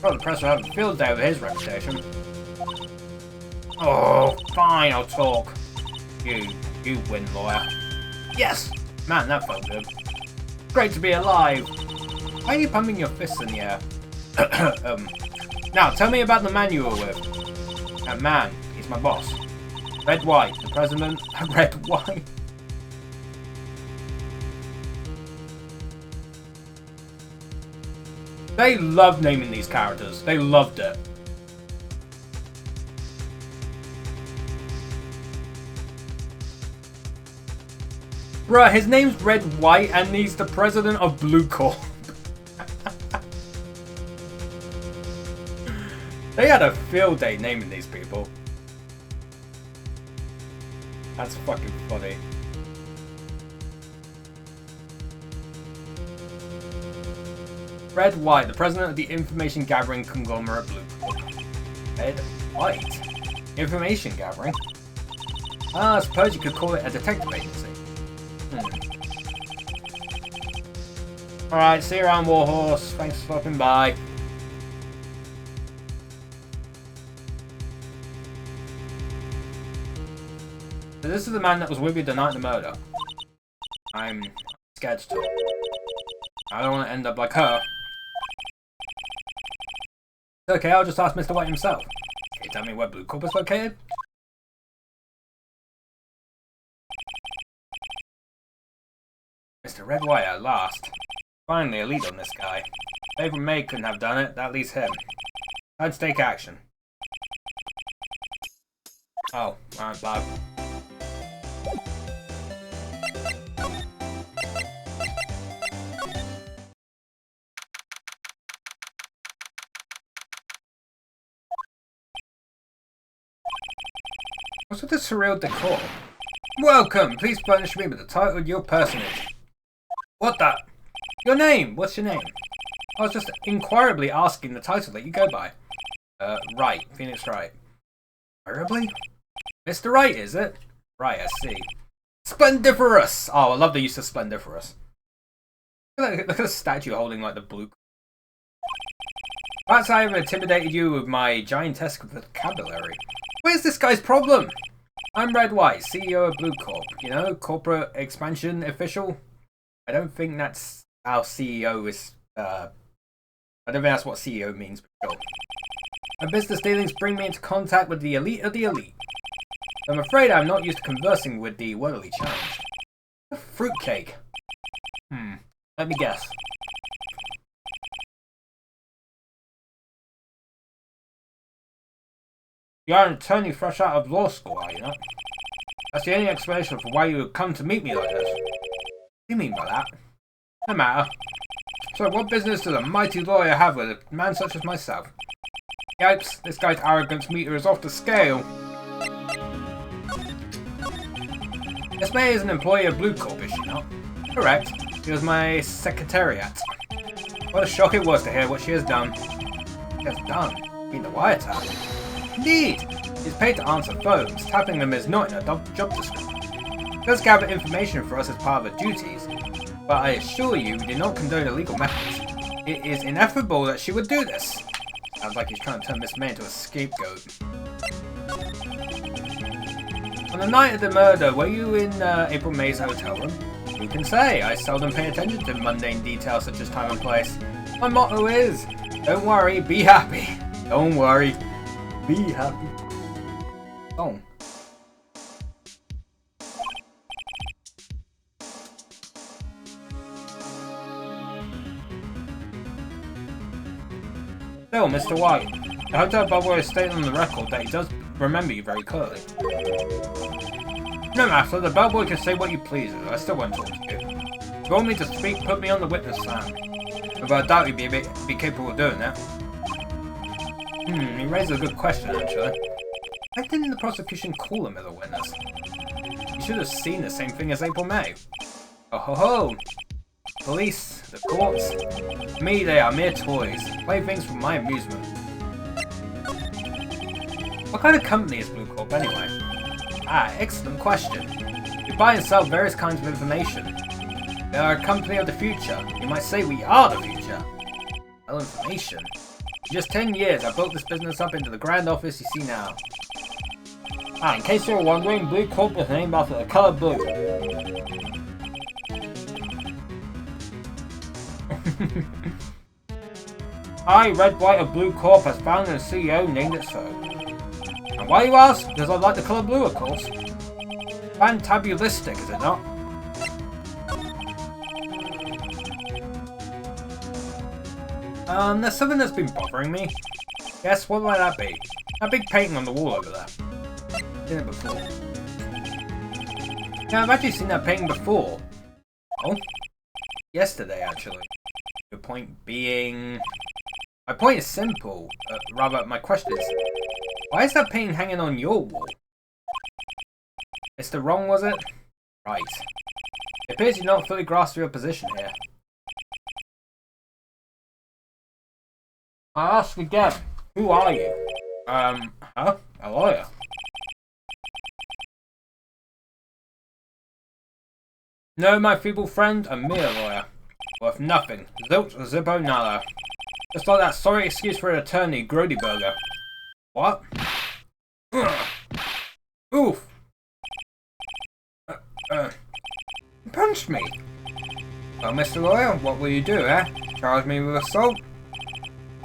Well, the press will have a field day with his reputation. Oh, fine, I'll talk. You win, lawyer. Yes! Man, that felt good. Great to be alive. Why are you pumping your fists in the air? Now, tell me about the man you were with. That man, he's my boss. Red White, the president. Red White. They love naming these characters. They loved it. Bruh, his name's Red White and he's the president of Blue Corp. They had a field day naming these people. That's fucking funny. Red White, the president of the information gathering conglomerate Blue Corp. Red White? Information gathering? Ah, I suppose you could call it a detective agency. Alright, see you around, Warhorse. Thanks for stopping by. So this is the man that was with you the night of the murder. I'm scared to talk. I don't want to end up like her. It's okay, I'll just ask Mr. White himself. Can you tell me where Blue Corp is located? Mr. Red White at last. Finally, a lead on this guy. Favorite maid couldn't have done it, that leaves him. Let's take action. Oh, alright, bye. What's with the surreal decor? Welcome! Please furnish me with the title of your personage. What the? Your name! What's your name? I was just inquirably asking the title that you go by. Wright. Phoenix Wright. Terribly? Mr. Wright, is it? Right, I see. Splendiferous! Oh, I love the use of splendiferous. Look at the statue holding like the blue. Perhaps I have intimidated you with my giantesque vocabulary. Where's this guy's problem? I'm Red White, CEO of Blue Corp. You know, corporate expansion official. I don't think that's how CEO is. I don't think that's what CEO means. But sure. My business dealings bring me into contact with the elite of the elite. I'm afraid I'm not used to conversing with the worldly challenged. A fruitcake. Let me guess. You are an attorney fresh out of law school, are you not? That's the only explanation for why you would come to meet me like this. What do you mean by that? No matter. So what business does a mighty lawyer have with a man such as myself? Yipes, this guy's arrogance meter is off the scale. Miss May is an employee of Blue Corp, is she not? Correct. She was my secretariat. What a shock it was to hear what she has done. She has done? You mean the wiretap? Indeed! She's paid to answer phones. Tapping them is not in her job description. She does gather information for us as part of her duties, but I assure you we do not condone illegal methods. It is ineffable that she would do this. Sounds like he's trying to turn Miss May into a scapegoat. On the night of the murder, were you in April May's hotel room? Who can say? I seldom pay attention to mundane details such as time and place. My motto is, don't worry, be happy. Don't worry, be happy. Oh. Still, Mr. White, the hotel bellboy has stated on the record that he does remember you very clearly. No matter, the bellboy can say what you please, I still won't talk to you. If you want me to speak, put me on the witness stand. Although I doubt you'd be capable of doing that. You raised a good question, actually. Why didn't the prosecution call him as a witness? You should have seen the same thing as April May. Oh ho ho! Police, the courts, to me they are mere toys, playthings for my amusement. What kind of company is Blue Corp anyway? Ah, excellent question. We buy and sell various kinds of information. We are a company of the future. You might say we are the future. Well, information. In just 10 years, I built this business up into the grand office you see now. Ah, in case you were wondering, Blue Corp is named after the color blue. I, Red White of Blue Corp, has founded a CEO named it so. And why you ask? Because I like the colour blue, of course. Fantabulistic, is it not? There's something that's been bothering me. Yes, what might that be? That big painting on the wall over there. Seen it before. Yeah, I've actually seen that painting before. Oh? Yesterday, actually. Your point being... My point is simple. Rather, my question is... Why is that painting hanging on your wall? Mr. Wrong, was it? Right. It appears you not fully grasped your position here. I ask again, who are you? A lawyer. No, my feeble friend, a mere lawyer. Worth nothing. Zilch, zippo, nada. Just like that sorry excuse for an attorney, Grody Burger. What? Oof. You punched me. Well, Mr. Lawyer, what will you do, eh? Charge me with assault?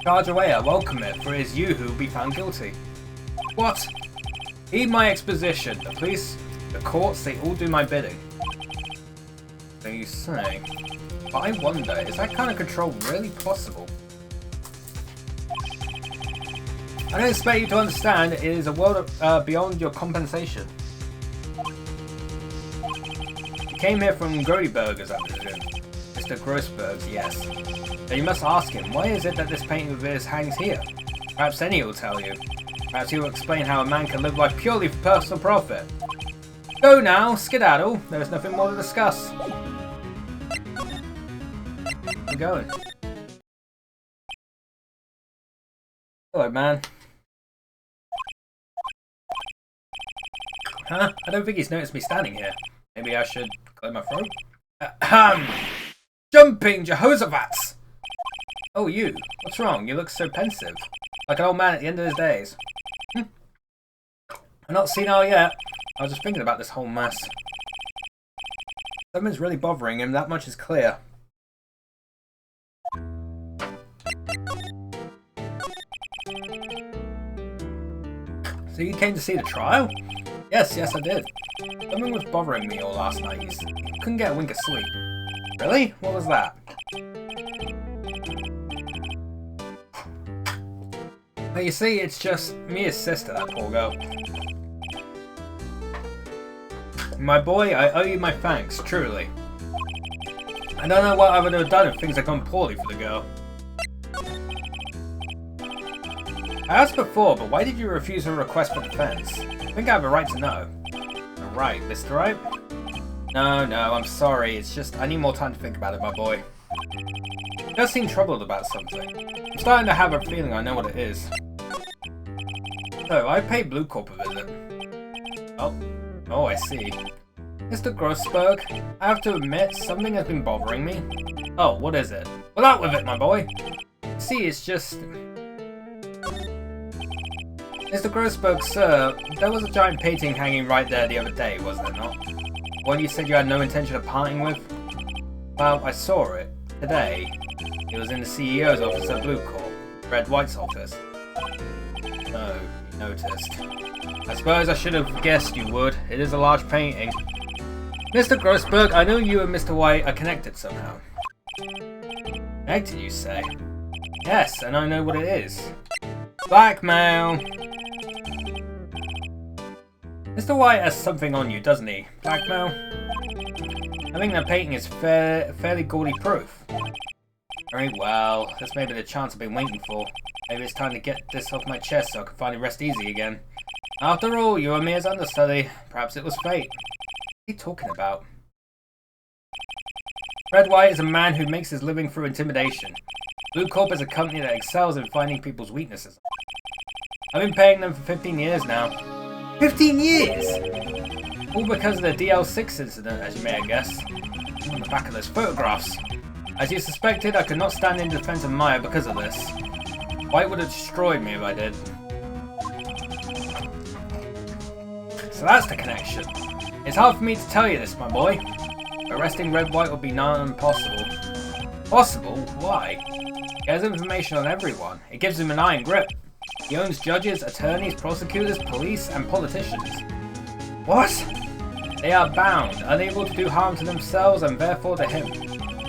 Charge away, I welcome it, for it is you who will be found guilty. What? Heed my exposition. The police, the courts, they all do my bidding. So you say. But I wonder, is that kind of control really possible? I don't expect you to understand, it is a world beyond your compensation. You came here from Grody Burgers, I presume. Mr. Grossberg's, yes. So you must ask him, why is it that this painting of his hangs here? Perhaps any will tell you. Perhaps he will explain how a man can live life purely for personal profit. Go now, skedaddle. There is nothing more to discuss. I'm going. Hello, man. Huh? I don't think he's noticed me standing here. Maybe I should clear my throat? Ahem! Jumping Jehoshaphat's! Oh, you. What's wrong? You look so pensive. Like an old man at the end of his days. I'm not senile yet. I was just thinking about this whole mess. Something's really bothering him, that much is clear. So you came to see the trial? Yes, I did. Something was bothering me all last night. You couldn't get a wink of sleep. Really? What was that? Well, you see, it's just Mia's sister, that poor girl. My boy, I owe you my thanks, truly. I don't know what I would have done if things had gone poorly for the girl. I asked before, but why did you refuse her request for defense? I think I have a right to know. Right, Mr. Wright? No, I'm sorry. It's just I need more time to think about it, my boy. You does seem troubled about something. I'm starting to have a feeling I know what it is. So, I paid Blue Corp a visit. Oh, I see. Mr. Grossberg, I have to admit, something has been bothering me. Oh, what is it? Well, out with it, my boy! See, it's just... Mr. Grossberg, sir, there was a giant painting hanging right there the other day, was there not? One you said you had no intention of parting with? Well, I saw it. Today. It was in the CEO's office at Blue Corp, Red White's office. Oh, you noticed. I suppose I should have guessed you would. It is a large painting. Mr. Grossberg, I know you and Mr. White are connected somehow. Connected, you say? Yes, and I know what it is. Blackmail! Mr. White has something on you, doesn't he? Blackmail? I think that painting is fairly gaudy proof. Very well, this may be the chance I've been waiting for. Maybe it's time to get this off my chest so I can finally rest easy again. After all, you and me as understudy. Perhaps it was fate. What are you talking about? Red White is a man who makes his living through intimidation. Blue Corp is a company that excels in finding people's weaknesses. I've been paying them for 15 years now. 15 years! All because of the DL6 incident, as you may have guessed. On the back of those photographs. As you suspected, I could not stand in defense of Maya because of this. White would have destroyed me if I did. So that's the connection. It's hard for me to tell you this, my boy. Arresting Red White would be nigh impossible. Possible? Why? He has information on everyone. It gives him an iron grip. He owns judges, attorneys, prosecutors, police, and politicians. What? They are bound, unable to do harm to themselves and therefore to him.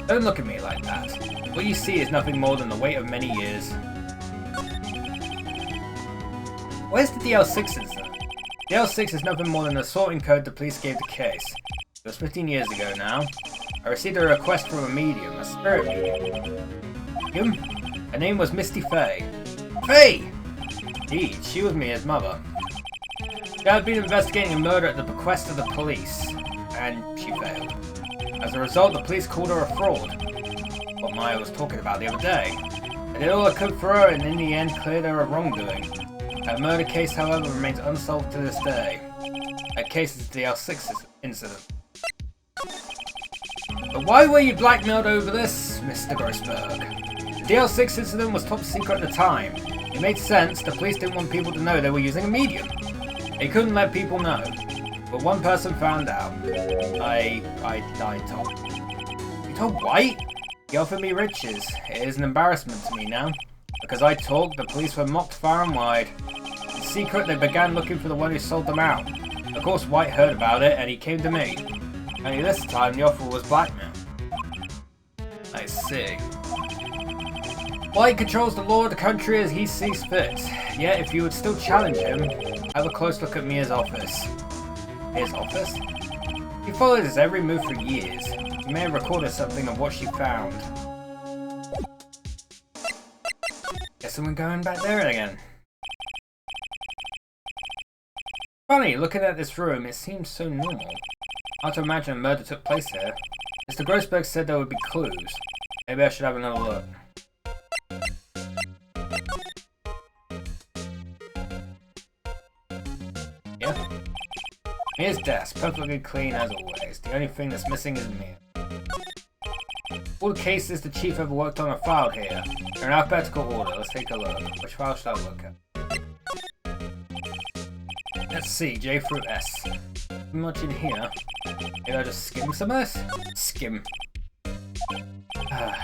Don't look at me like that. What you see is nothing more than the weight of many years. Where's the DL6 incident? DL6 is nothing more than the sorting code the police gave the case. It was 15 years ago now. I received a request from a medium, a spirit medium. Her name was Misty Faye. Faye! Indeed, she was Mia's mother. She She had been investigating a murder at the bequest of the police, and she failed. As a result, the police called her a fraud. What Maya was talking about the other day. They did all they could for her and in the end cleared her of wrongdoing. Her murder case, however, remains unsolved to this day. That case is the L6 incident. But why were you blackmailed over this, Mr. Grossberg? The DL6 incident was top secret at the time. It made sense, the police didn't want people to know they were using a medium. They couldn't let people know. But one person found out. I told. You told White? He offered me riches. It is an embarrassment to me now. Because I talked, the police were mocked far and wide. In secret, they began looking for the one who sold them out. Of course, White heard about it, and he came to me. Only this time, the offer was blackmail. I see. White controls the law of the country as he sees fit. Yet, if you would still challenge him, have a close look at Mia's office. Mia's office? He followed his every move for years. He may have recorded something of what she found. Guess someone going back there again. Funny, looking at this room, it seems so normal. Hard to imagine a murder took place here. Mr. Grossberg said there would be clues. Maybe I should have another look. Yeah. Mia's desk, perfectly clean as always. The only thing that's missing is Mia. All the cases the chief ever worked on are filed here. They're in alphabetical order. Let's take a look. Which file should I look at? Let's see, J through S. Not much in here. Maybe I just skim some of this? Skim.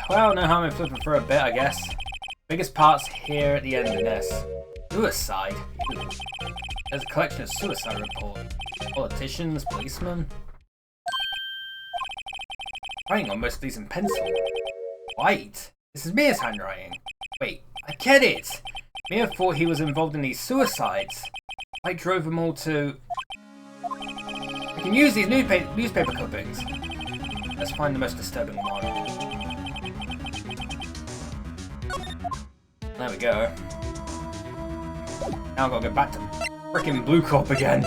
Well, no harm in flipping through a bit, I guess. Biggest part's here at the end of this. Suicide? Ew. There's a collection of suicide reports. Politicians, policemen. Writing on most of these in pencil. White? This is Mia's handwriting. Wait, I get it! Mia thought he was involved in these suicides. I drove them all to... We can use these newspaper clippings. Let's find the most disturbing one. There we go. Now I've got to go back to frickin' Blue Corp again.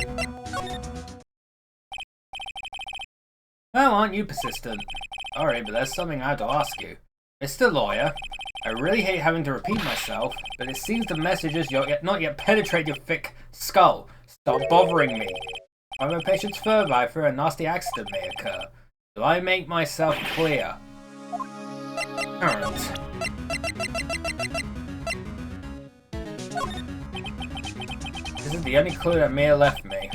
Well, aren't you persistent? Sorry, but there's something I have to ask you. Mr. Lawyer, I really hate having to repeat myself, but it seems the messages not yet penetrate your thick skull. Stop bothering me. If my patience further, I fear a nasty accident may occur. Do I make myself clear? Alright. This is the only clue that Mia left me.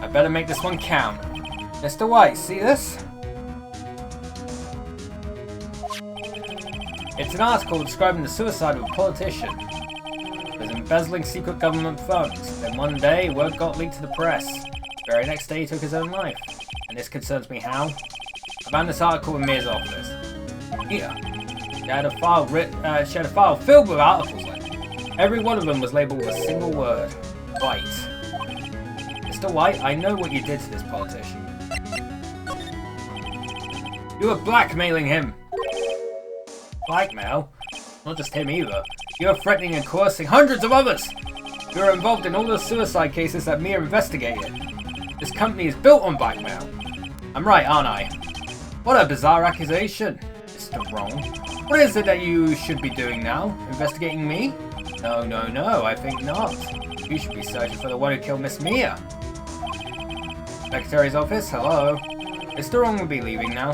I better make this one count. Mr. White, see this? It's an article describing the suicide of a politician. He was embezzling secret government funds. Then one day, word got leaked to the press. The very next day, he took his own life. And this concerns me how? I found this article in Mia's office. Here. She had a file filled with articles like it. Every one of them was labelled with a single word. White. Mr. White, I know what you did to this politician. You were blackmailing him. Blackmail? Not just him either. You were threatening and coercing hundreds of others! You were involved in all the suicide cases that Mia investigated. This company is built on blackmail. I'm right, aren't I? What a bizarre accusation, Mr. Wrong. What is it that you should be doing now? Investigating me? No, I think not. You should be searching for the one who killed Miss Mia. Secretary's office, hello. Mr. Wrong will be leaving now.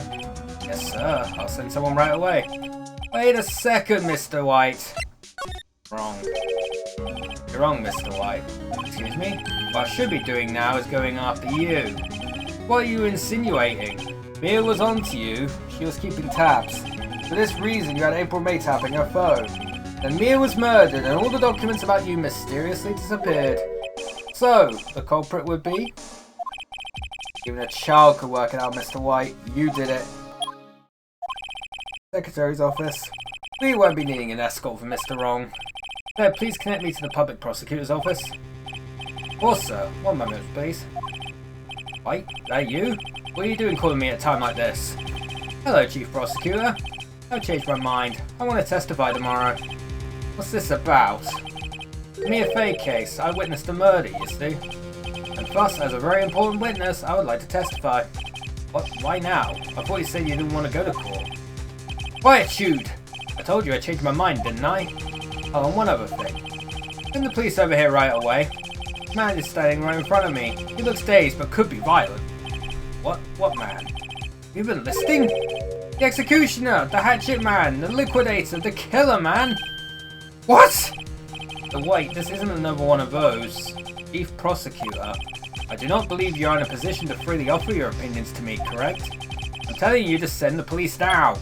Yes, sir. I'll send someone right away. Wait a second, Mr. White. Wrong. You're wrong, Mr. White. Excuse me? What I should be doing now is going after you. What are you insinuating? Mia was onto you. She was keeping tabs. For this reason, you had April May tapping her phone. Then Mia was murdered, and all the documents about you mysteriously disappeared. So, the culprit would be? Even a child could work it out, Mr. White. You did it. Secretary's office. We won't be needing an escort for Mr. Wrong. Sir, please connect me to the public prosecutor's office. Also, one moment, please. White, that you? What are you doing calling me at a time like this? Hello, Chief Prosecutor. I've changed my mind. I want to testify tomorrow. What's this about? Mia Fey case. I witnessed a murder, you see. And plus, as a very important witness, I would like to testify. What? Why now? I thought you said you didn't want to go to court. Quietude! I told you I changed my mind, didn't I? Oh, and one other thing. Send the police over here right away. The man is standing right in front of me. He looks dazed, but could be violent. What? What man? You've been listening? The executioner, the hatchet man, the liquidator, the killer man. What? Wait, this isn't another one of those. Chief Prosecutor, I do not believe you are in a position to freely offer your opinions to me, correct? I'm telling you to send the police now.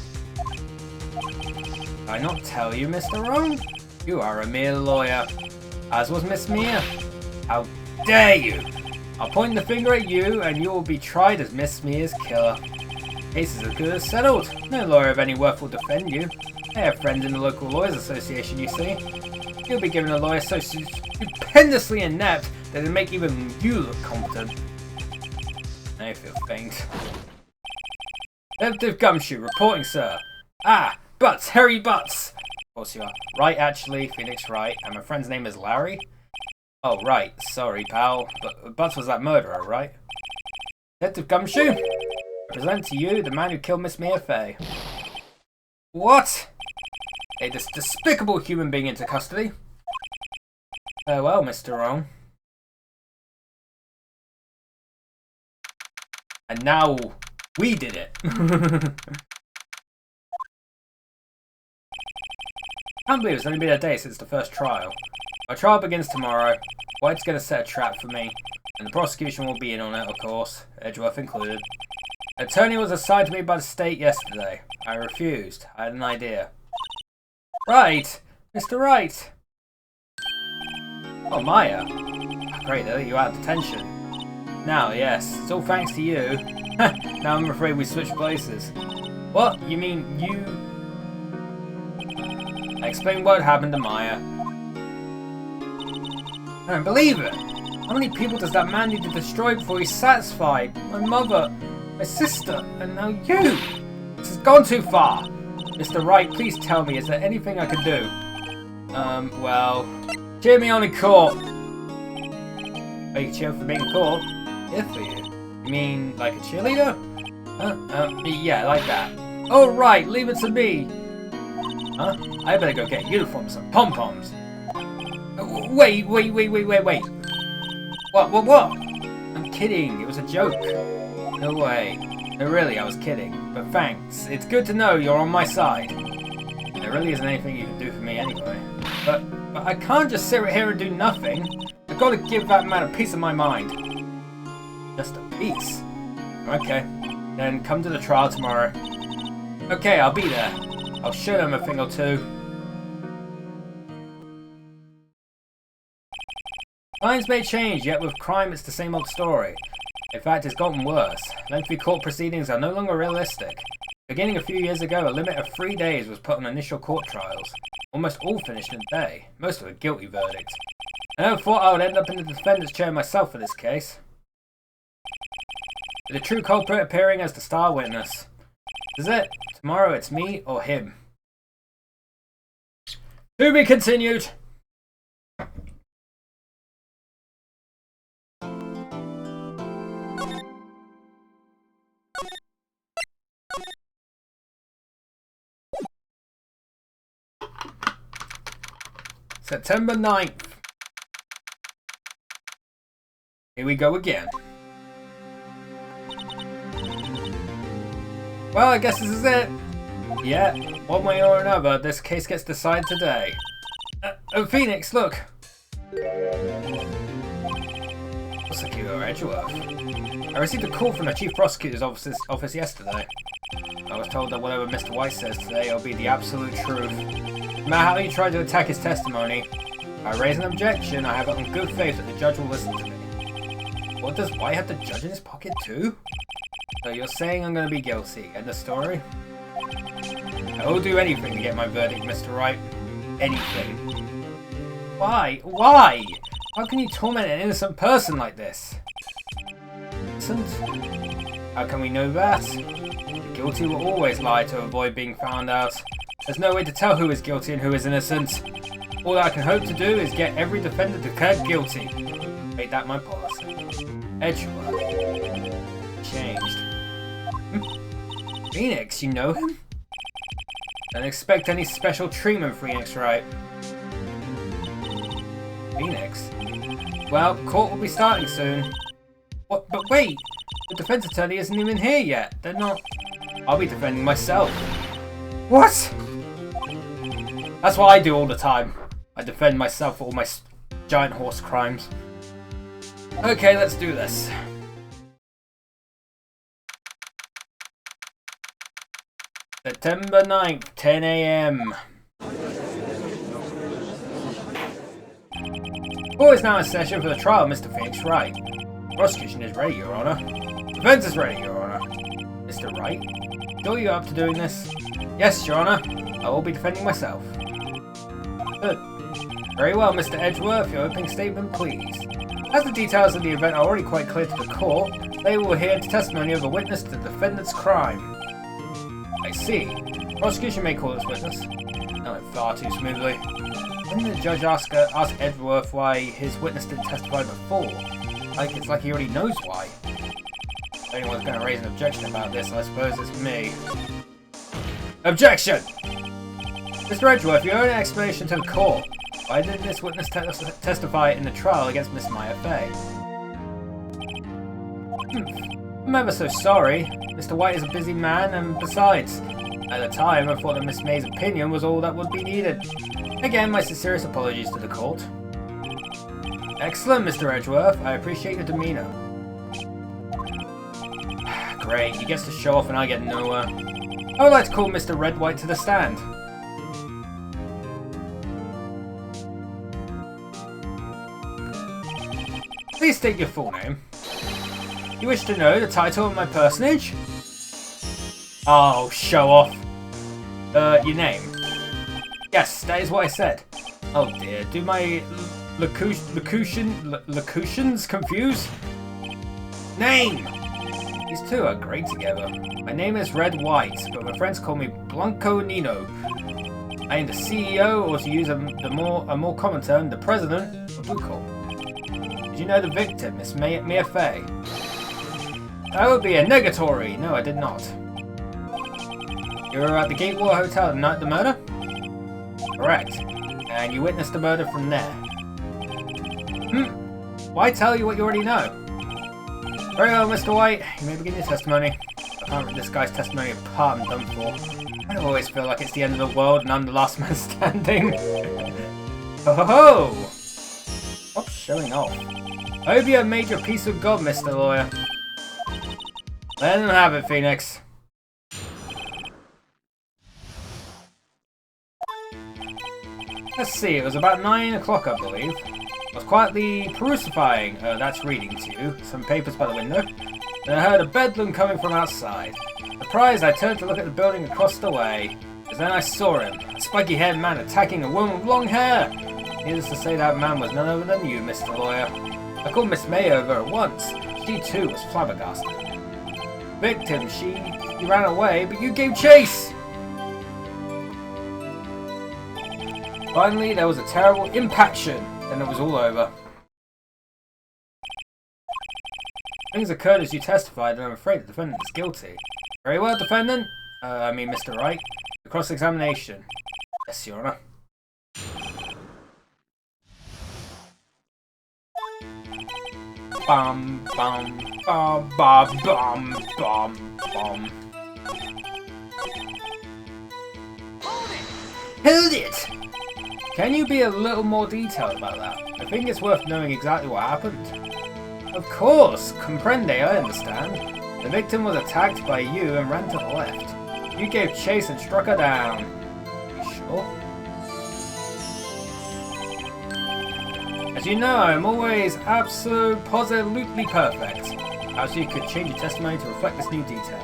Did I not tell you, Mr. Roan? You are a mere lawyer, as was Miss Mia. How dare you! I'll point the finger at you, and you will be tried as Miss Mia's killer. Case is as good as settled. No lawyer of any worth will defend you. I have friends in the local lawyers association, you see. You'll be given a lawyer so stupendously inept that it'll make even you look competent. I feel faint. Detective Gumshoe, reporting, sir. Ah, Butts, Harry Butts! Of course you are. Right, actually, Phoenix Wright, and my friend's name is Larry? Oh, right, sorry, pal. But Butts was that murderer, right? Detective Gumshoe? I present to you the man who killed Miss Mia Fey. What? Take this despicable human being into custody. Farewell, Mr. Roan. And now, we did it. I can't believe it's only been a day since the first trial. My trial begins tomorrow. White's going to set a trap for me, and the prosecution will be in on it, of course, Edgeworth included. An attorney was assigned to me by the state yesterday. I refused. I had an idea. Right! Mr. Wright! Oh, Maya. Great, they let you out of detention. Now, yes, it's all thanks to you. Now I'm afraid we switched places. What? You mean you... I explained what happened to Maya. I don't believe it! How many people does that man need to destroy before he's satisfied? My mother, my sister, and now you! This has gone too far! Mr. Wright, please tell me, is there anything I can do? Well... Cheer me on in court! Oh, you cheer for being in court? Here for you. You mean, like a cheerleader? Yeah, like that. Oh, right, leave it to me! Huh? I better go get a uniform and some pom-poms. Wait. What? I'm kidding, it was a joke. No way. No, really, I was kidding. But thanks. It's good to know you're on my side. There really isn't anything you can do for me anyway. But I can't just sit right here and do nothing. I've got to give that man a piece of my mind. Just a piece? Okay. Then come to the trial tomorrow. Okay, I'll be there. I'll show them a thing or two. Times may change, yet with crime it's the same old story. In fact, it's gotten worse. Lengthy court proceedings are no longer realistic. Beginning a few years ago, a limit of 3 days was put on initial court trials. Almost all finished in a day, most of a guilty verdict. I never thought I would end up in the defendant's chair myself for this case. With the true culprit appearing as the star witness. This is it. Tomorrow it's me or him. To be continued! September 9th. Here we go again. Well, I guess this is it. Yeah, one way or another, this case gets decided today. Oh, Phoenix, look! Prosecutor Edgeworth. I received a call from the Chief Prosecutor's office yesterday. I was told that whatever Mr. White says today will be the absolute truth. No matter how you try to attack his testimony, if I raise an objection, I have it on good faith that the judge will listen to me. What, does White have the judge in his pocket too? So you're saying I'm going to be guilty. End of story? I will do anything to get my verdict, Mr. Wright. Anything. Why? Why? How can you torment an innocent person like this? Innocent? How can we know that? The guilty will always lie to avoid being found out. There's no way to tell who is guilty and who is innocent. All I can hope to do is get every defendant declared guilty. Made that my policy. Edgeworth. Changed. Phoenix, you know him? Don't expect any special treatment, Phoenix, right? Phoenix? Well, court will be starting soon. What? But wait! The defense attorney isn't even here yet. They're not... I'll be defending myself. What? That's what I do all the time. I defend myself for all my giant horse crimes. Okay, let's do this. September 9th, 10 AM. Court is now in session for the trial of Mr. Phoenix Wright. Prosecution is ready, Your Honor. Defense is ready, Your Honor. Mr. Wright, sure you're up to doing this? Yes, Your Honor. I will be defending myself. Good. Very well, Mr. Edgeworth. Your opening statement, please. As the details of the event are already quite clear to the court, they will hear the testimony of a witness to the defendant's crime. I see. Prosecution may call this witness. That went far too smoothly. Didn't the judge ask Edgeworth why his witness didn't testify before? It's like he already knows why. If anyone's going to raise an objection about this, I suppose it's me. Objection! Mr. Edgeworth, your own explanation to the court. Why didn't this witness testify in the trial against Miss Maya Fey? I'm ever so sorry. Mr. White is a busy man, and besides, at the time I thought that Miss May's opinion was all that would be needed. Again, my sincerest apologies to the court. Excellent, Mr. Edgeworth. I appreciate your demeanor. Great, he gets to show off and I get nowhere. I would like to call Mr. Red White to the stand. Please state your full name. You wish to know the title of my personage? Oh, show off. Your name? Yes, that is what I said. Oh dear, do my locutions confuse? Name! These two are great together. My name is Red White, but my friends call me Blanco Nino. I am the CEO, or to use a more common term, the president of Bucol. Did you know the victim, Miss Mia Fey? That would be a negatory. No, I did not. You were at the Gatewater Hotel the night of the murder? Correct. And you witnessed the murder from there. Why tell you what you already know? Very well, Mr. White. You may begin your testimony. I can't read this guy's testimony apart and done for. I always feel like it's the end of the world and I'm the last man standing. Ho ho ho! Stop showing off. I hope you have made your peace with God, Mr. Lawyer. Let him have it, Phoenix. Let's see, it was about 9 o'clock, I believe. I was quietly perusifying, that's reading to you, some papers by the window. Then I heard a bedlam coming from outside. Surprised, I turned to look at the building across the way. But then I saw him, a spiky-haired man attacking a woman with long hair. Needless to say, that man was none other than you, Mr. Lawyer. I called Miss May over at once. She too was flabbergasted. Victim, she ran away, but you gave chase! Finally, there was a terrible impaction. Then it was all over. Things occurred as you testified, and I'm afraid the defendant is guilty. Very well, defendant. Mr. Wright. The cross-examination. Yes, Your Honor. Bum, bum, bum, bum, bum, bum, bum. Hold it! Can you be a little more detailed about that? I think it's worth knowing exactly what happened. Of course! Comprende, I understand. The victim was attacked by you and ran to the left. You gave chase and struck her down. You sure? As you know, I'm always absolutely perfect. Perhaps you could change your testimony to reflect this new detail.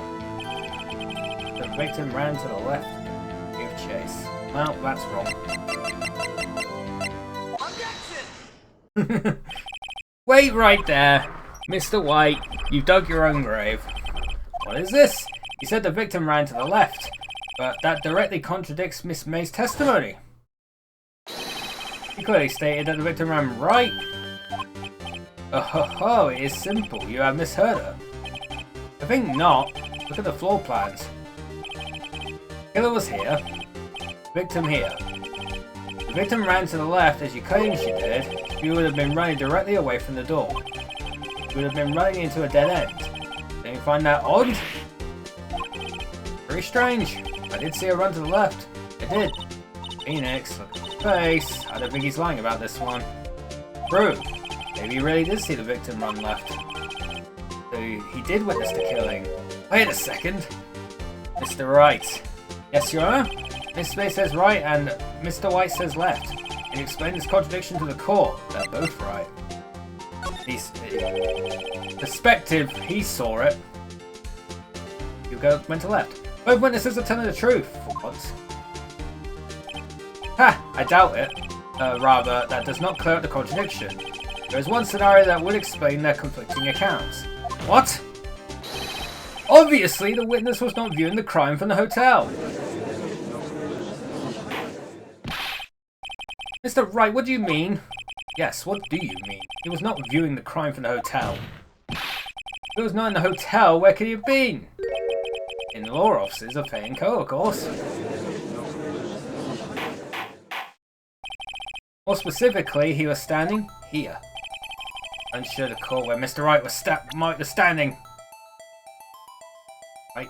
The victim ran to the left and gave chase. Well, that's wrong. Wait right there. Mr. White, you've dug your own grave. What is this? You said the victim ran to the left, but that directly contradicts Miss May's testimony. You clearly stated that the victim ran right. Oh ho ho, it is simple. You have misheard her. I think not. Look at the floor plans. Killer was here. Victim here. The victim ran to the left as you claimed she did. She would have been running directly away from the door. She would have been running into a dead end. Don't you find that odd? Very strange. I did see her run to the left. I did. Phoenix, look at his face. I don't think he's lying about this one. True. Maybe he really did see the victim run left. So he did witness the killing. Wait a second. Mr. Wright. Yes, Your Honor? Miss Space says right and Mr. White says left. Can you explain this contradiction to the court? They're both right. Perspective, he saw it. You went to left. Both witnesses are telling the truth, for once. Ha! I doubt it. Rather, that does not clear up the contradiction. There is one scenario that would explain their conflicting accounts. What? Obviously, the witness was not viewing the crime from the hotel. Mr. Wright, what do you mean? Yes, what do you mean? He was not viewing the crime from the hotel. If he was not in the hotel, where could he have been? In the law offices of Fay & Co, of course. More specifically, he was standing here. Unsure the court where Mr. Wright was standing. Right.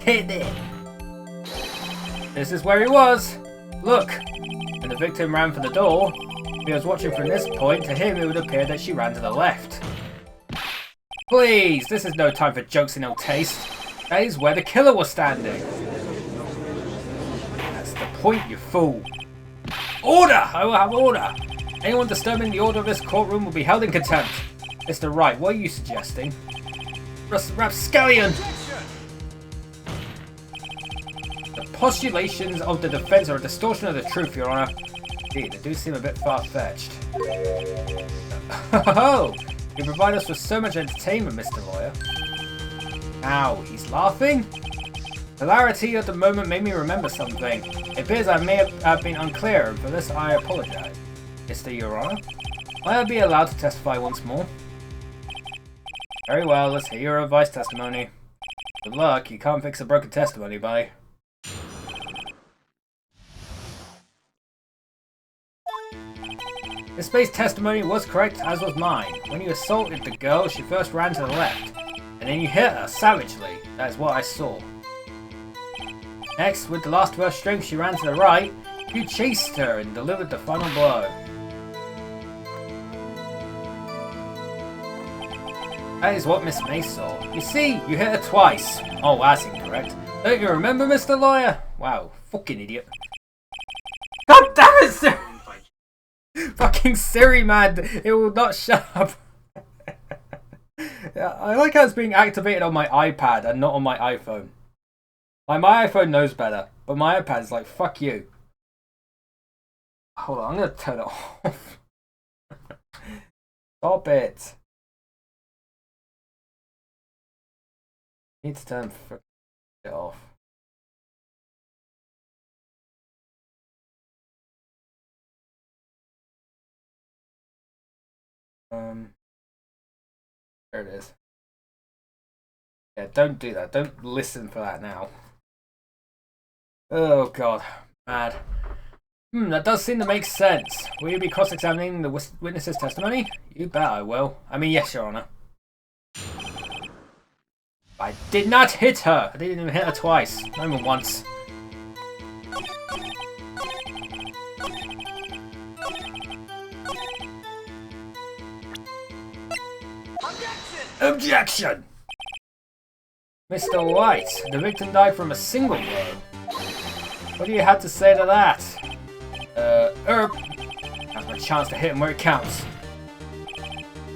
Hit it. This is where he was. Look. When the victim ran for the door, if he was watching from this point, to him it would appear that she ran to the left. Please, this is no time for jokes in ill taste. That is where the killer was standing. That's the point, you fool. Order! I will have order. Anyone disturbing the order of this courtroom will be held in contempt. Mr. Wright, what are you suggesting? Rapscallion! The postulations of the defense are a distortion of the truth, Your Honor. Indeed, they do seem a bit far-fetched. Oh! You provide us with so much entertainment, Mr. Lawyer. Ow, he's laughing? Hilarity at the moment made me remember something. It appears I may have been unclear, and for this I apologize. Mr. Your Honor, may I be allowed to testify once more? Very well, let's hear your advice testimony. Good luck, you can't fix a broken testimony, buddy. Miss Space's testimony was correct, as was mine. When you assaulted the girl, she first ran to the left, and then you hit her savagely. That is what I saw. Next, with the last of her strength, she ran to the right. You chased her and delivered the final blow. That is what Miss May saw. You see, you hit her twice. Oh, that's incorrect. Don't you remember, Mr. Lawyer? Wow, fucking idiot. God damn it, Siri! Fucking Siri, man! It will not shut up. Yeah, I like how it's being activated on my iPad and not on my iPhone. Like, my iPhone knows better, but my iPad is like, fuck you. Hold on, I'm gonna turn it off. Stop it. I need to turn it off. There it is. Yeah, don't do that. Don't listen for that now. Oh god, mad. That does seem to make sense. Will you be cross-examining the witness's testimony? You bet I will. I mean, yes, Your Honor. I did not hit her! I didn't even hit her twice. Not even once. Objection! Mr. White, the victim died from a single blow. What do you have to say to that? That's my chance to hit him where it counts.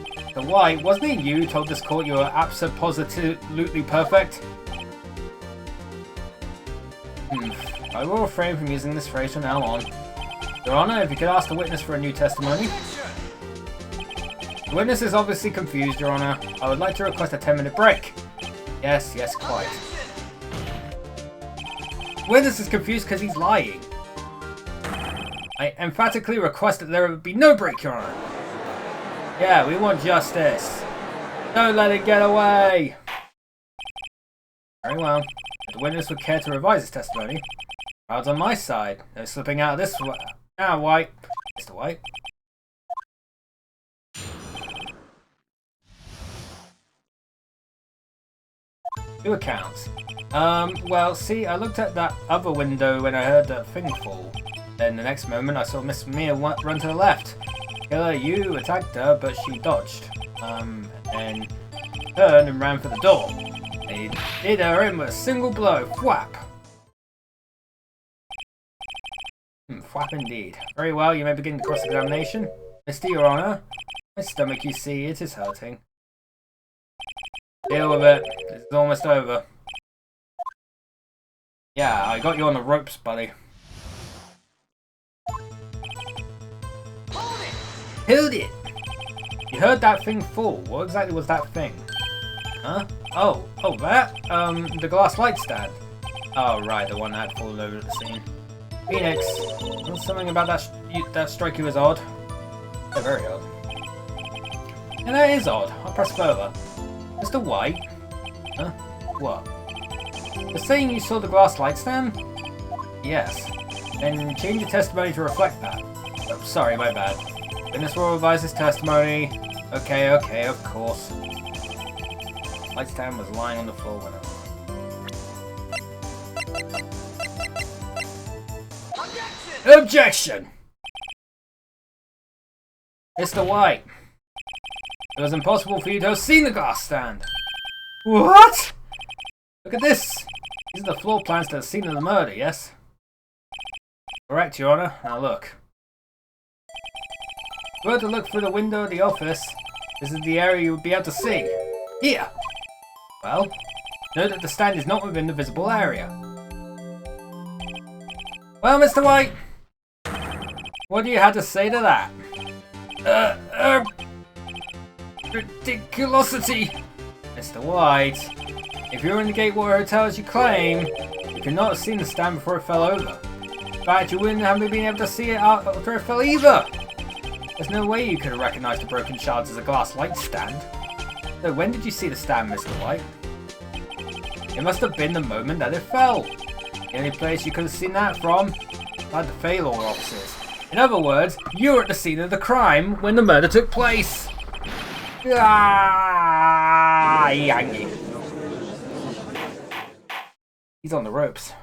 Mr. White, wasn't it you who told this court you were absolutely perfect? I will refrain from using this phrase from now on. Your Honor, if you could ask the witness for a new testimony. The witness is obviously confused, Your Honor. I would like to request a 10-minute break. Yes, quite. The witness is confused because he's lying. I emphatically request that there be no break, Your Honor. Yeah, we want justice. Don't let it get away. Very well. If the witness would care to revise his testimony, crowd's on my side. No slipping out of this one. Now, White. Mr. White. Two accounts. Well, see, I looked at that other window when I heard that thing fall. Then the next moment, I saw Miss Mia run to the left. Killer, you attacked her, but she dodged. And turned and ran for the door. And he hit her in with a single blow. Thwap! Thwap indeed. Very well, you may begin the cross-examination. Mr. Your Honor, my stomach, you see, it is hurting. Deal with it. This is almost over. Yeah, I got you on the ropes, buddy. Hold it! You heard that thing fall. What exactly was that thing? Huh? Oh, that? The glass light stand. Oh, right, the one that had fallen over at the scene. Phoenix, something about that strike you was odd. They're very odd. Yeah, that is odd. I'll press further. Mr. White? Huh? What? You're saying you saw the glass light stand? Yes. Then change your testimony to reflect that. Oh, sorry, my bad. Witness will revise his testimony. Okay, of course. Light stand was lying on the floor when Objection! Mr. White, it was impossible for you to have seen the glass stand. What? Look at this. These are the floor plans to the scene of the murder, yes? Correct, Your Honor. Now look. If you were to look through the window of the office, this is the area you would be able to see. Here! Well, note that the stand is not within the visible area. Well, Mr. White, what do you have to say to that? Ridiculosity! Mr. White, if you're in the Gatewater Hotel as you claim, you could not have seen the stand before it fell over. In fact, you wouldn't have been able to see it after it fell either. There's no way you could have recognized the broken shards as a glass light stand. So when did you see the stand, Mr. White? It must have been the moment that it fell. The only place you could have seen that from, like the Failure offices. In other words, you were at the scene of the crime when the murder took place. Ah, Yangy. He's on the ropes.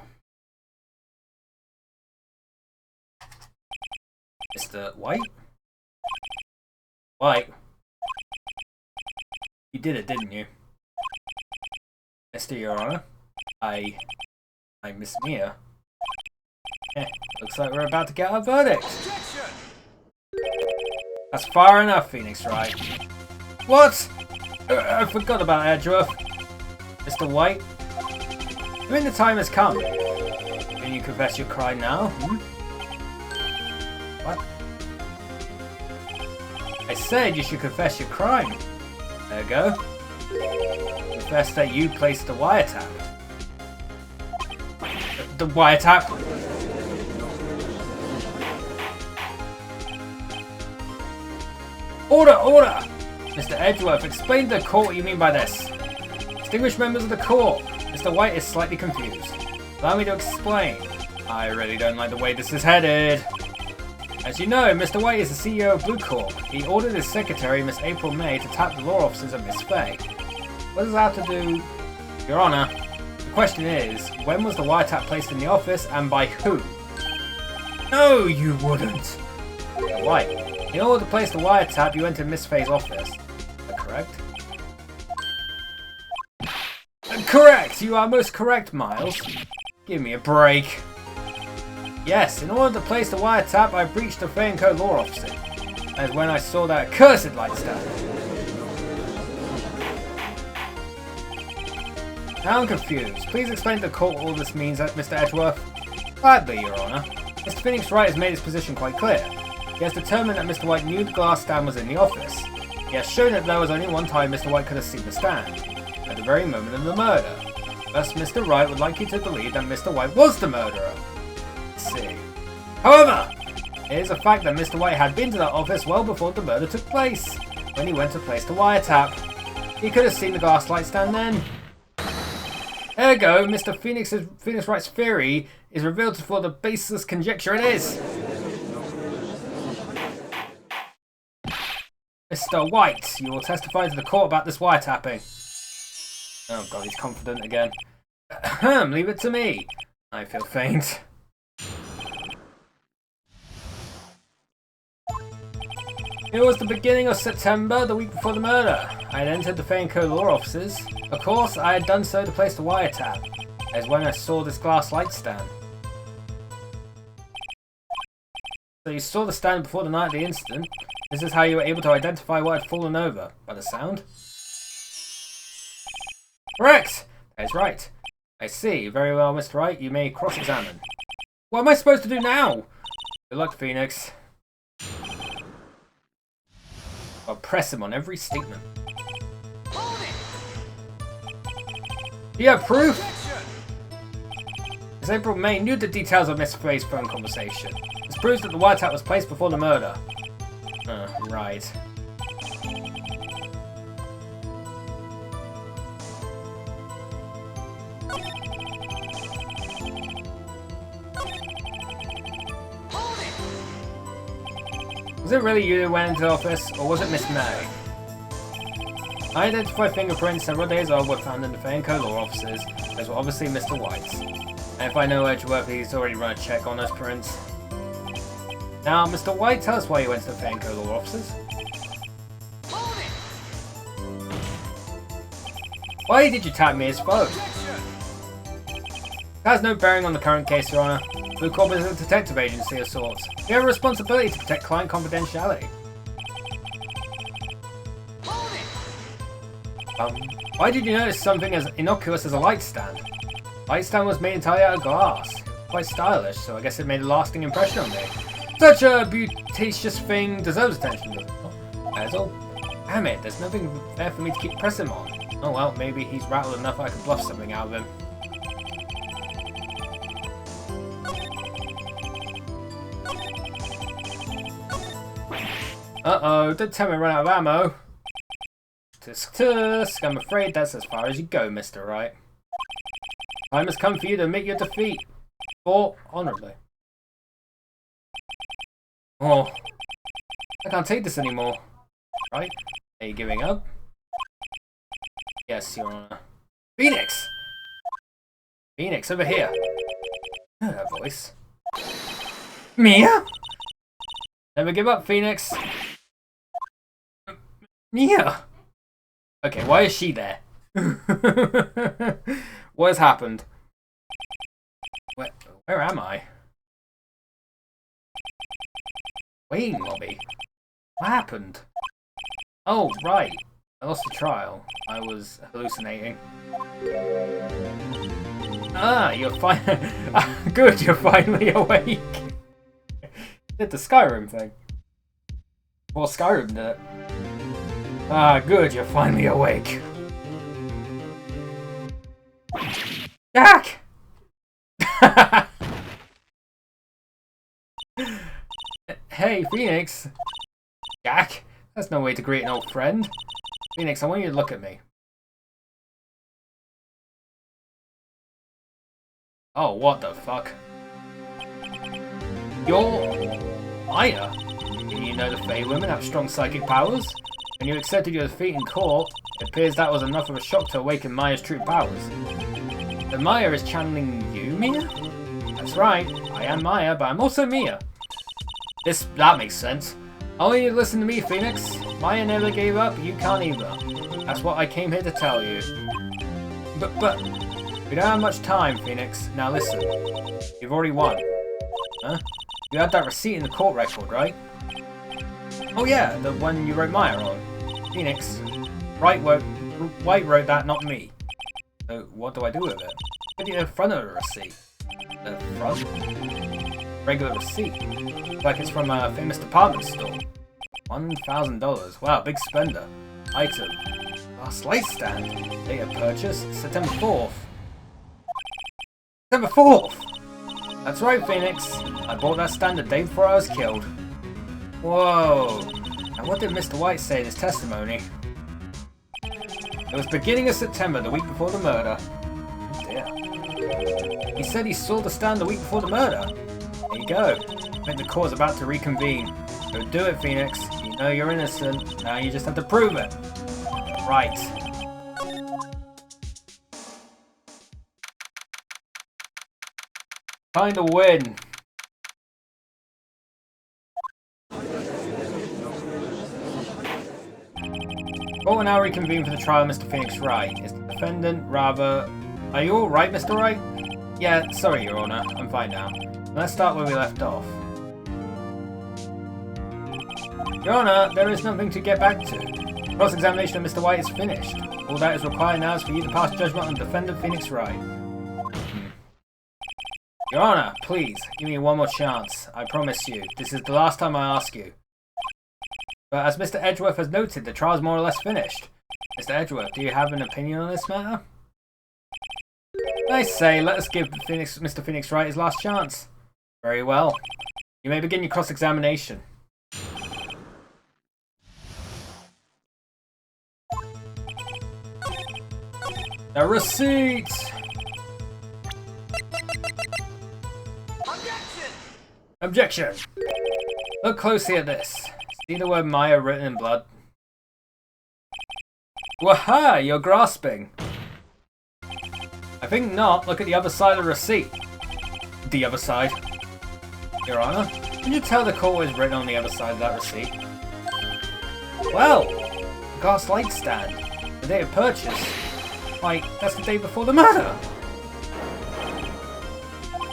Mr. White? White? You did it, didn't you? Mr. Your Honor? I Miss Mia. Looks like we're about to get our verdict. That's far enough, Phoenix Wright. What? I forgot about Edgeworth. Mr. White? I mean, the time has come. Can you confess your crime now? What? I said you should confess your crime. There you go. Confess that you placed the wiretap. The wiretap? Order! Order! Mr. Edgeworth, explain to the court what you mean by this. Distinguished members of the court, Mr. White is slightly confused. Allow me to explain. I really don't like the way this is headed. As you know, Mr. White is the CEO of Blue Corp. He ordered his secretary, Miss April May, to tap the law offices of Miss Faye. What does that have to do? Your Honor, the question is, when was the wiretap placed in the office and by who? No, you wouldn't! White, in order to place the wiretap, you entered Miss Faye's office. Is that correct? Correct! You are most correct, Miles. Give me a break. Yes, in order to place the wiretap, I breached the Faye & Co. law office. That is when I saw that accursed light stand. Now I'm confused. Please explain to the court what all this means, Mr. Edgeworth. Gladly, Your Honor. Mr. Phoenix Wright has made his position quite clear. He has determined that Mr. White knew the glass stand was in the office. He has shown that there was only one time Mr. White could have seen the stand, at the very moment of the murder. Thus, Mr. Wright would like you to believe that Mr. White was the murderer. Let's see. However, It is a fact that Mr. White had been to that office well before the murder took place. When he went to place the wiretap, he could have seen the glass light stand then. Ergo, Mr. Phoenix Wright's theory is revealed for the baseless conjecture it is. Mr. White, you will testify to the court about this wiretapping. Oh god, he's confident again. Leave it to me. I feel faint. It was the beginning of September, the week before the murder. I had entered the Fay & Co. law offices. Of course, I had done so to place the wiretap, as when I saw this glass light stand. So you saw the stand before the night of the incident. This is how you were able to identify what had fallen over, by the sound? Correct! That is right. I see. Very well, Mr. Wright. You may cross-examine. What am I supposed to do now? Good luck, Phoenix. I'll press him on every statement. Do you have proof? As April May knew the details of Miss Frey's phone conversation. This proves that the wiretap was placed before the murder. Right. Was it really you who went into the office, or was it Miss May? Unidentified fingerprints several days old were found in the Fay & Co. law offices. Those were obviously Mr. White's. And if I know Edgeworth, he's already run a check on those prints. Now, Mr. White, tell us why you went to the Fay & Co. law offices. Why did you tap me his phone? That has no bearing on the current case, Your Honor. Blue Corp is a detective agency of sorts. We have a responsibility to protect client confidentiality. Why did you notice something as innocuous as a light stand? Light stand was made entirely out of glass. Quite stylish, so I guess it made a lasting impression on me. Such a beauticious thing deserves attention, doesn't it? That is all. Damn it, there's nothing there for me to keep pressing on. Oh well, maybe he's rattled enough I can bluff something out of him. Uh-oh, don't tell me I run out of ammo. Tusk tusk, I'm afraid that's as far as you go, Mr. Wright. Time has come for you to admit your defeat. Or honorably. Oh, I can't take this anymore. Right? Are you giving up? Yes, Your Honor. Phoenix! Phoenix, over here. Her voice. Mia? Never give up, Phoenix. Mia! Okay, why is she there? What has happened? Where am I? Waiting lobby. What happened? Oh, right. I lost the trial. I was hallucinating. Ah, you're fine. Good, you're finally awake. Did the Skyrim thing. Well, Skyrim did it. Ah, good, you're finally awake. Jack! Hey, Phoenix. Jack? That's no way to greet an old friend. Phoenix, I want you to look at me. Oh, what the fuck? You're... Maya? You know the Fey women have strong psychic powers? When you accepted your defeat in court, it appears that was enough of a shock to awaken Maya's true powers. But Maya is channeling you, Mia? That's right, I am Maya, but I'm also Mia. That makes sense. I want you to listen to me, Phoenix. Maya never gave up, you can't either. That's what I came here to tell you. But, we don't have much time, Phoenix. Now listen, you've already won. Huh? You had that receipt in the court record, right? Oh yeah, the one you wrote Maya on. Phoenix. Wright wrote that, not me. So what do I do with it? Look at the front of the receipt. The front? Regular receipt. Like it's from a famous department store. $1,000. Wow, big spender. Item. Glass light stand. Date of purchase, September 4th. September 4th! That's right, Phoenix. I bought that stand the day before I was killed. Whoa. And what did Mr. White say in his testimony? It was beginning of September, the week before the murder. Oh dear. He said he saw the stand the week before the murder. There you go. I think the court's about to reconvene. So do it, Phoenix. You know you're innocent. Now you just have to prove it. Right. Time to win. Court will now reconvene for the trial of Mr. Phoenix Wright. Is the defendant rather... Are you alright, Mr. Wright? Yeah, sorry, Your Honor. I'm fine now. Let's start where we left off. Your Honor, there is nothing to get back to. Cross-examination of Mr. White is finished. All that is required now is for you to pass judgment on defendant Phoenix Wright. Your Honor, please, give me one more chance. I promise you. This is the last time I ask you. But as Mr. Edgeworth has noted, the trial is more or less finished. Mr. Edgeworth, do you have an opinion on this matter? I say, let us give Mr. Phoenix Wright his last chance. Very well. You may begin your cross-examination. The receipt! Objection! Objection! Look closely at this. See the word Maya written in blood? Waha! You're grasping. I think not. Look at the other side of the receipt. The other side. Your Honor, can you tell the court what is written on the other side of that receipt? Well, the gas light stand. The day of purchase. Like, that's the day before the murder.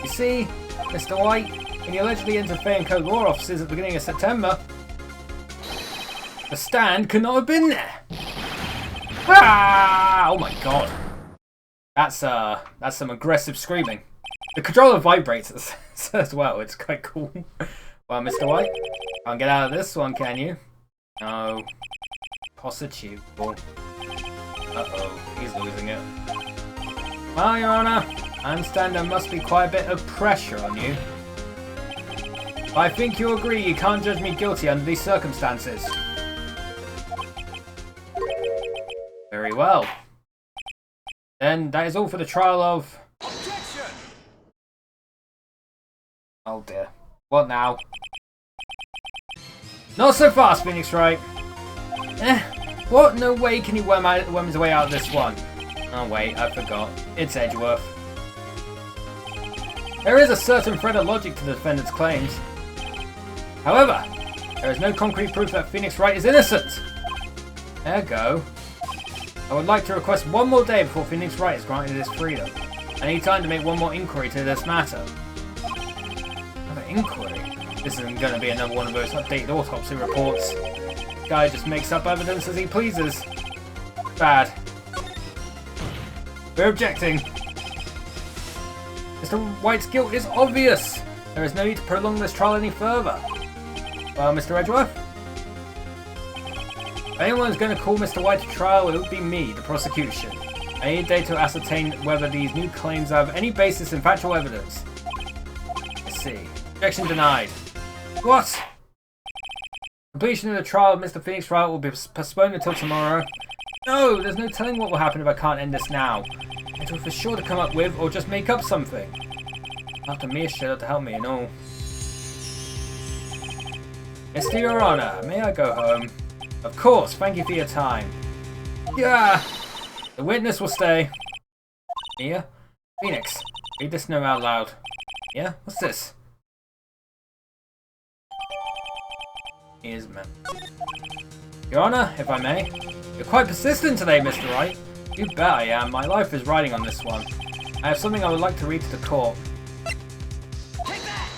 You see, Mr. White, when you allegedly entered Fay and Co. law offices at the beginning of September, the stand could not have been there. Ah! Oh my god. That's some aggressive screaming. The controller vibrates as well. It's quite cool. Well, Mr. White, can't get out of this one, can you? No. Possible. Uh-oh, he's losing it. Well, Your Honor, I understand there must be quite a bit of pressure on you. But I think you agree you can't judge me guilty under these circumstances. Very well. Then that is all for the trial of... Objection! Oh dear. What now? Not so fast, Phoenix Wright. What? No way can he worm his way out of this one. Oh wait, I forgot. It's Edgeworth. There is a certain thread of logic to the defendant's claims. However, there is no concrete proof that Phoenix Wright is innocent. There you go. I would like to request one more day before Phoenix Wright is granted his freedom. I need time to make one more inquiry to this matter. Another inquiry? This isn't going to be another one of those updated autopsy reports. This guy just makes up evidence as he pleases. Bad. We're objecting. Mr. White's guilt is obvious. There is no need to prolong this trial any further. Well, Mr. Edgeworth? If anyone's going to call Mr. White to trial, it would be me, the prosecution. I need a day to ascertain whether these new claims have any basis in factual evidence. Let's see. Objection denied. What? Completion of the trial of Mr. Phoenix Wright will be postponed until tomorrow. No, there's no telling what will happen if I can't end this now. It was sure to come up with, or just make up something. After Mia showed up to help me and all. Mr. Your Honor, may I go home? Of course, thank you for your time. Yeah! The witness will stay. Mia? Phoenix, read this note out loud. Yeah? What's this? Here's man. Your Honor, if I may. You're quite persistent today, Mr. Wright. You bet I am. My life is riding on this one. I have something I would like to read to the court. Take that!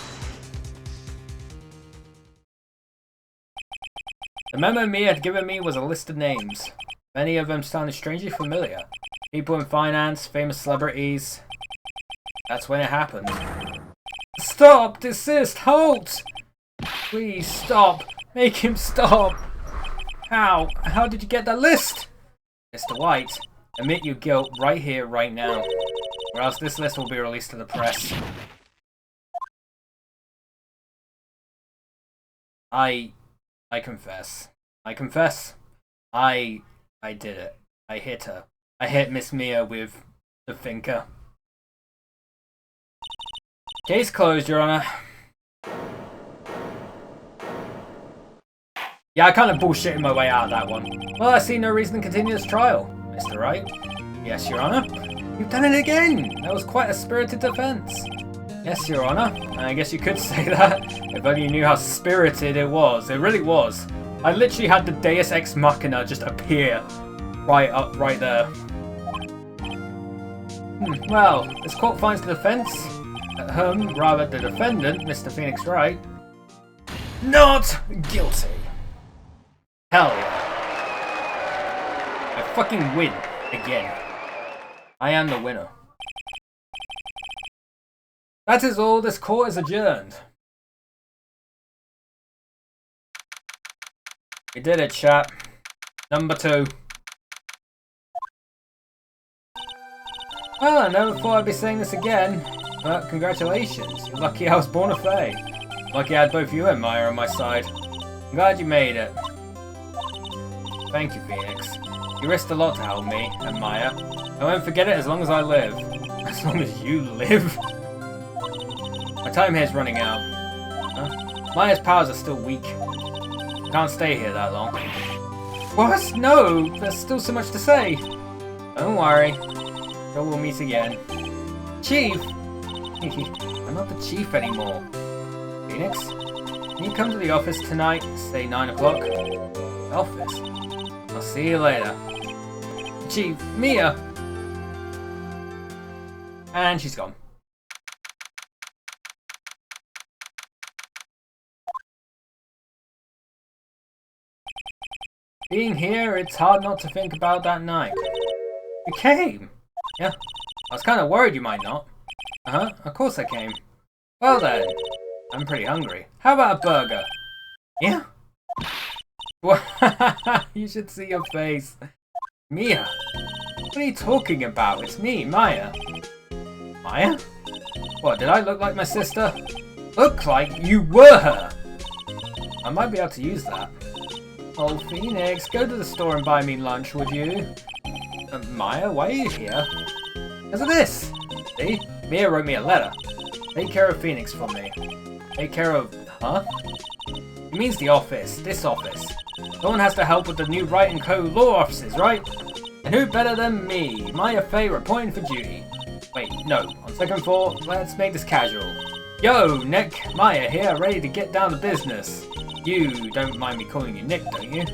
The memo Mia had given me was a list of names. Many of them sounded strangely familiar. People in finance, famous celebrities. That's when it happened. Stop! Desist! Halt! Please stop! Make him stop! How? How did you get that list? Mr. White, admit your guilt right here, right now. Or else this list will be released to the press. I confess. I confess. I did it. I hit her. I hit Miss Mia with the thinker. Case closed, Your Honor. Yeah, I kind of bullshitted my way out of that one. Well, I see no reason to continue this trial, Mr. Wright. Yes, Your Honor. You've done it again! That was quite a spirited defense. Yes, Your Honor. I guess you could say that. If only you knew how spirited it was. It really was. I literally had the Deus Ex Machina just appear right there. Well, this court finds the defense, rather the defendant, Mr. Phoenix Wright, not guilty. Hell yeah. I fucking win again. I am the winner. That is all. This court is adjourned. We did it, chat. Number 2. Well, I never thought I'd be saying this again, but congratulations. You're lucky I was born a Fae. Lucky I had both you and Maya on my side. I'm glad you made it. Thank you, Phoenix. You risked a lot to help me and Maya. I won't forget it as long as I live. As long as you live? My time here is running out. Huh? Maya's powers are still weak. I can't stay here that long. What? No! There's still so much to say. Don't worry. Sure we'll meet again. Chief! I'm not the chief anymore. Phoenix? Can you come to the office tonight, say 9 o'clock? The office? I'll see you later. Chief, Mia! And she's gone. Being here, it's hard not to think about that night. You came? Yeah. I was kind of worried you might not. Uh-huh, of course I came. Well then, I'm pretty hungry. How about a burger? Yeah? You should see your face. Mia? What are you talking about? It's me, Maya. Maya? What, did I look like my sister? Look like you were her! I might be able to use that. Oh, Phoenix, go to the store and buy me lunch, would you? Maya, why are you here? Because of this! See? Mia wrote me a letter. Take care of Phoenix for me. Take care of... Huh? It means the office. This office. Someone has to help with the new Wright & Co. law offices, right? And who better than me? Maya Faye reporting for duty. Wait, no. On second thought, let's make this casual. Yo, Nick. Maya here, ready to get down to business. You don't mind me calling you Nick, don't you?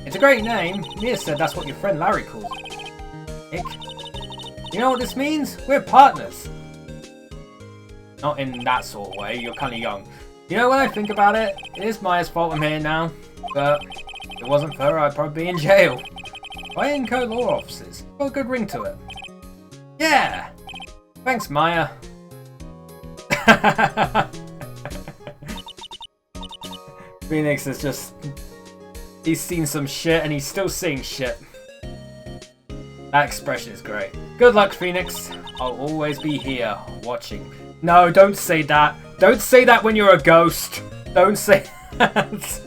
It's a great name. Mia said that's what your friend Larry calls it. Nick? You know what this means? We're partners. Not in that sort of way, you're kind of young. You know, when I think about it, it is Maya's fault I'm here now. But if it wasn't for her, I'd probably be in jail. Wright & Co. law offices. Got a good ring to it. Yeah! Thanks, Maya. Phoenix is just... He's seen some shit and he's still seeing shit. That expression is great. Good luck, Phoenix. I'll always be here, watching. No, don't say that. Don't say that when you're a ghost. Don't say that.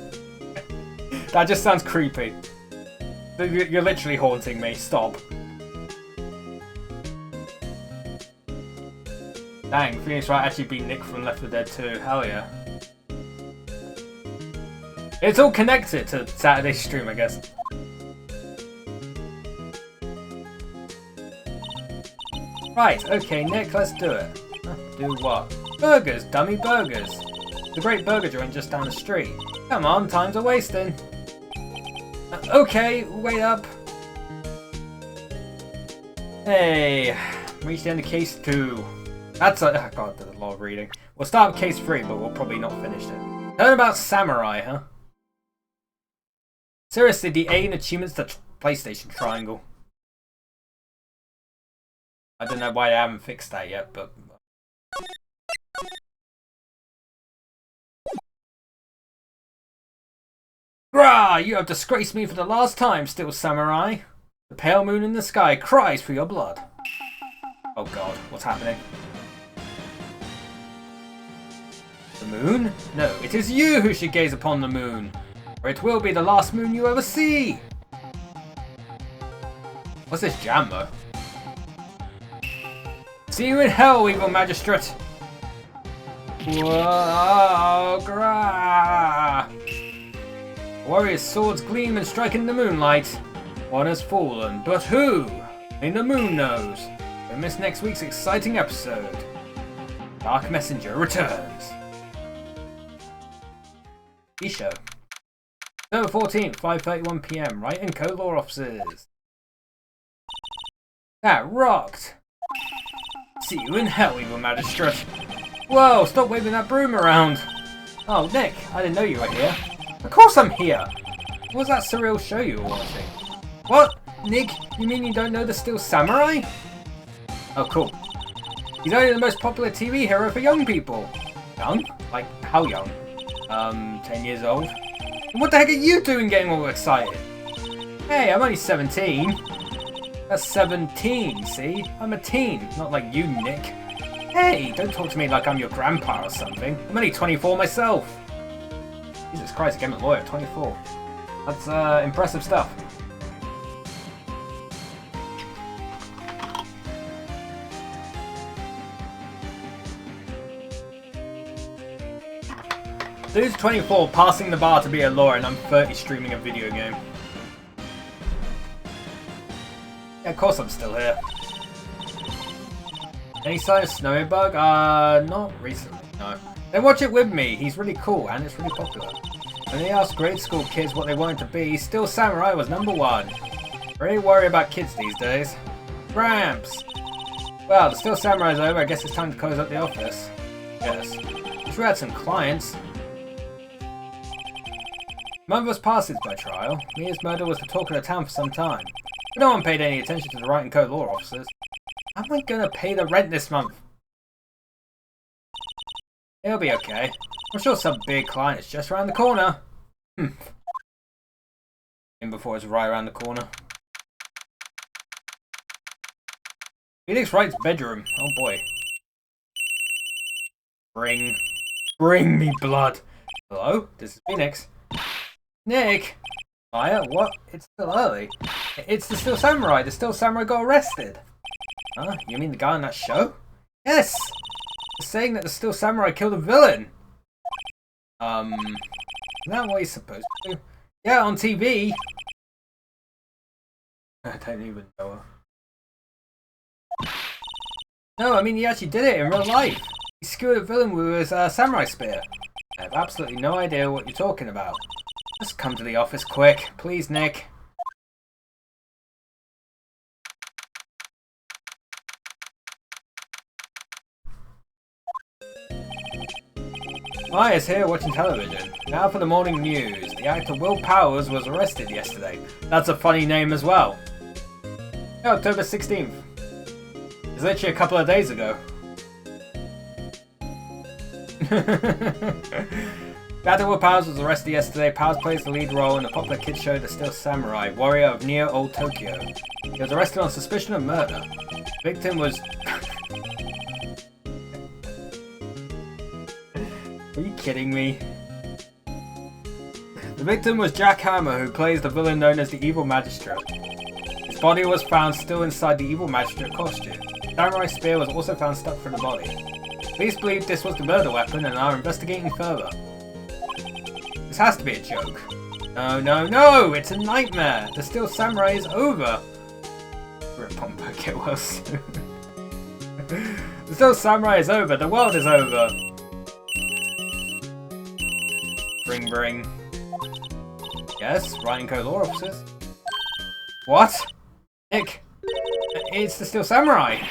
That just sounds creepy. You're literally haunting me. Stop. Dang, Phoenix Wright actually beat Nick from Left 4 Dead 2. Hell yeah. It's all connected to Saturday's stream, I guess. Right, okay, Nick, let's do it. Do what? Burgers, dummy burgers. The great burger joint just down the street. Come on, time's a wasting. Okay, wait up. Hey, reached the end of case 2. That's a... Oh god, there's a lot of reading. We'll start with case 3, but we'll probably not finish it. Learn about Samurai, huh? Seriously, the A in achievements to PlayStation Triangle. I don't know why I haven't fixed that yet, but... Grah! You have disgraced me for the last time, still Samurai. The pale moon in the sky cries for your blood. Oh god, what's happening? The moon? No, it is you who should gaze upon the moon, or it will be the last moon you ever see! What's this jam, though? See you in hell, evil magistrate! Whoa, grah! Warriors' swords gleam and strike in the moonlight. One has fallen, but who? Only the moon knows. Don't miss next week's exciting episode. Dark Messenger returns. E-show. October 14th, 5:31 PM. Wright and Co. Law Offices. That rocked! See you in hell, evil magistrate! Whoa, stop waving that broom around! Oh, Nick, I didn't know you were here. Of course I'm here! What was that surreal show you were watching? What? Nick, you mean you don't know the Steel Samurai? Oh, cool. He's only the most popular TV hero for young people. Young? Like, how young? 10 years old? And what the heck are you doing getting all excited? Hey, I'm only 17. That's 17, see? I'm a teen, not like you, Nick. Hey, don't talk to me like I'm your grandpa or something. I'm only 24 myself. Jesus Christ, I became a lawyer at 24. That's impressive stuff. Dude's 24, passing the bar to be a lawyer, and I'm 30 streaming a video game. Yeah, of course I'm still here. Any sign of Snowy Bug? Not recently, no. Then watch it with me, he's really cool and it's really popular. When they asked grade school kids what they wanted to be, Steel Samurai was #1. Really worry about kids these days. Gramps! Well, the Steel Samurai's over, I guess it's time to close up the office. Yes. Wish we had some clients. None of us passed by trial. Mia's murder was the talk of the town for some time. But no one paid any attention to the Wright and Co. law officers. How am I gonna pay the rent this month? It'll be okay. I'm sure some big client is just around the corner. In before it's right around the corner. Felix Wright's bedroom. Oh boy. Bring me blood. Hello? This is Phoenix. Nick! Maya, what? It's still early. It's the Steel Samurai. The Steel Samurai got arrested. Huh? You mean the guy on that show? Yes! They're saying that the Steel Samurai killed a villain. Isn't that what he's supposed to do? Yeah, on TV. I don't even know. No, I mean he actually did it in real life. He skewered a villain with his samurai spear. I have absolutely no idea what you're talking about. Just come to the office quick, please, Nick. Maya's here watching television. Now for the morning news. The actor Will Powers was arrested yesterday. That's a funny name as well. Yeah, October 16th. It's literally a couple of days ago. The actor Will Powers was arrested yesterday. Powers plays the lead role in the popular kids show The Steel Samurai, Warrior of Near Old Tokyo. He was arrested on suspicion of murder. The victim was... Are you kidding me? The victim was Jack Hammer, who plays the villain known as the Evil Magistrate. His body was found still inside the Evil Magistrate costume. The samurai spear was also found stuck through the body. Police believe this was the murder weapon and are investigating further. This has to be a joke. No, no, no! It's a nightmare! The Steel Samurai is over! Rip on back, get well soon. The Steel Samurai is over! The world is over! Bring. Yes, Wright and Co. law officers. What? Nick! It's the Steel Samurai!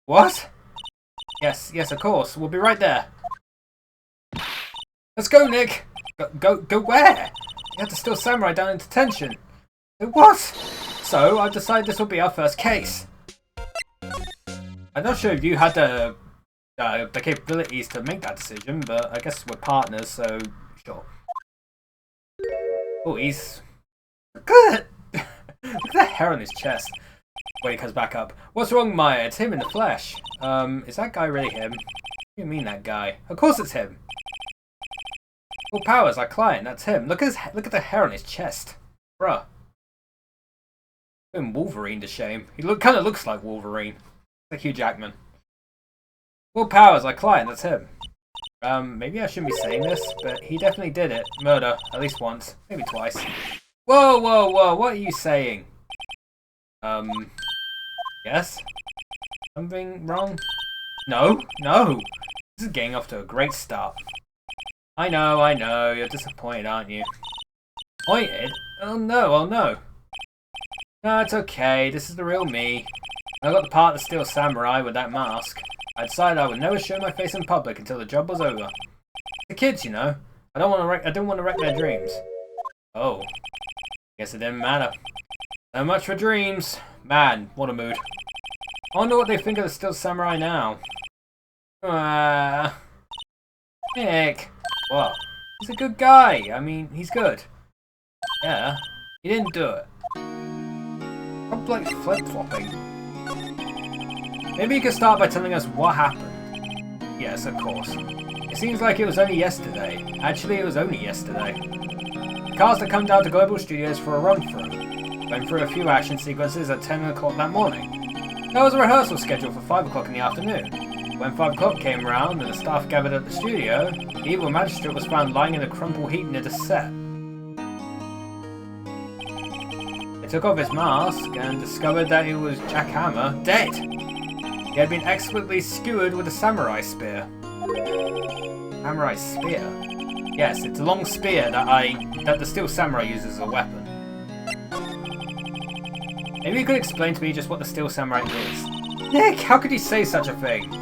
What? Yes, of course. We'll be right there. Let's go, Nick! Go where? You have the Steel Samurai down in detention. What? So, I've decided this will be our first case. I'm not sure if you had the capabilities to make that decision, but I guess we're partners, so sure. Oh, he's... Look at the hair on his chest. When he comes back up. What's wrong, Maya? It's him in the flesh. Is that guy really him? What do you mean, that guy? Of course it's him. Full powers, our client, that's him. Look at the hair on his chest. Bruh. Putting Wolverine to shame. He kind of looks like Wolverine. Like Hugh Jackman. Full powers, our client, that's him. Maybe I shouldn't be saying this, but he definitely did it. Murder, at least once, maybe twice. Whoa, whoa, whoa, what are you saying? Yes? Something wrong? No, no! This is getting off to a great start. I know, you're disappointed, aren't you? Disappointed? Oh no, oh no. No, it's okay, this is the real me. I got the part to steal Samurai with that mask. I decided I would never show my face in public until the job was over. The kids, you know. I didn't want to wreck their dreams. Oh. Guess it didn't matter. So much for dreams. Man, what a mood. I wonder what they think of the Still Samurai now. Nick. What? He's a good guy. I mean, he's good. Yeah. He didn't do it. I'm like flip-flopping. Maybe you could start by telling us what happened. Yes, of course. It seems like it was only yesterday. Actually, it was only yesterday. The cars that come down to Global Studios for a run-through. Went through a few action sequences at 10 o'clock that morning. There was a rehearsal scheduled for 5 o'clock in the afternoon. When 5 o'clock came around and the staff gathered at the studio, the evil magistrate was found lying in a crumpled heap near the set. They took off his mask and discovered that it was Jack Hammer, dead! He had been expertly skewered with a samurai spear. Samurai spear? Yes, it's a long spear that the Steel Samurai uses as a weapon. Maybe you could explain to me just what the Steel Samurai is. Nick, how could you say such a thing?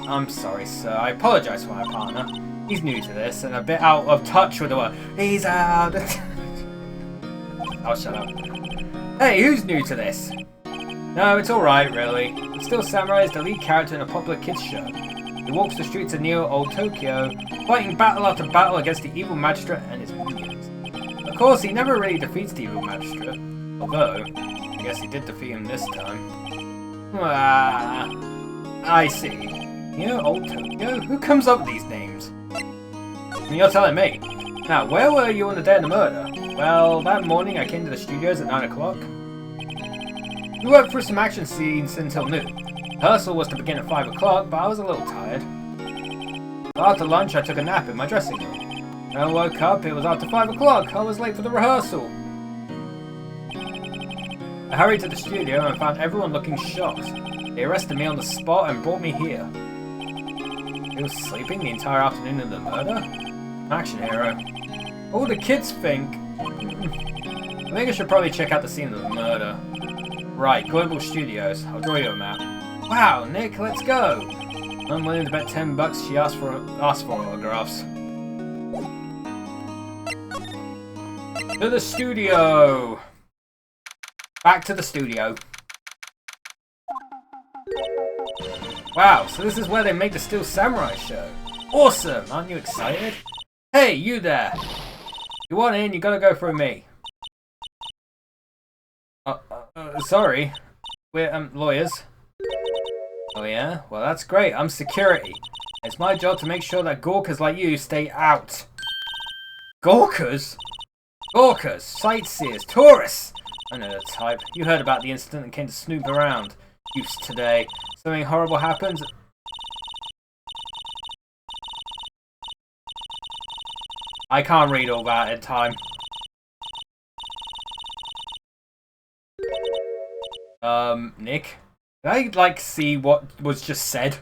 I'm sorry, sir. I apologize for my partner. He's new to this and a bit out of touch with the world. He's out. I'll shut up. Hey, who's new to this? No, it's alright, really. The Steel Samurai is the lead character in a popular kids show. He walks the streets of Neo-Old Tokyo, fighting battle after battle against the evil magistrate and his minions. Of course, he never really defeats the evil magistrate, although, I guess he did defeat him this time. I see. Neo-Old Tokyo? Who comes up with these names? You're telling me. Now, where were you on the day of the murder? Well, that morning I came to the studios at 9 o'clock. We worked through some action scenes until noon. Rehearsal was to begin at 5 o'clock, but I was a little tired. After lunch, I took a nap in my dressing room. When I woke up, it was after 5 o'clock. I was late for the rehearsal. I hurried to the studio and found everyone looking shocked. They arrested me on the spot and brought me here. He was sleeping the entire afternoon of the murder? Action hero. What would the kids think? I think I should probably check out the scene of the murder. Right, Global Studios. I'll draw you a map. Wow, Nick, let's go! I'm willing to bet $10 she asked for autographs. To the studio! Back to the studio. Wow, so this is where they make the Steel Samurai show. Awesome! Aren't you excited? Hey, you there! If you want in, you gotta go through me. Sorry. We're, lawyers. Oh yeah? Well, that's great. I'm security. It's my job to make sure that gawkers like you stay out. Gawkers? Gawkers, sightseers, tourists! I know the type. You heard about the incident and came to snoop around. Youths today. Something horrible happens. I can't read all that in time. Nick? Did I, see what was just said?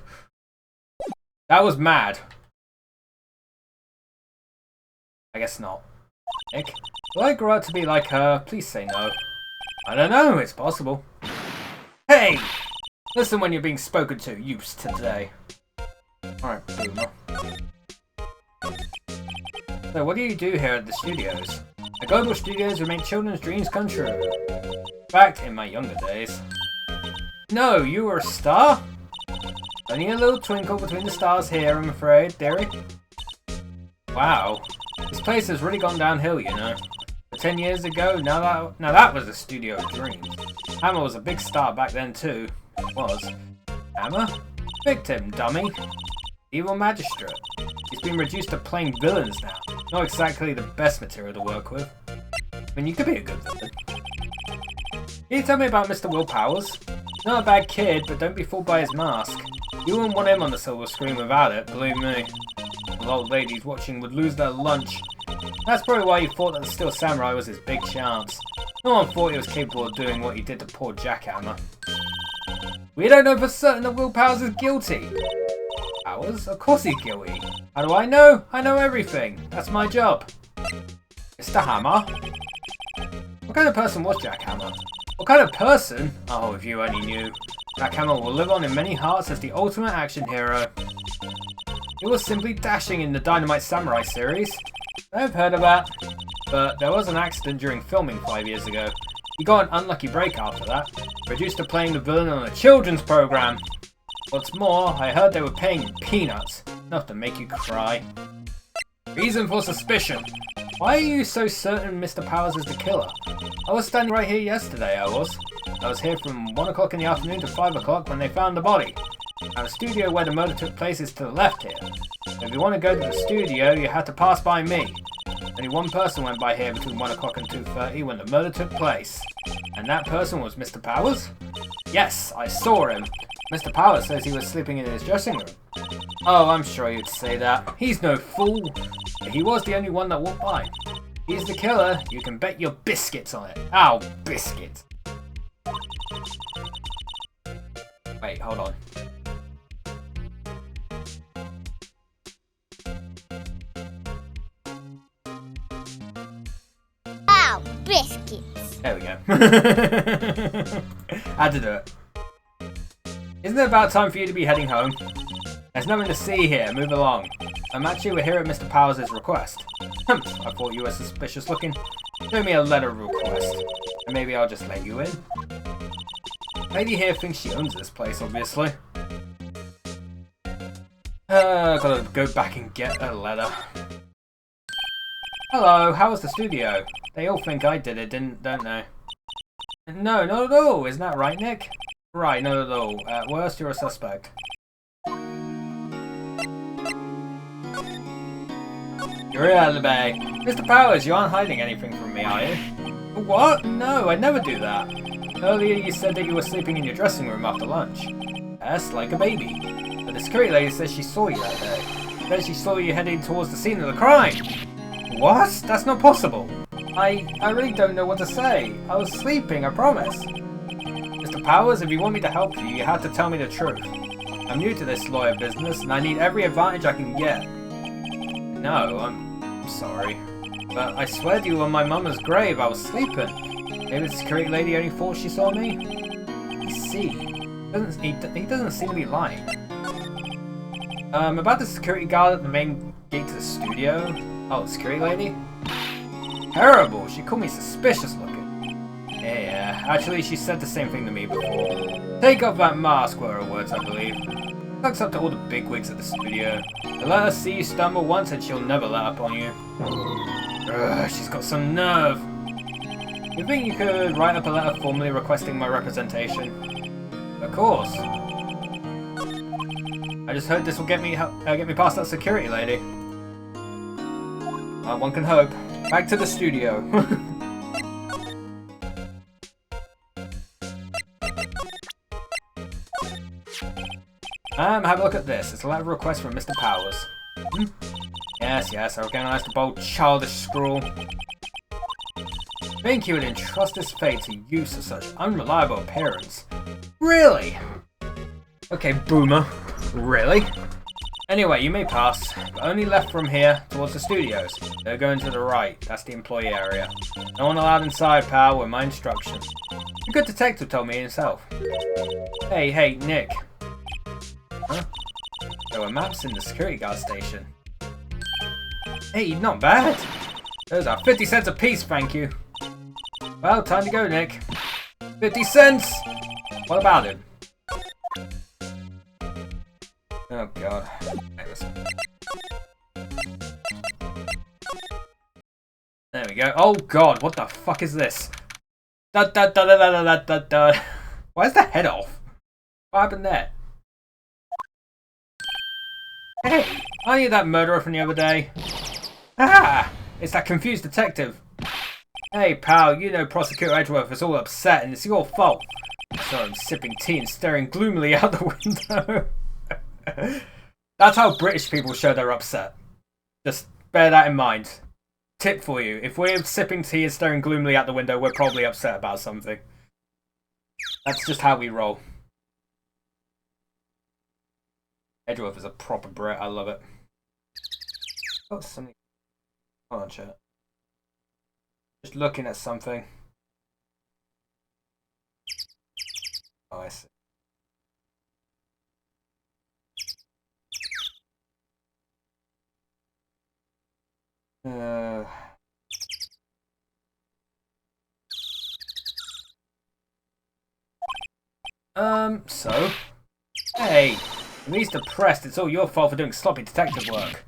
That was mad. I guess not. Nick? Will I grow up to be like her? Please say no. I don't know, it's possible. Hey! Listen when you're being spoken to, youths today. Alright, boomer. So what do you do here at the studios? At Global Studios, we make children's dreams come true. In fact, in my younger days. No, you were a star? Only a little twinkle between the stars here, I'm afraid, dearie. Wow. This place has really gone downhill, you know. But 10 years ago, now that was a studio dream. Hammer was a big star back then too. It was. Hammer? Victim, dummy. Evil magistrate. He's been reduced to plain villains now. Not exactly the best material to work with. I mean, you could be a good villain. Can you tell me about Mr. Will Powers? He's not a bad kid, but don't be fooled by his mask. You wouldn't want him on the silver screen without it, believe me. The old ladies watching would lose their lunch. That's probably why he thought that the Steel Samurai was his big chance. No one thought he was capable of doing what he did to poor Jackhammer. We don't know for certain that Will Powers is guilty. Powers? Of course he's guilty. How do I know? I know everything. That's my job. Mr. Hammer? What kind of person was Jackhammer? What kind of person? Oh, if you only knew. Jackhammer will live on in many hearts as the ultimate action hero. He was simply dashing in the Dynamite Samurai series. I've heard of that. But there was an accident during filming 5 years ago. He got an unlucky break after that. Reduced to playing the villain on a children's program. What's more, I heard they were paying him peanuts. Enough to make you cry. Reason for suspicion. Why are you so certain Mr. Powers is the killer? I was standing right here yesterday, I was here from 1 o'clock in the afternoon to 5 o'clock when they found the body. Now the studio where the murder took place is to the left here. So if you want to go to the studio, you have to pass by me. Only one person went by here between 1 o'clock and 2:30 when the murder took place. And that person was Mr. Powers? Yes, I saw him. Mr. Powers says he was sleeping in his dressing room. Oh, I'm sure you'd say that. He's no fool. But he was the only one that walked by. He's the killer. You can bet your biscuits on it. Ow, biscuits. Wait, hold on. Ow, biscuits. There we go. Had to do it. Isn't it about time for you to be heading home? There's nothing to see here. Move along. I'm actually we're here at Mr. Powers' request. Humph, I thought you were suspicious looking. Show me a letter of request, and maybe I'll just let you in. Lady here thinks she owns this place, obviously. Gotta go back and get a letter. Hello, how was the studio? They all think I did it, don't they? No, not at all. Isn't that right, Nick? Right, not at all. At worst, you're a suspect. You're in alibi. Mr. Powers, you aren't hiding anything from me, are you? What? No, I'd never do that. Earlier you said that you were sleeping in your dressing room after lunch. Yes, like a baby. But the security lady says she saw you that day. Says she saw you heading towards the scene of the crime. What? That's not possible. I really don't know what to say. I was sleeping, I promise. Mr. Powers, if you want me to help you, you have to tell me the truth. I'm new to this lawyer business, and I need every advantage I can get. No, I'm sorry. But I swear to you on my mama's grave, I was sleeping. Maybe the security lady only thought she saw me? I see. He doesn't seem to be lying. About the security guard at the main gate to the studio. Oh, the security lady? Terrible, she called me suspicious looking. Yeah, actually she said the same thing to me before. Take off that mask were her words, I believe. Looks up to all the bigwigs at the studio. They let her see you stumble once and she'll never let up on you. Ugh, she's got some nerve. You think you could write up a letter formally requesting my representation? Of course. I just hope this will get me past that security lady. One can hope. Back to the studio. Have a look at this. It's a letter of request from Mr. Powers. Yes, I recognize the bold, childish scrawl. Think you would entrust this fate to use of such unreliable appearance? Really? Okay, boomer. Really? Anyway, you may pass, but only left from here towards the studios. They're going to the right. That's the employee area. No one allowed inside, pal, with my instructions. A good detective told me himself. Hey, Nick. Huh? There were maps in the security guard station. Hey, not bad. Those are 50 cents a piece, thank you. Well, time to go, Nick. 50 cents! What about him? Oh, God. There we go. Oh, God, what the fuck is this? Why is the head off? What happened there? Hey, aren't you that murderer from the other day? Ah! It's that confused detective. Hey, pal, you know Prosecutor Edgeworth is all upset and it's your fault. I saw him sipping tea and staring gloomily out the window. That's how British people show they're upset. Just bear that in mind. Tip for you, if we're sipping tea and staring gloomily out the window, we're probably upset about something. That's just how we roll. Edgeworth is a proper Brit, I love it. Oh, something. Hold on, chat. Just looking at something. Oh, I see. So? Hey, when he's depressed, it's all your fault for doing sloppy detective work.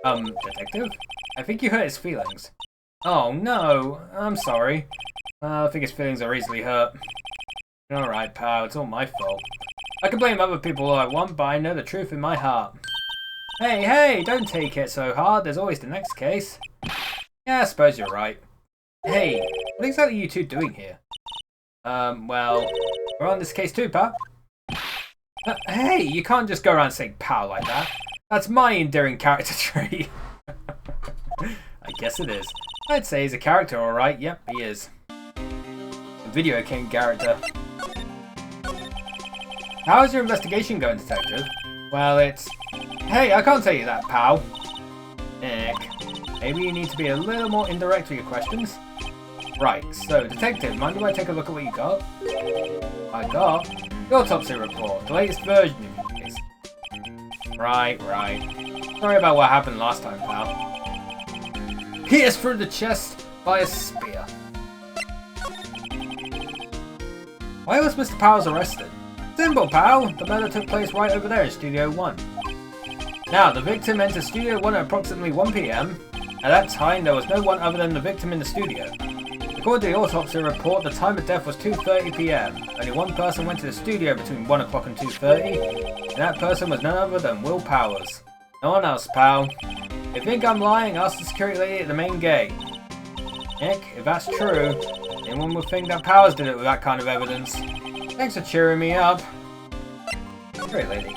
Detective? I think you hurt his feelings. Oh, no. I'm sorry. I think his feelings are easily hurt. Alright, pal, it's all my fault. I can blame other people all I want, but I know the truth in my heart. Hey, don't take it so hard. There's always the next case. Yeah, I suppose you're right. Hey, what exactly are you two doing here? Well, we're on this case too, pal. Hey, you can't just go around saying pal like that. That's my endearing character trait. I guess it is. I'd say he's a character, alright. Yep, he is. A video game character. How's your investigation going, detective? Well, it's... Hey, I can't tell you that, pal. Nick. Maybe you need to be a little more indirect with your questions. Right, so, detective, mind if I take a look at what you got? I got the autopsy report, the latest version of your case. Right. Sorry about what happened last time, pal. Pierced through the chest by a spear. Why was Mr. Powers arrested? Simple, pal. The murder took place right over there in Studio 1. Now, the victim entered Studio 1 at approximately 1 PM. At that time, there was no one other than the victim in the studio. According to the autopsy report, the time of death was 2:30 PM. Only one person went to the studio between 1 o'clock and 2:30, and that person was none other than Will Powers. No one else, pal. If you think I'm lying, ask the security lady at the main gate. Nick, if that's true, anyone would think that Powers did it with that kind of evidence. Thanks for cheering me up. Security lady.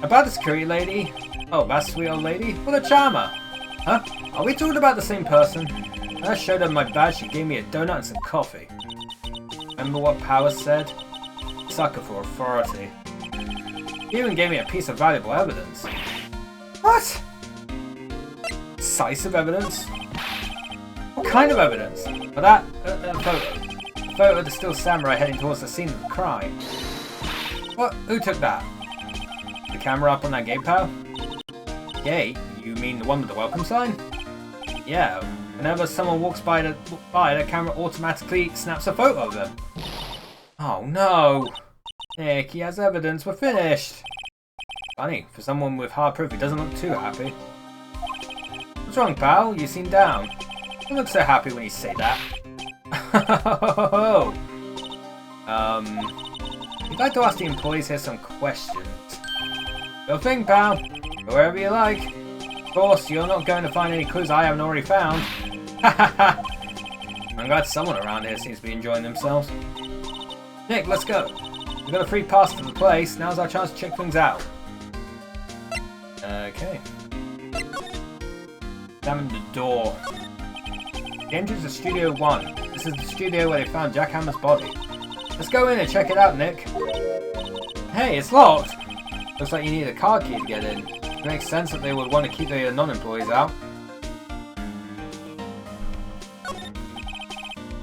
About the security lady? Oh, that sweet old lady? What a charmer! Huh? Are we talking about the same person? When I showed her my badge, she gave me a donut and some coffee. Remember what Powers said? Sucker for authority. He even gave me a piece of valuable evidence. What? Decisive evidence? What kind of evidence? For that photo. A photo of the still samurai heading towards the scene of the crime. What? Who took that? The camera up on that gate, pal? Gate? You mean the one with the welcome sign? Yeah. Whenever someone walks by, the camera automatically snaps a photo of them. Oh no! Nick, he has evidence. We're finished. Funny, for someone with hard proof, he doesn't look too happy. What's wrong, pal? You seem down. You look so happy when you say that. You'd like to ask the employees here some questions. Your thing, pal. Go wherever you like. Of course, you're not going to find any clues I haven't already found. I'm glad someone around here seems to be enjoying themselves. Nick, let's go. We've got a free pass to the place. Now's our chance to check things out. Okay. Examine the door. The entrance to Studio 1. This is the studio where they found Jack Hammer's body. Let's go in and check it out, Nick. Hey, it's locked. Looks like you need a card key to get in. It makes sense that they would want to keep their non-employees out.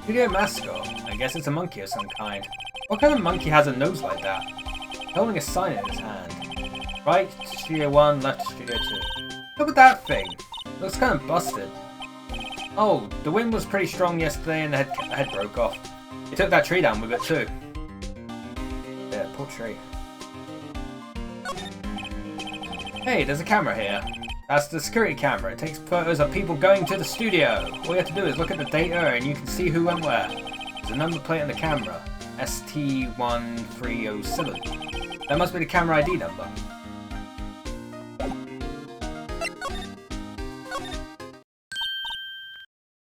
Studio mascot. I guess it's a monkey of some kind. What kind of monkey has a nose like that? Holding a sign in his hand. Right to Studio 1, left to Studio 2. Look at that thing. Looks kind of busted. Oh, the wind was pretty strong yesterday and the head broke off. They took that tree down with it too. Yeah, poor tree. Hey, there's a camera here. That's the security camera. It takes photos of people going to the studio. All you have to do is look at the data and you can see who went where. There's a number plate on the camera. ST1307. That must be the camera ID number.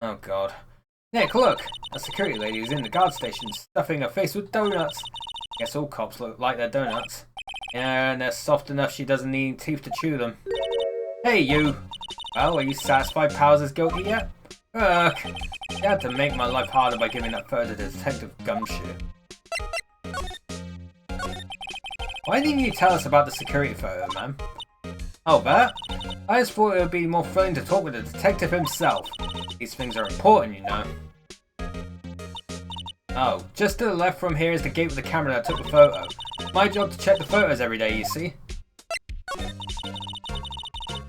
Oh god. Nick, look! A security lady is in the guard station stuffing her face with donuts. Guess all cops look like they're donuts. Yeah, and they're soft enough she doesn't need teeth to chew them. Hey, you! Well, are you satisfied Powers is guilty yet? Ugh! You had to make my life harder by giving that photo to Detective Gumshoe. Why didn't you tell us about the security photo, man? Oh, that? I just thought it would be more thrilling to talk with the detective himself. These things are important, you know. Oh, just to the left from here is the gate with the camera that took the photo. It's my job to check the photos every day, you see.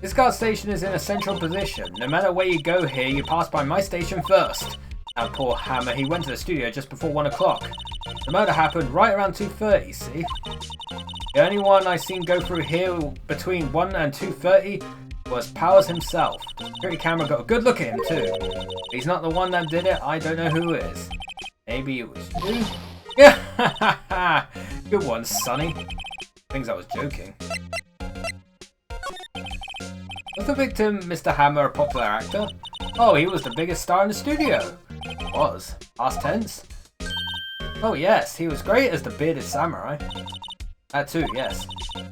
This guard station is in a central position. No matter where you go here, you pass by my station first. That poor Hammer, he went to the studio just before 1 o'clock. The murder happened right around 2:30, see? The only one I seen go through here between 1 and 2:30 was Powers himself. The security camera got a good look at him too. If he's not the one that did it, I don't know who is. Maybe it was you? Yeah, good one, Sonny. Thinks I was joking. Was the victim Mr. Hammer a popular actor? Oh, he was the biggest star in the studio. Was. Past tense? Oh yes, he was great as the bearded samurai. That too, yes.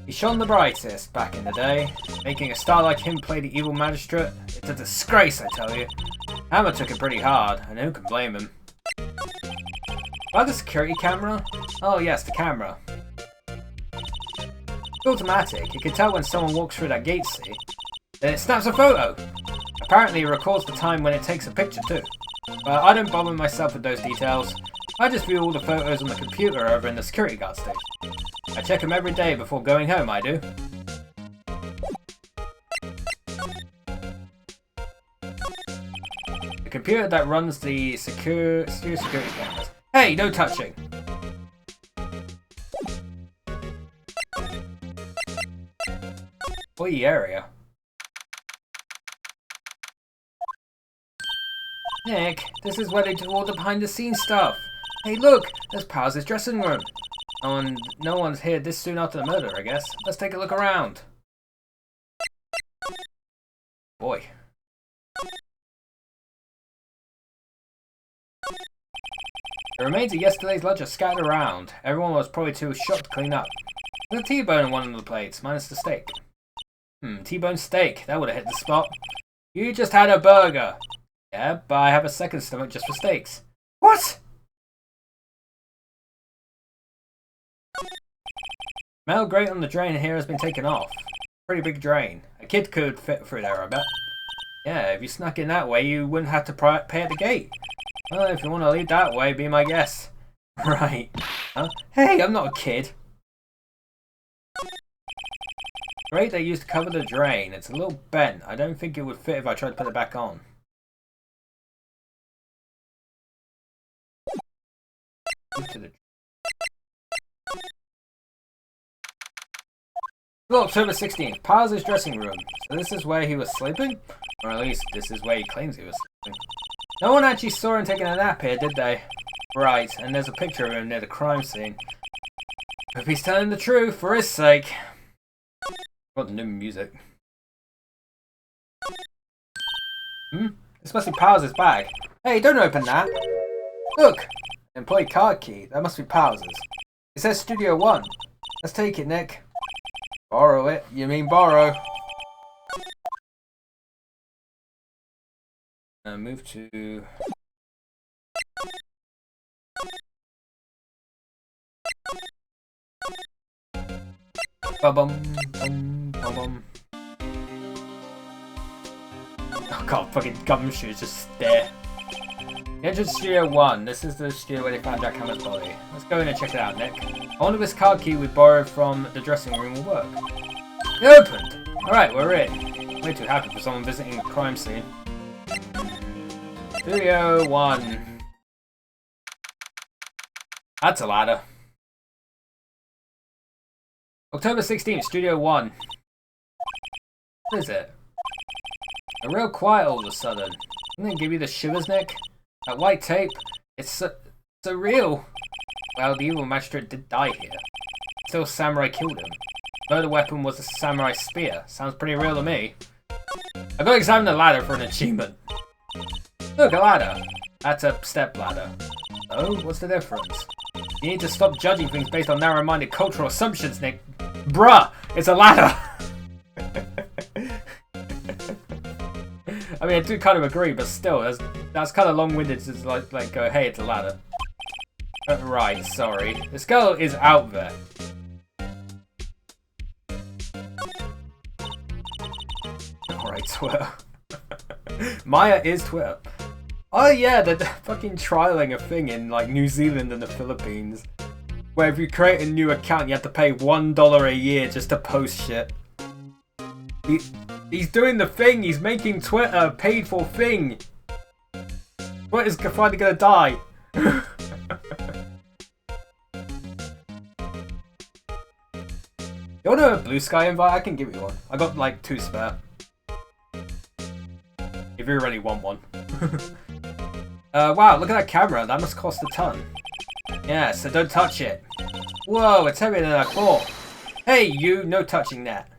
He shone the brightest back in the day. Making a star like him play the evil magistrate, it's a disgrace, I tell you. Hammer took it pretty hard, and who can blame him? About the security camera? Oh yes, the camera. It's automatic. You can tell when someone walks through that gate, see? Then it snaps a photo. Apparently it records the time when it takes a picture too. But I don't bother myself with those details. I just view all the photos on the computer over in the security guard station. I check them every day before going home, I do. The computer that runs the studio security cameras. Hey, no touching! Boy area. Nick, this is where they do all the behind the scenes stuff. Hey look, there's Powers' dressing room. No one's here this soon after the murder, I guess. Let's take a look around. Boy. The remains of yesterday's lunch are scattered around. Everyone was probably too shocked to clean up. There's a T-bone in one of the plates, minus the steak. T-bone steak. That would have hit the spot. You just had a burger. Yeah, but I have a second stomach just for steaks. What? Metal grate on the drain here has been taken off. Pretty big drain. A kid could fit through there, I bet. Yeah, if you snuck in that way, you wouldn't have to pay at the gate. Well, if you want to leave that way, be my guest. Right. Huh? Hey, I'm not a kid. Grate they used to cover the drain. It's a little bent. I don't think it would fit if I tried to put it back on. To the Well, October 16th, Powers' dressing room. So this is where he was sleeping? Or at least, this is where he claims he was sleeping. No one actually saw him taking a nap here, did they? Right, and there's a picture of him near the crime scene. Hope he's telling the truth, for his sake. Got the new music. This must be Powers' bag. Hey, don't open that! Look! Employee card key. That must be Powers'. It says Studio 1. Let's take it, Nick. Borrow it? You mean borrow? Move to... Ba-bum, bum, ba-bum. Oh god, fucking gumshoes just stare. Entered Studio 1. This is the studio where they found Jack Hammer's body. Let's go in and check it out, Nick. I wonder if this card key we borrowed from the dressing room will work. It opened! Alright, we're in. Way too happy for someone visiting a crime scene. Studio 1. That's a ladder. October 16th, Studio 1. What is it? A real quiet all of a sudden. Didn't they give you the shivers, Nick? That white tape, it's surreal. Well, the evil magistrate did die here. Still, samurai killed him. Murder weapon was a samurai spear. Sounds pretty real to me. I gotta examine the ladder for an achievement. Look, a ladder. That's a step ladder. Oh, what's the difference? You need to stop judging things based on narrow-minded cultural assumptions, Nick. Bruh, it's a ladder. I mean, I do kind of agree, but still, that's kind of long-winded to like go, hey, it's a ladder. Right, sorry. This girl is out there. Alright, Twitter. Maya is Twitter. Oh yeah, they're fucking trialing a thing in like New Zealand and the Philippines. Where if you create a new account, you have to pay $1 a year just to post shit. He's doing the thing. He's making Twitter a paid for thing. Twitter's finally gonna die. You want a Blue Sky invite? I can give you one. I got like 2 spare. If you really want one. Wow, look at that camera. That must cost a ton. Yeah, so don't touch it. Whoa, it's heavier than I thought. Hey, you, no touching that.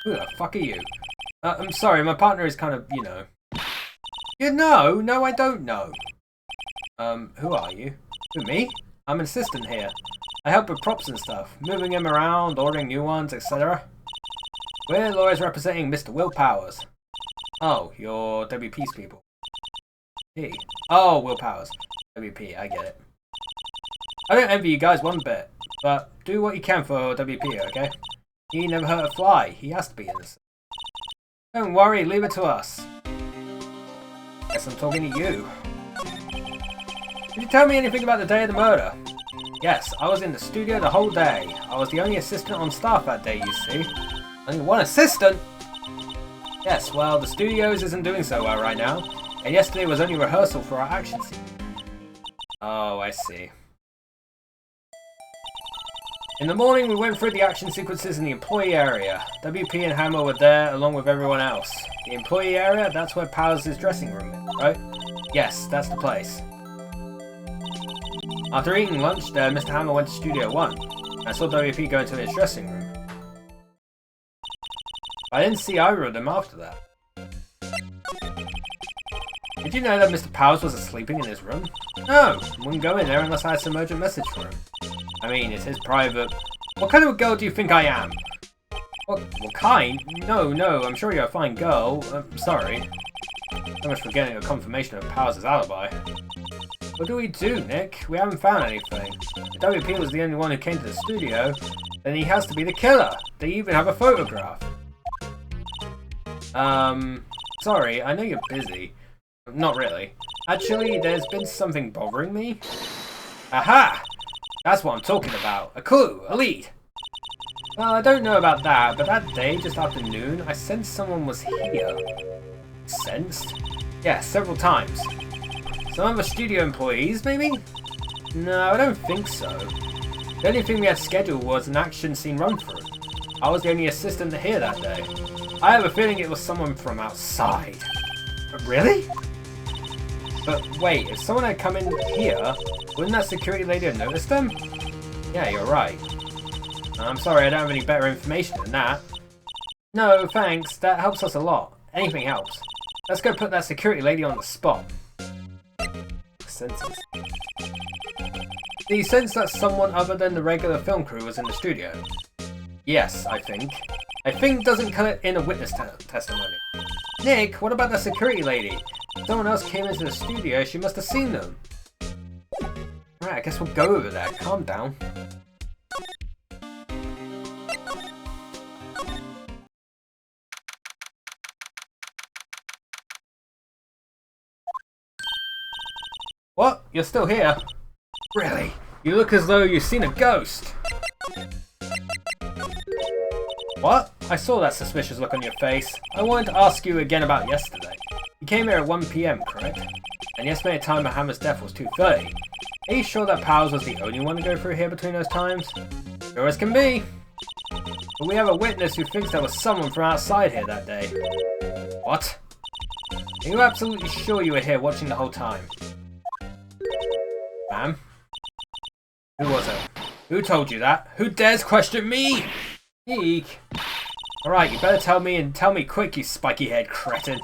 Who the fuck are you? I'm sorry, my partner is kind of, you know. You know? No, I don't know. Who are you? Who, me? I'm an assistant here. I help with props and stuff, moving them around, ordering new ones, etc. We're lawyers representing Mr. Will Powers. Oh, you're WP's people. P. Oh, Will Powers. WP, I get it. I don't envy you guys one bit, but do what you can for WP, okay? He never hurt a fly. He has to be innocent. Don't worry, leave it to us. Guess I'm talking to you. Did you tell me anything about the day of the murder? Yes, I was in the studio the whole day. I was the only assistant on staff that day, you see. Only one assistant? Yes, well, the studios isn't doing so well right now, and yesterday was only rehearsal for our action scene. Oh, I see. In the morning, we went through the action sequences in the employee area. WP and Hammer were there, along with everyone else. The employee area, that's where Powers' dressing room is, right? Yes, that's the place. After eating lunch there, Mr. Hammer went to Studio 1. I saw WP go into his dressing room. I didn't see either of them after that. Did you know that Mr. Powers was sleeping in his room? No, I wouldn't go in there unless I had some urgent message for him. I mean, it's his private... What kind of a girl do you think I am? What kind? No, I'm sure you're a fine girl. I'm sorry. So much for getting a confirmation of Powers' alibi. What do we do, Nick? We haven't found anything. If WP was the only one who came to the studio, then he has to be the killer. They even have a photograph. Sorry, I know you're busy. Not really. Actually, there's been something bothering me. Aha! That's what I'm talking about. A clue, a lead. Well, I don't know about that, but that day, just after noon, I sensed someone was here. Sensed? Yeah, several times. Some other studio employees, maybe? No, I don't think so. The only thing we had scheduled was an action scene run-through. I was the only assistant here that day. I have a feeling it was someone from outside. But really? But wait, if someone had come in here, wouldn't that security lady have noticed them? Yeah, you're right. I'm sorry, I don't have any better information than that. No, thanks. That helps us a lot. Anything helps. Let's go put that security lady on the spot. Senses. Do you sense that someone other than the regular film crew was in the studio? Yes, I think. I think doesn't cut it in a witness testimony. Nick, what about that security lady? If someone else came into the studio, she must have seen them. Alright, I guess we'll go over there. Calm down. What? You're still here? Really? You look as though you've seen a ghost. What? I saw that suspicious look on your face. I wanted to ask you again about yesterday. You came here at 1 PM, correct? And yesterday time of Hammer's death was 2:30. Are you sure that Powers was the only one to go through here between those times? Sure as can be. But we have a witness who thinks there was someone from outside here that day. What? Are you absolutely sure you were here watching the whole time? Ma'am? Who was it? Who told you that? Who dares question me? Eek. Alright, you better tell me and tell me quick, you spiky-haired cretin.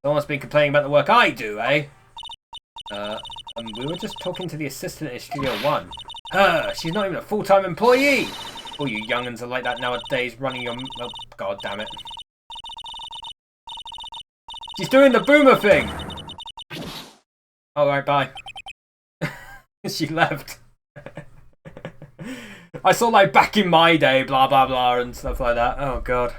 Someone's been complaining about the work I do, eh? We were just talking to the assistant in Studio 1. She's not even a full-time employee! All you young'uns are like that nowadays, running your... Oh, god damn it. She's doing the boomer thing! Alright, bye. She left. I saw, like, back in my day, blah blah blah, and stuff like that. Oh god.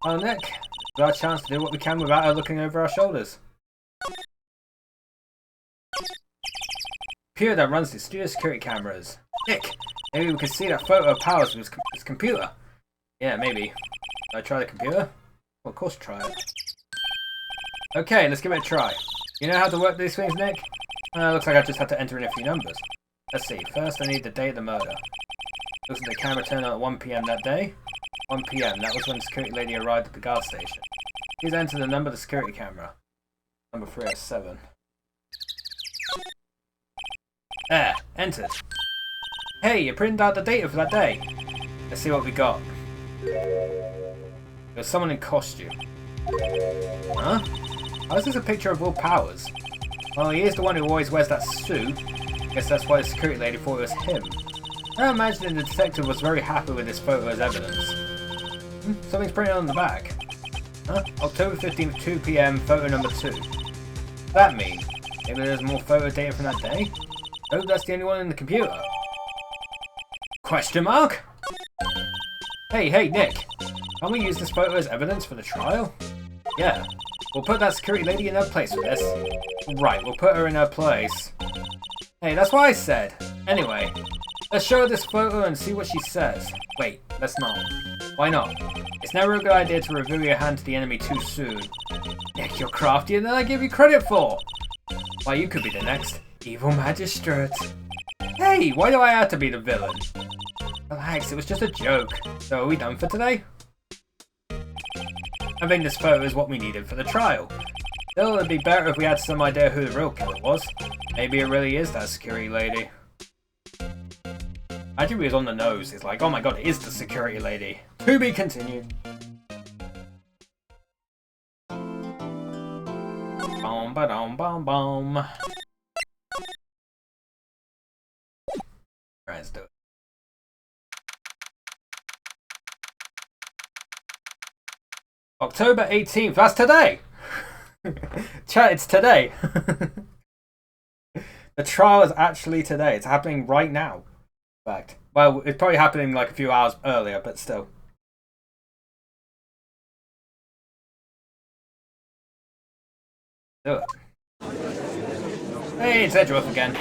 Oh, Nick. It's our chance to do what we can without her looking over our shoulders. Computer that runs the studio security cameras. Nick, maybe we could see that photo of Powers with his computer. Yeah, maybe. Should I try the computer? Well, of course try it. Okay, let's give it a try. You know how to work these things, Nick? Looks like I just had to enter in a few numbers. Let's see, first I need the date of the murder. Looks like the camera turned on at 1 PM that day. 1 PM, that was when the security lady arrived at the guard station. Please enter the number of the security camera. Number 307. There, entered. Hey, you printed out the data for that day. Let's see what we got. There's someone in costume. Huh? How is this a picture of Will Powers? Well, he is the one who always wears that suit. Guess that's why the security lady thought it was him. I imagine the detective was very happy with this photo as evidence. Something's printed on the back. Huh? October 15th, 2 PM, photo number 2. What's that mean? Maybe there's more photo data from that day? I hope that's the only one in the computer. Question mark? Hey, Nick. Can't we use this photo as evidence for the trial? Yeah. We'll put that security lady in her place with this. Right, we'll put her in her place. Hey, that's what I said. Anyway, let's show her this photo and see what she says. Wait, let's not. Why not? It's never a good idea to reveal your hand to the enemy too soon. Nick, you're craftier than I give you credit for. Why, you could be the next evil magistrate. Hey, why do I have to be the villain? Relax, it was just a joke. So are we done for today? I think this photo is what we needed for the trial. Still, it'd be better if we had some idea who the real killer was. Maybe it really is that security lady. Imagine he was on the nose. It's like, oh my god, it is the security lady. To be continued. Bom ba dom bom bom. Alright, let's do it. October 18th, that's today! Chat, it's today! The trial is actually today, it's happening right now. In fact, well, it's probably happening like a few hours earlier, but still. Do it. Hey, it's Edgeworth again.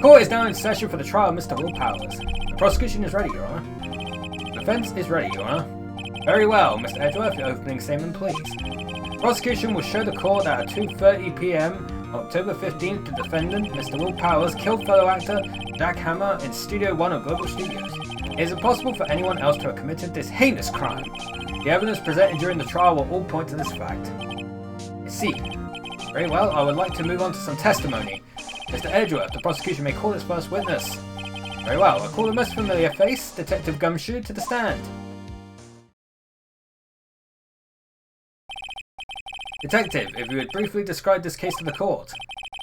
Court is now in session for the trial of Mr. Will Powers. The prosecution is ready, Your Honor. The defense is ready, Your Honor. Very well, Mr. Edgeworth, your opening statement, please. The prosecution will show the court that at 2:30 PM, October 15th, the defendant, Mr. Will Powers, killed fellow actor Jack Hammer in Studio 1 of Global Studios. It is impossible for anyone else to have committed this heinous crime. The evidence presented during the trial will all point to this fact. I see. Very well, I would like to move on to some testimony. Mr. Edgeworth, the prosecution may call its first witness. Very well, I call the most familiar face, Detective Gumshoe, to the stand. Detective, if you would briefly describe this case to the court.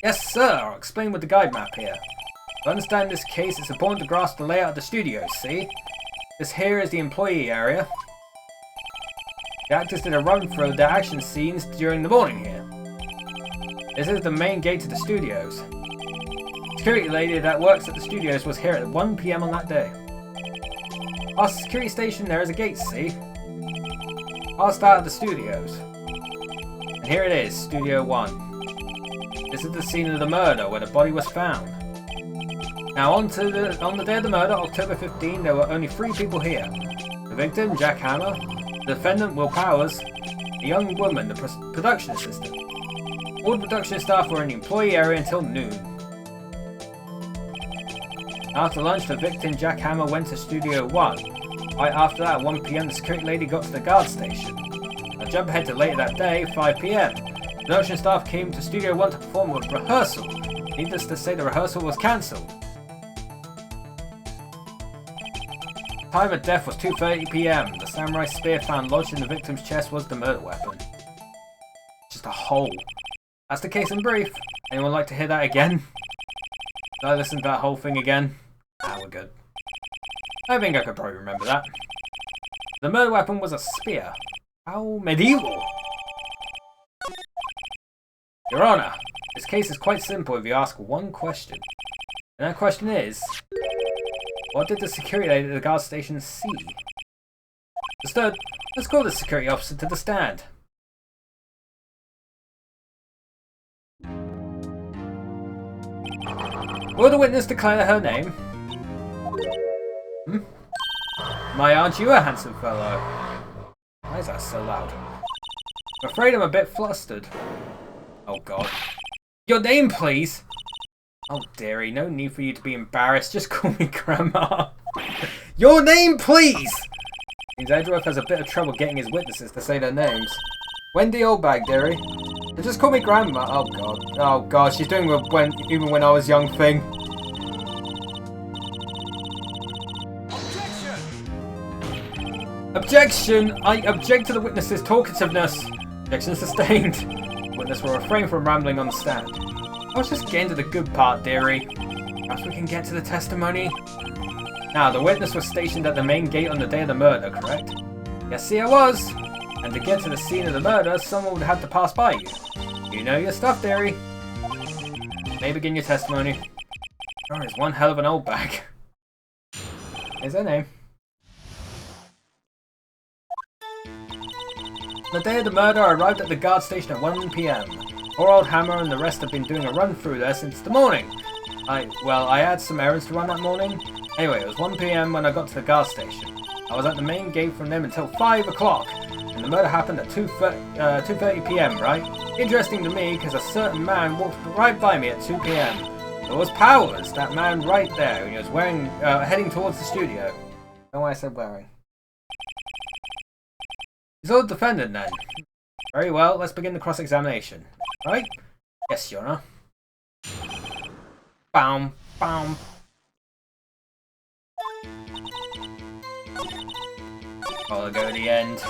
Yes, sir, I'll explain with the guide map here. To understand this case, it's important to grasp the layout of the studios, see? This here is the employee area. The actors did a run-through of their action scenes during the morning here. This is the main gate to the studios. The security lady that works at the studios was here at 1 PM on that day. Past the security station there is a gate, see? Past that of the studios. And here it is, Studio 1. This is the scene of the murder where the body was found. Now on the day of the murder, October 15, there were only 3 people here. The victim, Jack Hammer, the defendant, Will Powers, a young woman, the production assistant. All the production staff were in the employee area until noon. After lunch, the victim, Jack Hammer, went to Studio 1. Right after that, at 1 PM, the security lady got to the guard station. Now jump ahead to later that day, 5 PM. Production staff came to Studio 1 to perform a rehearsal. Needless to say, the rehearsal was cancelled. Time of death was 2:30 p.m. The samurai spear found lodged in the victim's chest was the murder weapon. Just a hole. That's the case in brief. Anyone like to hear that again? Did I listen to that whole thing again? Nah, we're good. I think I could probably remember that. The murder weapon was a spear. How medieval! Your Honor, this case is quite simple if you ask one question. And that question is, what did the security lady at the guard station see? Understood. Let's call the security officer to the stand. Will the witness declare her name? My, aren't you a handsome fellow? Why is that so loud? I'm afraid I'm a bit flustered. Oh god. Your name, please! Oh dearie, no need for you to be embarrassed. Just call me Grandma. Your name, please! Means Edgeworth has a bit of trouble getting his witnesses to say their names. Wendy Oldbag, dearie. So just call me Grandma. Oh god. Oh god, she's doing the even when I was young thing. Objection! I object to the witness's talkativeness. Objection sustained. The witness will refrain from rambling on the stand. I was just getting to the good part, dearie. Perhaps we can get to the testimony. Now, the witness was stationed at the main gate on the day of the murder, correct? Yes, see, I was. And to get to the scene of the murder, someone would have to pass by you. You know your stuff, dearie. May begin your testimony. Oh, it's one hell of an old bag. Here's her name. On the day of the murder, I arrived at the guard station at 1 p.m. Poor old Hammer and the rest have been doing a run through there since the morning. I had some errands to run that morning. Anyway, it was 1 p.m. when I got to the guard station. I was at the main gate from them until 5 o'clock, and the murder happened at 2:30 p.m., right? Interesting to me, because a certain man walked right by me at 2 p.m. It was Powers, that man right there, and he was heading towards the studio. Don't know why I said wearing. He's all the defendant then. Very well, let's begin the cross-examination. Right? Yes, Your Honor. Bam, bam. I'll go to the end.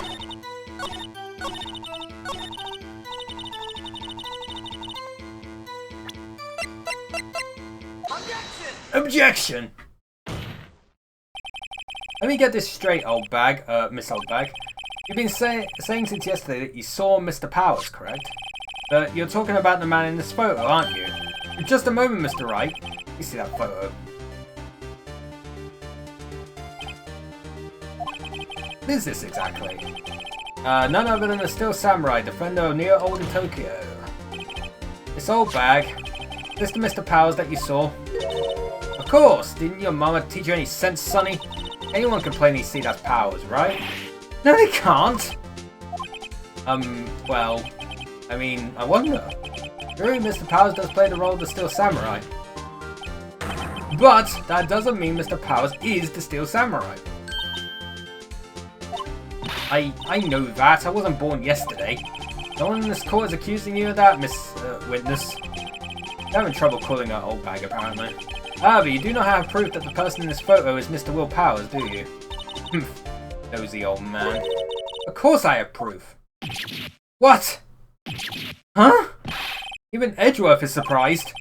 Objection! Let me get this straight, old bag, Miss Old Bag. You've been saying since yesterday that you saw Mr. Powers, correct? But you're talking about the man in this photo, aren't you? Just a moment, Mr. Wright. You see that photo? What is this exactly? None other than the Steel Samurai, defender of near old in Tokyo. This old bag. Is this the Mr. Powers that you saw? Of course! Didn't your mama teach you any sense, sonny? Anyone can plainly see that's Powers, right? No, they can't! Well, I mean, I wonder. Really, Mr. Powers does play the role of the Steel Samurai. But that doesn't mean Mr. Powers is the Steel Samurai. I know that. I wasn't born yesterday. No one in this court is accusing you of that, Miss Witness. You're having trouble calling her old bag, apparently. However, you do not have proof that the person in this photo is Mr. Will Powers, do you? Nosy old man. Of course I have proof. What? Huh? Even Edgeworth is surprised.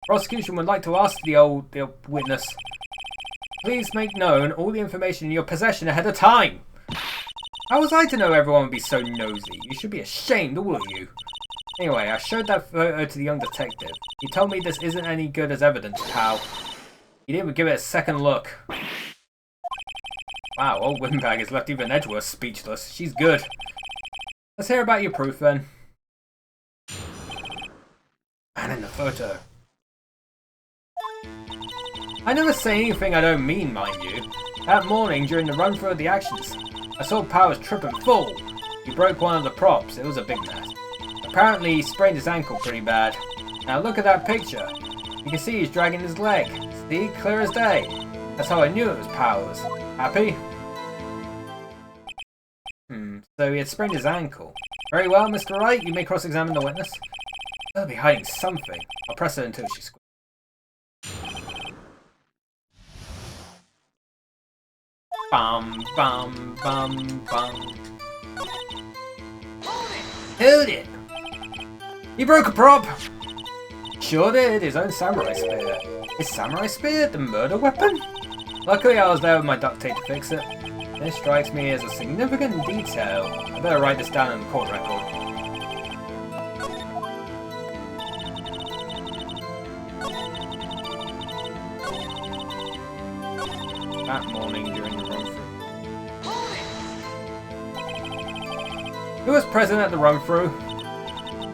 Prosecution would like to ask the old witness. Please make known all the information in your possession ahead of time. How was I to know everyone would be so nosy? You should be ashamed, all of you. Anyway, I showed that photo to the young detective. He told me this isn't any good as evidence, pal. He didn't even give it a second look. Wow, old Windbag has left even Edgeworth speechless. She's good. Let's hear about your proof then. Man in the photo. I never say anything I don't mean, mind you. That morning, during the run-through of the actions, I saw Powers trip and fall. He broke one of the props. It was a big mess. Apparently, he sprained his ankle pretty bad. Now look at that picture. You can see he's dragging his leg. See? Clear as day. That's how I knew it was Powers. Happy? So he had sprained his ankle. Very well, Mr. Wright. You may cross-examine the witness. They'll be hiding something. I'll press her until she squeaks. Bum, bum, bum, bum. Hold it! He broke a prop! Sure did, his own samurai spear. Is samurai spear the murder weapon? Luckily I was there with my duct tape to fix it. This strikes me as a significant detail. I better write this down in the court record. That morning during the run-through. Who was present at the run-through?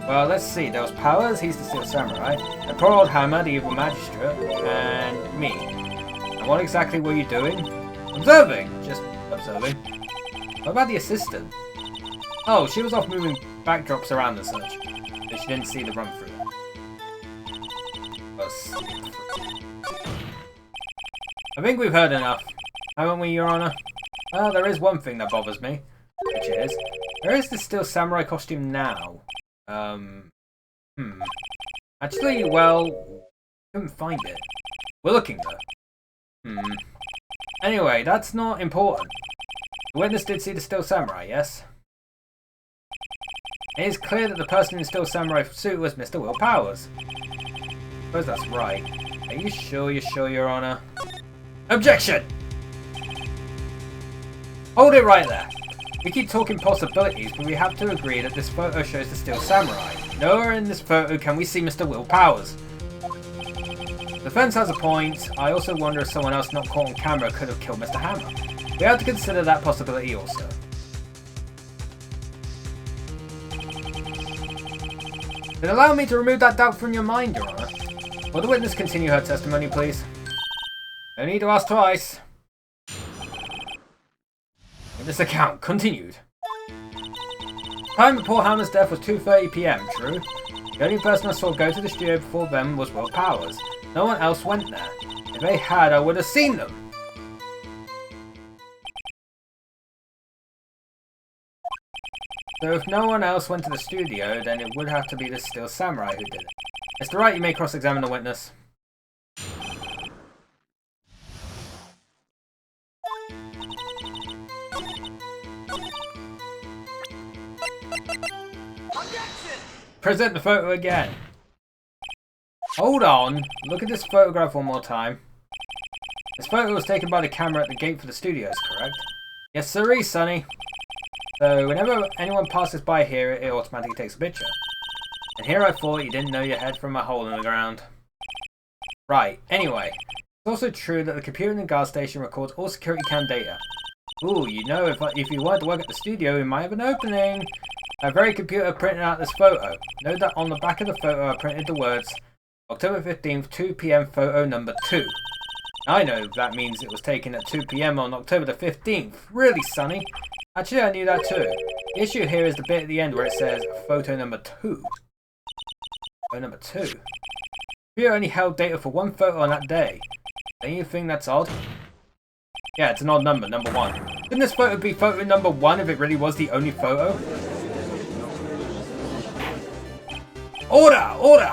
Well, let's see. There was Powers, he's the Steel Samurai, the poor old Hammer, the evil magistrate, and me. And what exactly were you doing? Observing! Just observing. What about the assistant? Oh, she was off moving backdrops around and such, so she didn't see the run-through. I think we've heard enough, haven't we, Your Honor? Well, there is one thing that bothers me, which is, where is the Steel Samurai costume now? Actually, well, couldn't find it. We're looking though. Anyway, that's not important. The witness did see the Steel Samurai, yes? It is clear that the person in the Steel Samurai suit was Mr. Will Powers. I suppose that's right. Are you sure, Your Honor? Objection! Hold it right there. We keep talking possibilities, but we have to agree that this photo shows the Steel Samurai. Nowhere in this photo can we see Mr. Will Powers. The fence has a point. I also wonder if someone else not caught on camera could have killed Mr. Hammer. We have to consider that possibility also. Then allow me to remove that doubt from your mind, Your Honor. Will the witness continue her testimony, please? No need to ask twice. This account continued. Time of poor Hammer's death was 2:30 PM, true? The only person I saw go to the studio before them was Will Powers. No one else went there. If they had, I would have seen them. So if no one else went to the studio, then it would have to be the Steel Samurai who did it. Mr. Wright, you may cross-examine the witness. Present the photo again. Hold on. Look at this photograph one more time. This photo was taken by the camera at the gate for the studios, correct? Yes, sirree, Sonny. So whenever anyone passes by here, it automatically takes a picture. And here I thought you didn't know your head from a hole in the ground. Right. Anyway, it's also true that the computer in the guard station records all security cam data. Ooh, you know, if you wanted to work at the studio, we might have an opening. My very computer printed out this photo. Note that on the back of the photo I printed the words October 15th, 2 PM photo number 2. I know that means it was taken at 2 PM on October the 15th. Really, Sonny? Actually, I knew that too. The issue here is the bit at the end where it says photo number 2. Photo number 2. The computer only held data for one photo on that day. Don't you think that's odd? Yeah, it's an odd number, number 1. Couldn't this photo be photo number 1 if it really was the only photo? Order! Order!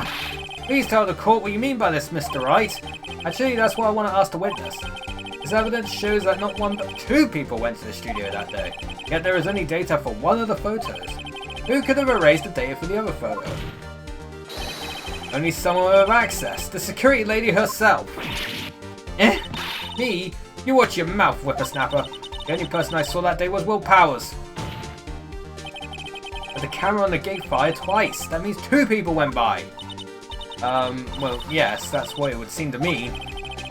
Please tell the court what you mean by this, Mr. Wright. Actually, that's what I want to ask the witness. This evidence shows that not one but 2 people went to the studio that day. Yet there is only data for one of the photos. Who could have erased the data for the other photo? Only someone with access. The security lady herself. Me? You watch your mouth, whippersnapper. The only person I saw that day was Will Powers. But the camera on the gate fired twice. That means 2 people went by. Well, yes, that's what it would seem to me.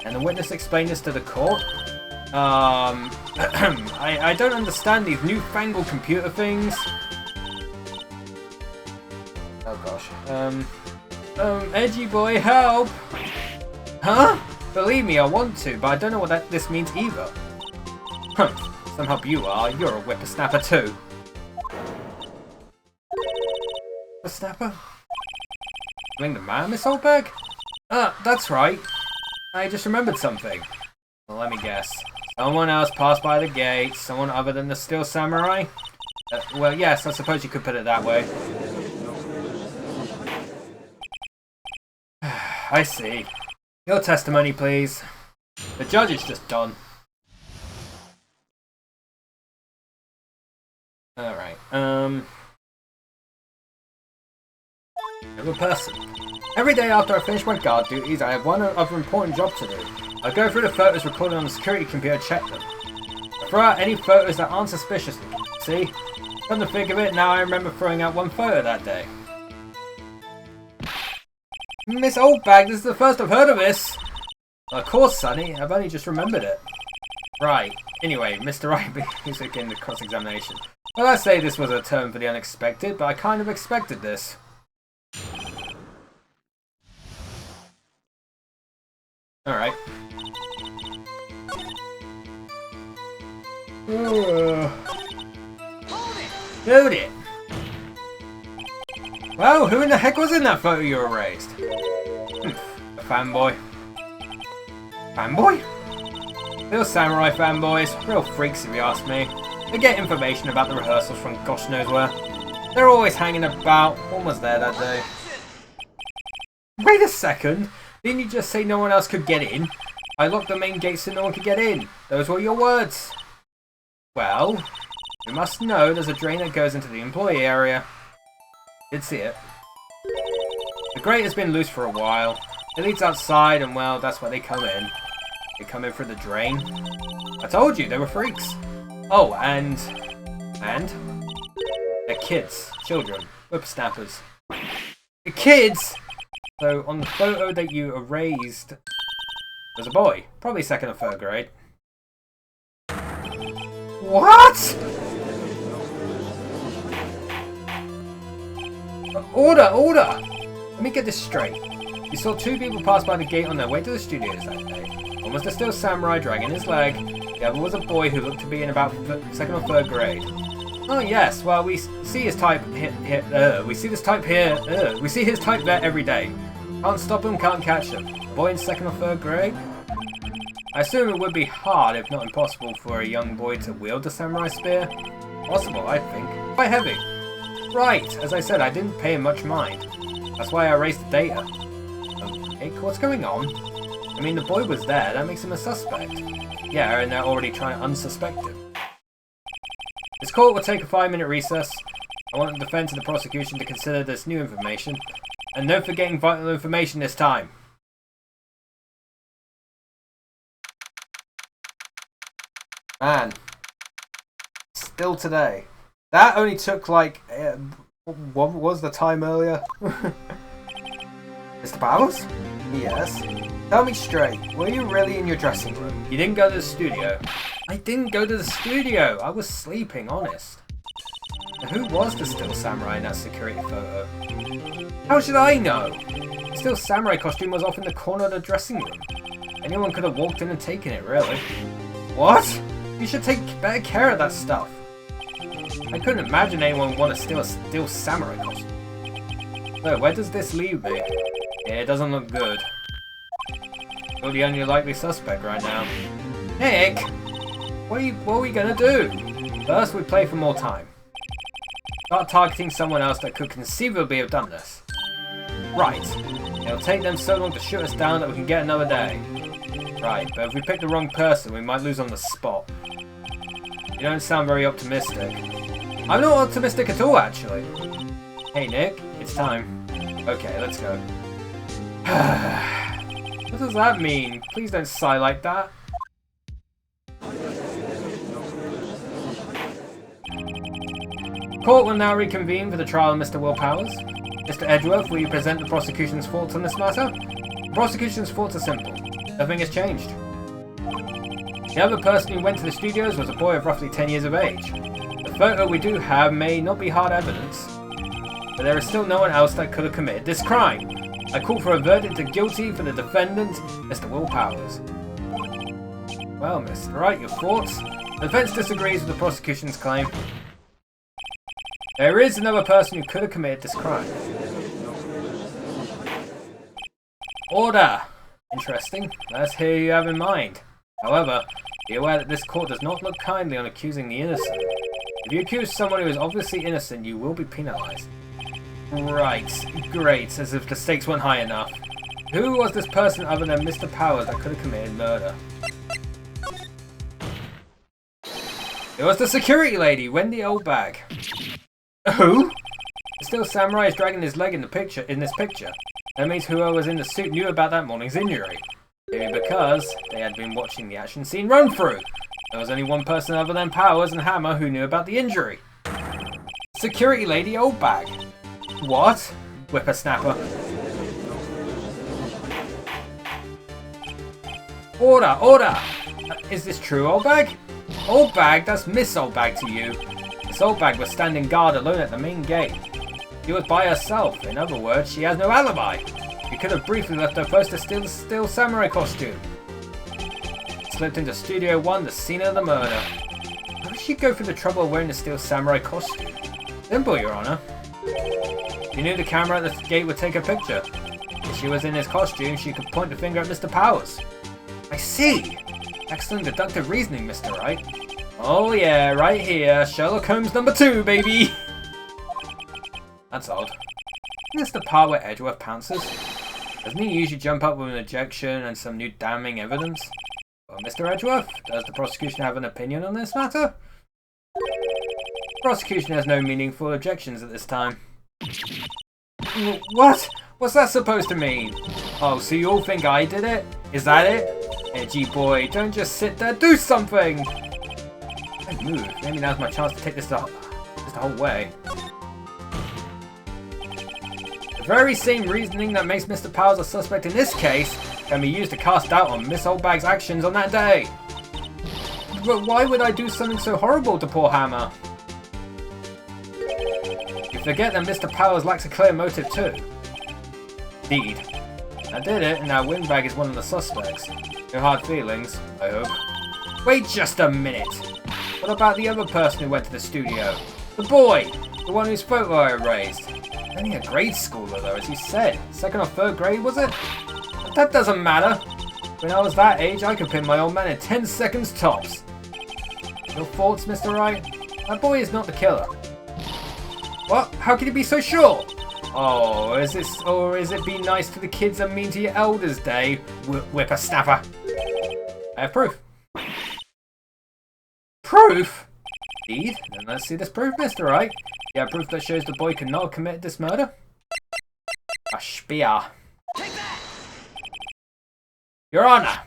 And the witness explained this to the court. I don't understand these newfangled computer things. Oh gosh. Edgy boy, help! Huh? Believe me, I want to, but I don't know what this means either. Huh. Some help you are. You're a whippersnapper too. Whippersnapper? Doing the man, Miss Oldberg? That's right. I just remembered something. Well, let me guess. Someone else passed by the gate. Someone other than the Steel Samurai? Well, yes, I suppose you could put it that way. I see. Your testimony, please. The judge is just done. Alright, another person. Every day after I finish my guard duties, I have one other important job to do. I go through the photos recorded on the security computer and check them. I throw out any photos that aren't suspicious. See? Come to think of it, now I remember throwing out one photo that day. Miss Oldbag, this is the first I've heard of this! Of course, Sonny, I've only just remembered it. Right. Anyway, Mr. Wright is again the cross-examination. Well, I say this was a term for the unexpected, but I kind of expected this. Alright. Hold it! Well, who in the heck was in that photo you erased? A fanboy. Fanboy? Real samurai fanboys, real freaks if you ask me. They get information about the rehearsals from gosh knows where. They're always hanging about. One was there that day. Wait a second! Didn't you just say no one else could get in? I locked the main gate so no one could get in. Those were your words. Well, you must know there's a drain that goes into the employee area. Did see it. The grate has been loose for a while. It leads outside and well, that's where they come in. They come in through the drain. I told you, they were freaks. Oh, and they're kids, children, whippersnappers. The kids! So, on the photo that you erased, there's a boy, probably second or third grade. What? Order, order! Let me get this straight. You saw two people pass by the gate on their way to the studios that day. One was the still samurai dragging his leg. The other was a boy who looked to be in about second or third grade. Oh yes, well we see his type here. We see this type here. We see his type there every day. Can't stop him, can't catch him. Boy in second or third grade? I assume it would be hard, if not impossible, for a young boy to wield a samurai spear. Possible, I think. Quite heavy. Right, as I said, I didn't pay him much mind. That's why I erased the data. Okay, what's going on? I mean, the boy was there, that makes him a suspect. Yeah, and they're already trying to unsuspect him. This court will take a 5-minute recess. I want the defense and the prosecution to consider this new information. And no forgetting vital information this time. Man. Still today. That only took like... what was the time earlier? Mr. Powers? Yes? Tell me straight, were you really in your dressing room? You didn't go to the studio. I didn't go to the studio! I was sleeping, honest. Now, who was the still samurai in that security photo? How should I know? The still samurai costume was off in the corner of the dressing room. Anyone could have walked in and taken it, really. What? You should take better care of that stuff. I couldn't imagine anyone would want to steal a still samurai costume. So, where does this leave me? Yeah, it doesn't look good. You're the only likely suspect right now. Nick! What are we gonna do? First, we play for more time. Start targeting someone else that could conceivably have done this. Right. It'll take them so long to shoot us down that we can get another day. Right, but if we pick the wrong person, we might lose on the spot. You don't sound very optimistic. I'm not optimistic at all, actually. Hey, Nick, it's time. Okay, let's go. What does that mean? Please don't sigh like that. Court will now reconvene for the trial of Mr. Will Powers. Mr. Edgeworth, will you present the prosecution's thoughts on this matter? The prosecution's thoughts are simple. Nothing has changed. The other person who went to the studios was a boy of roughly 10 years of age. The photo we do have may not be hard evidence, but there is still no one else that could have committed this crime. I call for a verdict of guilty for the defendant, Mr. Will Powers. Well, Mr. Wright, your thoughts? The defense disagrees with the prosecution's claim. There is another person who could have committed this crime. Order! Interesting. Let's hear you have in mind. However, be aware that this court does not look kindly on accusing the innocent. If you accuse someone who is obviously innocent, you will be penalized. Right. Great. As if the stakes weren't high enough. Who was this person other than Mr. Powers that could have committed murder? It was the security lady, Wendy Oldbag. Who? The Steel Samurai is dragging his leg in this picture. That means whoever was in the suit knew about that morning's injury. Maybe because they had been watching the action scene run through. There was only one person other than Powers and Hammer who knew about the injury. Security lady Oldbag. What? Whippersnapper. Order! Order! Is this true, Oldbag? Oldbag? That's Miss Oldbag to you. Miss Oldbag was standing guard alone at the main gate. She was by herself. In other words, she has no alibi. You could have briefly left her post to steal the Steel Samurai costume. Slipped into Studio 1, the scene of the murder. Why would she go through the trouble of wearing the Steel Samurai costume? Simple, Your Honor. She knew the camera at the gate would take a picture. If she was in his costume, she could point the finger at Mr. Powers. I see! Excellent deductive reasoning, Mr. Wright. Oh yeah, right here. Sherlock Holmes #2, baby! That's odd. Isn't this the part where Edgeworth pounces? Doesn't he usually jump up with an objection and some new damning evidence? Well, Mr. Edgeworth, does the prosecution have an opinion on this matter? The prosecution has no meaningful objections at this time. What? What's that supposed to mean? Oh, so you all think I did it? Is that it? Edgy boy, don't just sit there, do something! Don't move. Maybe now's my chance to take this the whole way. The very same reasoning that makes Mr. Powers a suspect in this case can be used to cast doubt on Miss Oldbag's actions on that day. But why would I do something so horrible to poor Hammer? You forget that Mr. Powers lacks a clear motive too. Indeed. I did it, and now Windbag is one of the suspects. No hard feelings, I hope. Wait just a minute! What about the other person who went to the studio? The boy! The one whose photo I erased. Only a grade schooler though, as you said. 2nd or 3rd grade, was it? But that doesn't matter. When I was that age, I could pin my old man in 10 seconds tops. Your thoughts, Mr. Wright? That boy is not the killer. What? How can you be so sure? Oh, is it be nice to the kids and mean to your elders day, whippersnapper? I have proof. Proof? Indeed? Then let's see this proof, Mr. Wright. You have proof that shows the boy could not have committed this murder? A spear. Take that! Your Honor!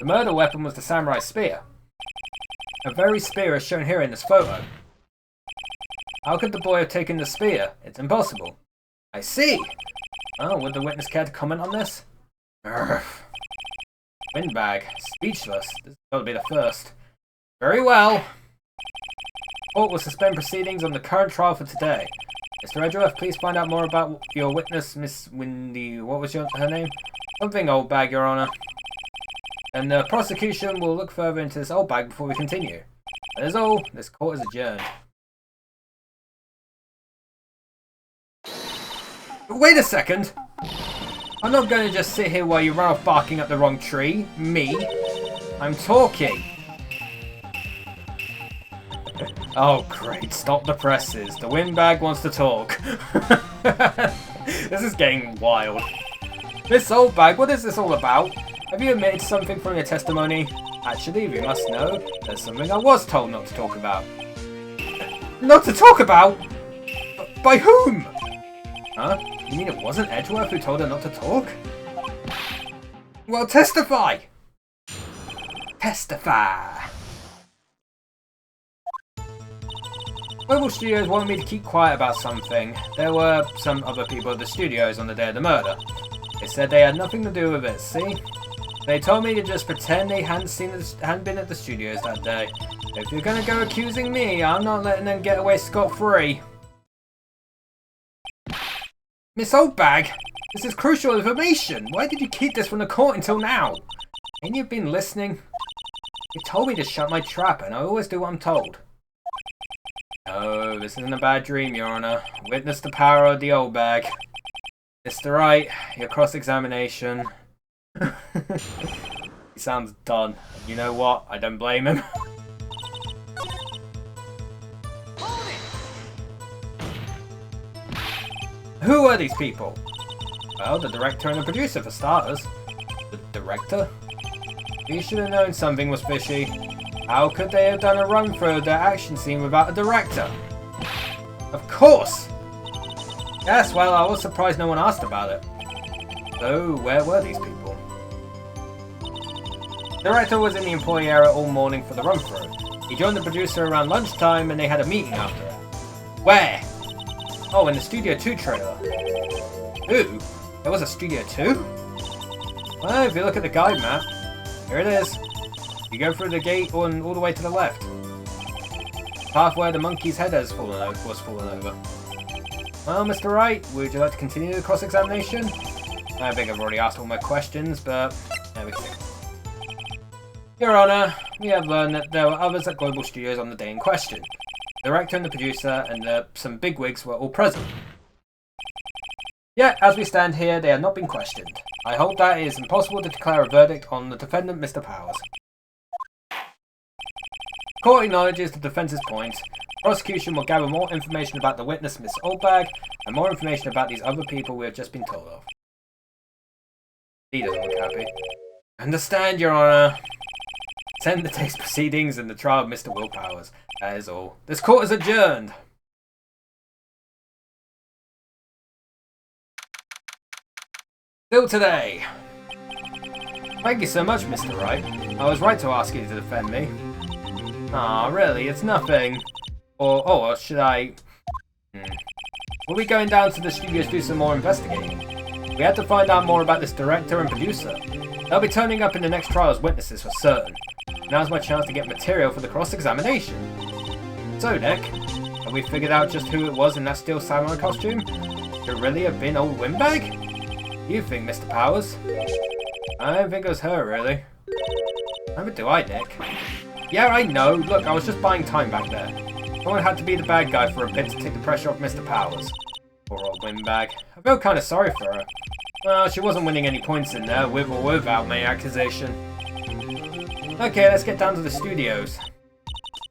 The murder weapon was the samurai spear. A very spear is shown here in this photo. How could the boy have taken the spear? It's impossible. I see! Oh, would the witness care to comment on this? Urgh. Windbag. Speechless. This has got to be the first. Very well. Court will suspend proceedings on the current trial for today. Mr. Edgeworth, please find out more about your witness, Miss Windy... What was her name? Something Oldbag, Your Honor. And the prosecution will look further into this Oldbag before we continue. That is all. This court is adjourned. Wait a second! I'm not going to just sit here while you run off barking up the wrong tree. Me. I'm talking. Oh great, stop the presses. The windbag wants to talk. This is getting wild. Miss Oldbag, what is this all about? Have you omitted something from your testimony? Actually, you must know, there's something I was told not to talk about. Not to talk about? By whom? Huh? You mean it wasn't Edgeworth who told her not to talk? Well, testify! Testify! Global Studios wanted me to keep quiet about something. There were some other people at the studios on the day of the murder. They said they had nothing to do with it, see? They told me to just pretend they hadn't been at the studios that day. If you're gonna go accusing me, I'm not letting them get away scot-free. Miss Oldbag, this is crucial information. Why did you keep this from the court until now? Ain't you been listening? You told me to shut my trap, and I always do what I'm told. No, this isn't a bad dream, Your Honor. Witness the power of the Oldbag. Mr. Wright, your cross-examination. He sounds done. You know what? I don't blame him. Who are these people? Well, the director and the producer, for starters. The director? You should have known something was fishy. How could they have done a run through the action scene without a director? Of course! Yes, well, I was surprised no one asked about it. So, where were these people? The director was in the employee area all morning for the run-through. He joined the producer around lunchtime and they had a meeting after it. Where? Oh, in the Studio 2 trailer. Ooh, there was a Studio 2? Well, if you look at the guide map, here it is. You go through the gate all the way to the left. Path where the monkey's head was fallen over. Well, Mr. Wright, would you like to continue the cross-examination? I think I've already asked all my questions, but there we go. Your Honor, we have learned that there were others at Global Studios on the day in question. The director and the producer and some bigwigs were all present. Yet, as we stand here, they have not been questioned. I hold that it is impossible to declare a verdict on the defendant, Mr. Powers. Court acknowledges the defense's point. Prosecution will gather more information about the witness, Miss Oldbag, and more information about these other people we have just been told of. He doesn't look happy. Understand, Your Honor. Send the case proceedings and the trial of Mr. Will Powers. That is all. This court is adjourned. Still today. Thank you so much, Mr. Wright. I was right to ask you to defend me. Ah, really? It's nothing. Or should I... We'll be going down to the studios to do some more investigating. We had to find out more about this director and producer. They'll be turning up in the next trial as witnesses for certain. Now's my chance to get material for the cross-examination. So, Nick, have we figured out just who it was in that steel samurai costume? Could it really have been old Windbag? You think, Mr. Powers? I don't think it was her, really. Neither do I, Nick. Yeah, I know. Look, I was just buying time back there. Someone had to be the bad guy for a bit to take the pressure off Mr. Powers. Poor old Windbag. I feel kind of sorry for her. Well, she wasn't winning any points in there, with or without my accusation. Okay, let's get down to the studios.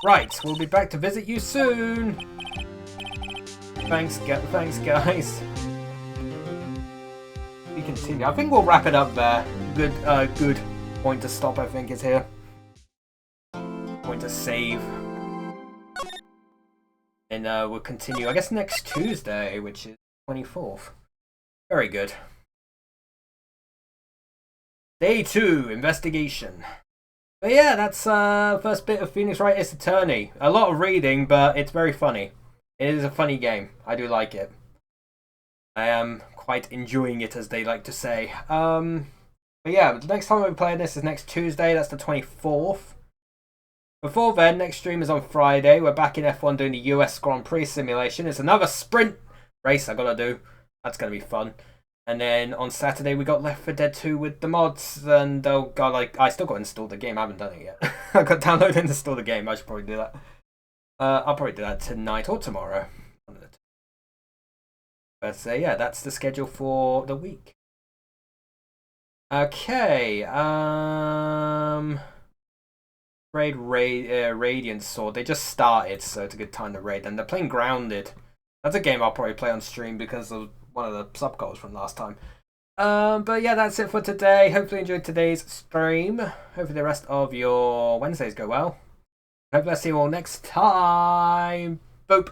Right, we'll be back to visit you soon. Thanks, guys. We continue. I think we'll wrap it up there. Good point to stop, I think, is here. Point to save. And we'll continue, I guess, next Tuesday, which is 24th. Very good. Day 2, investigation. But yeah, that's first bit of Phoenix Wright Ace Attorney. A lot of reading, but it's very funny. It is a funny game. I do like it. I am quite enjoying it, as they like to say. But yeah, the next time we play this is next Tuesday. That's the 24th. Before then, next stream is on Friday. We're back in F1 doing the US Grand Prix simulation. It's another sprint race I gotta do. That's gonna be fun. And then on Saturday we got Left 4 Dead 2 with the mods, and oh god, like I still got to install the game. I haven't done it yet. I got to download and install the game. I should probably do that. I'll probably do that tonight or tomorrow. But yeah, that's the schedule for the week. Okay. Raid Radiant Sword. They just started, so it's a good time to raid them. They're playing Grounded. That's a game I'll probably play on stream because of one of the sub goals from last time. But yeah, that's it for today. Hopefully you enjoyed today's stream. Hopefully the rest of your Wednesdays go well. Hopefully I'll see you all next time. Boop.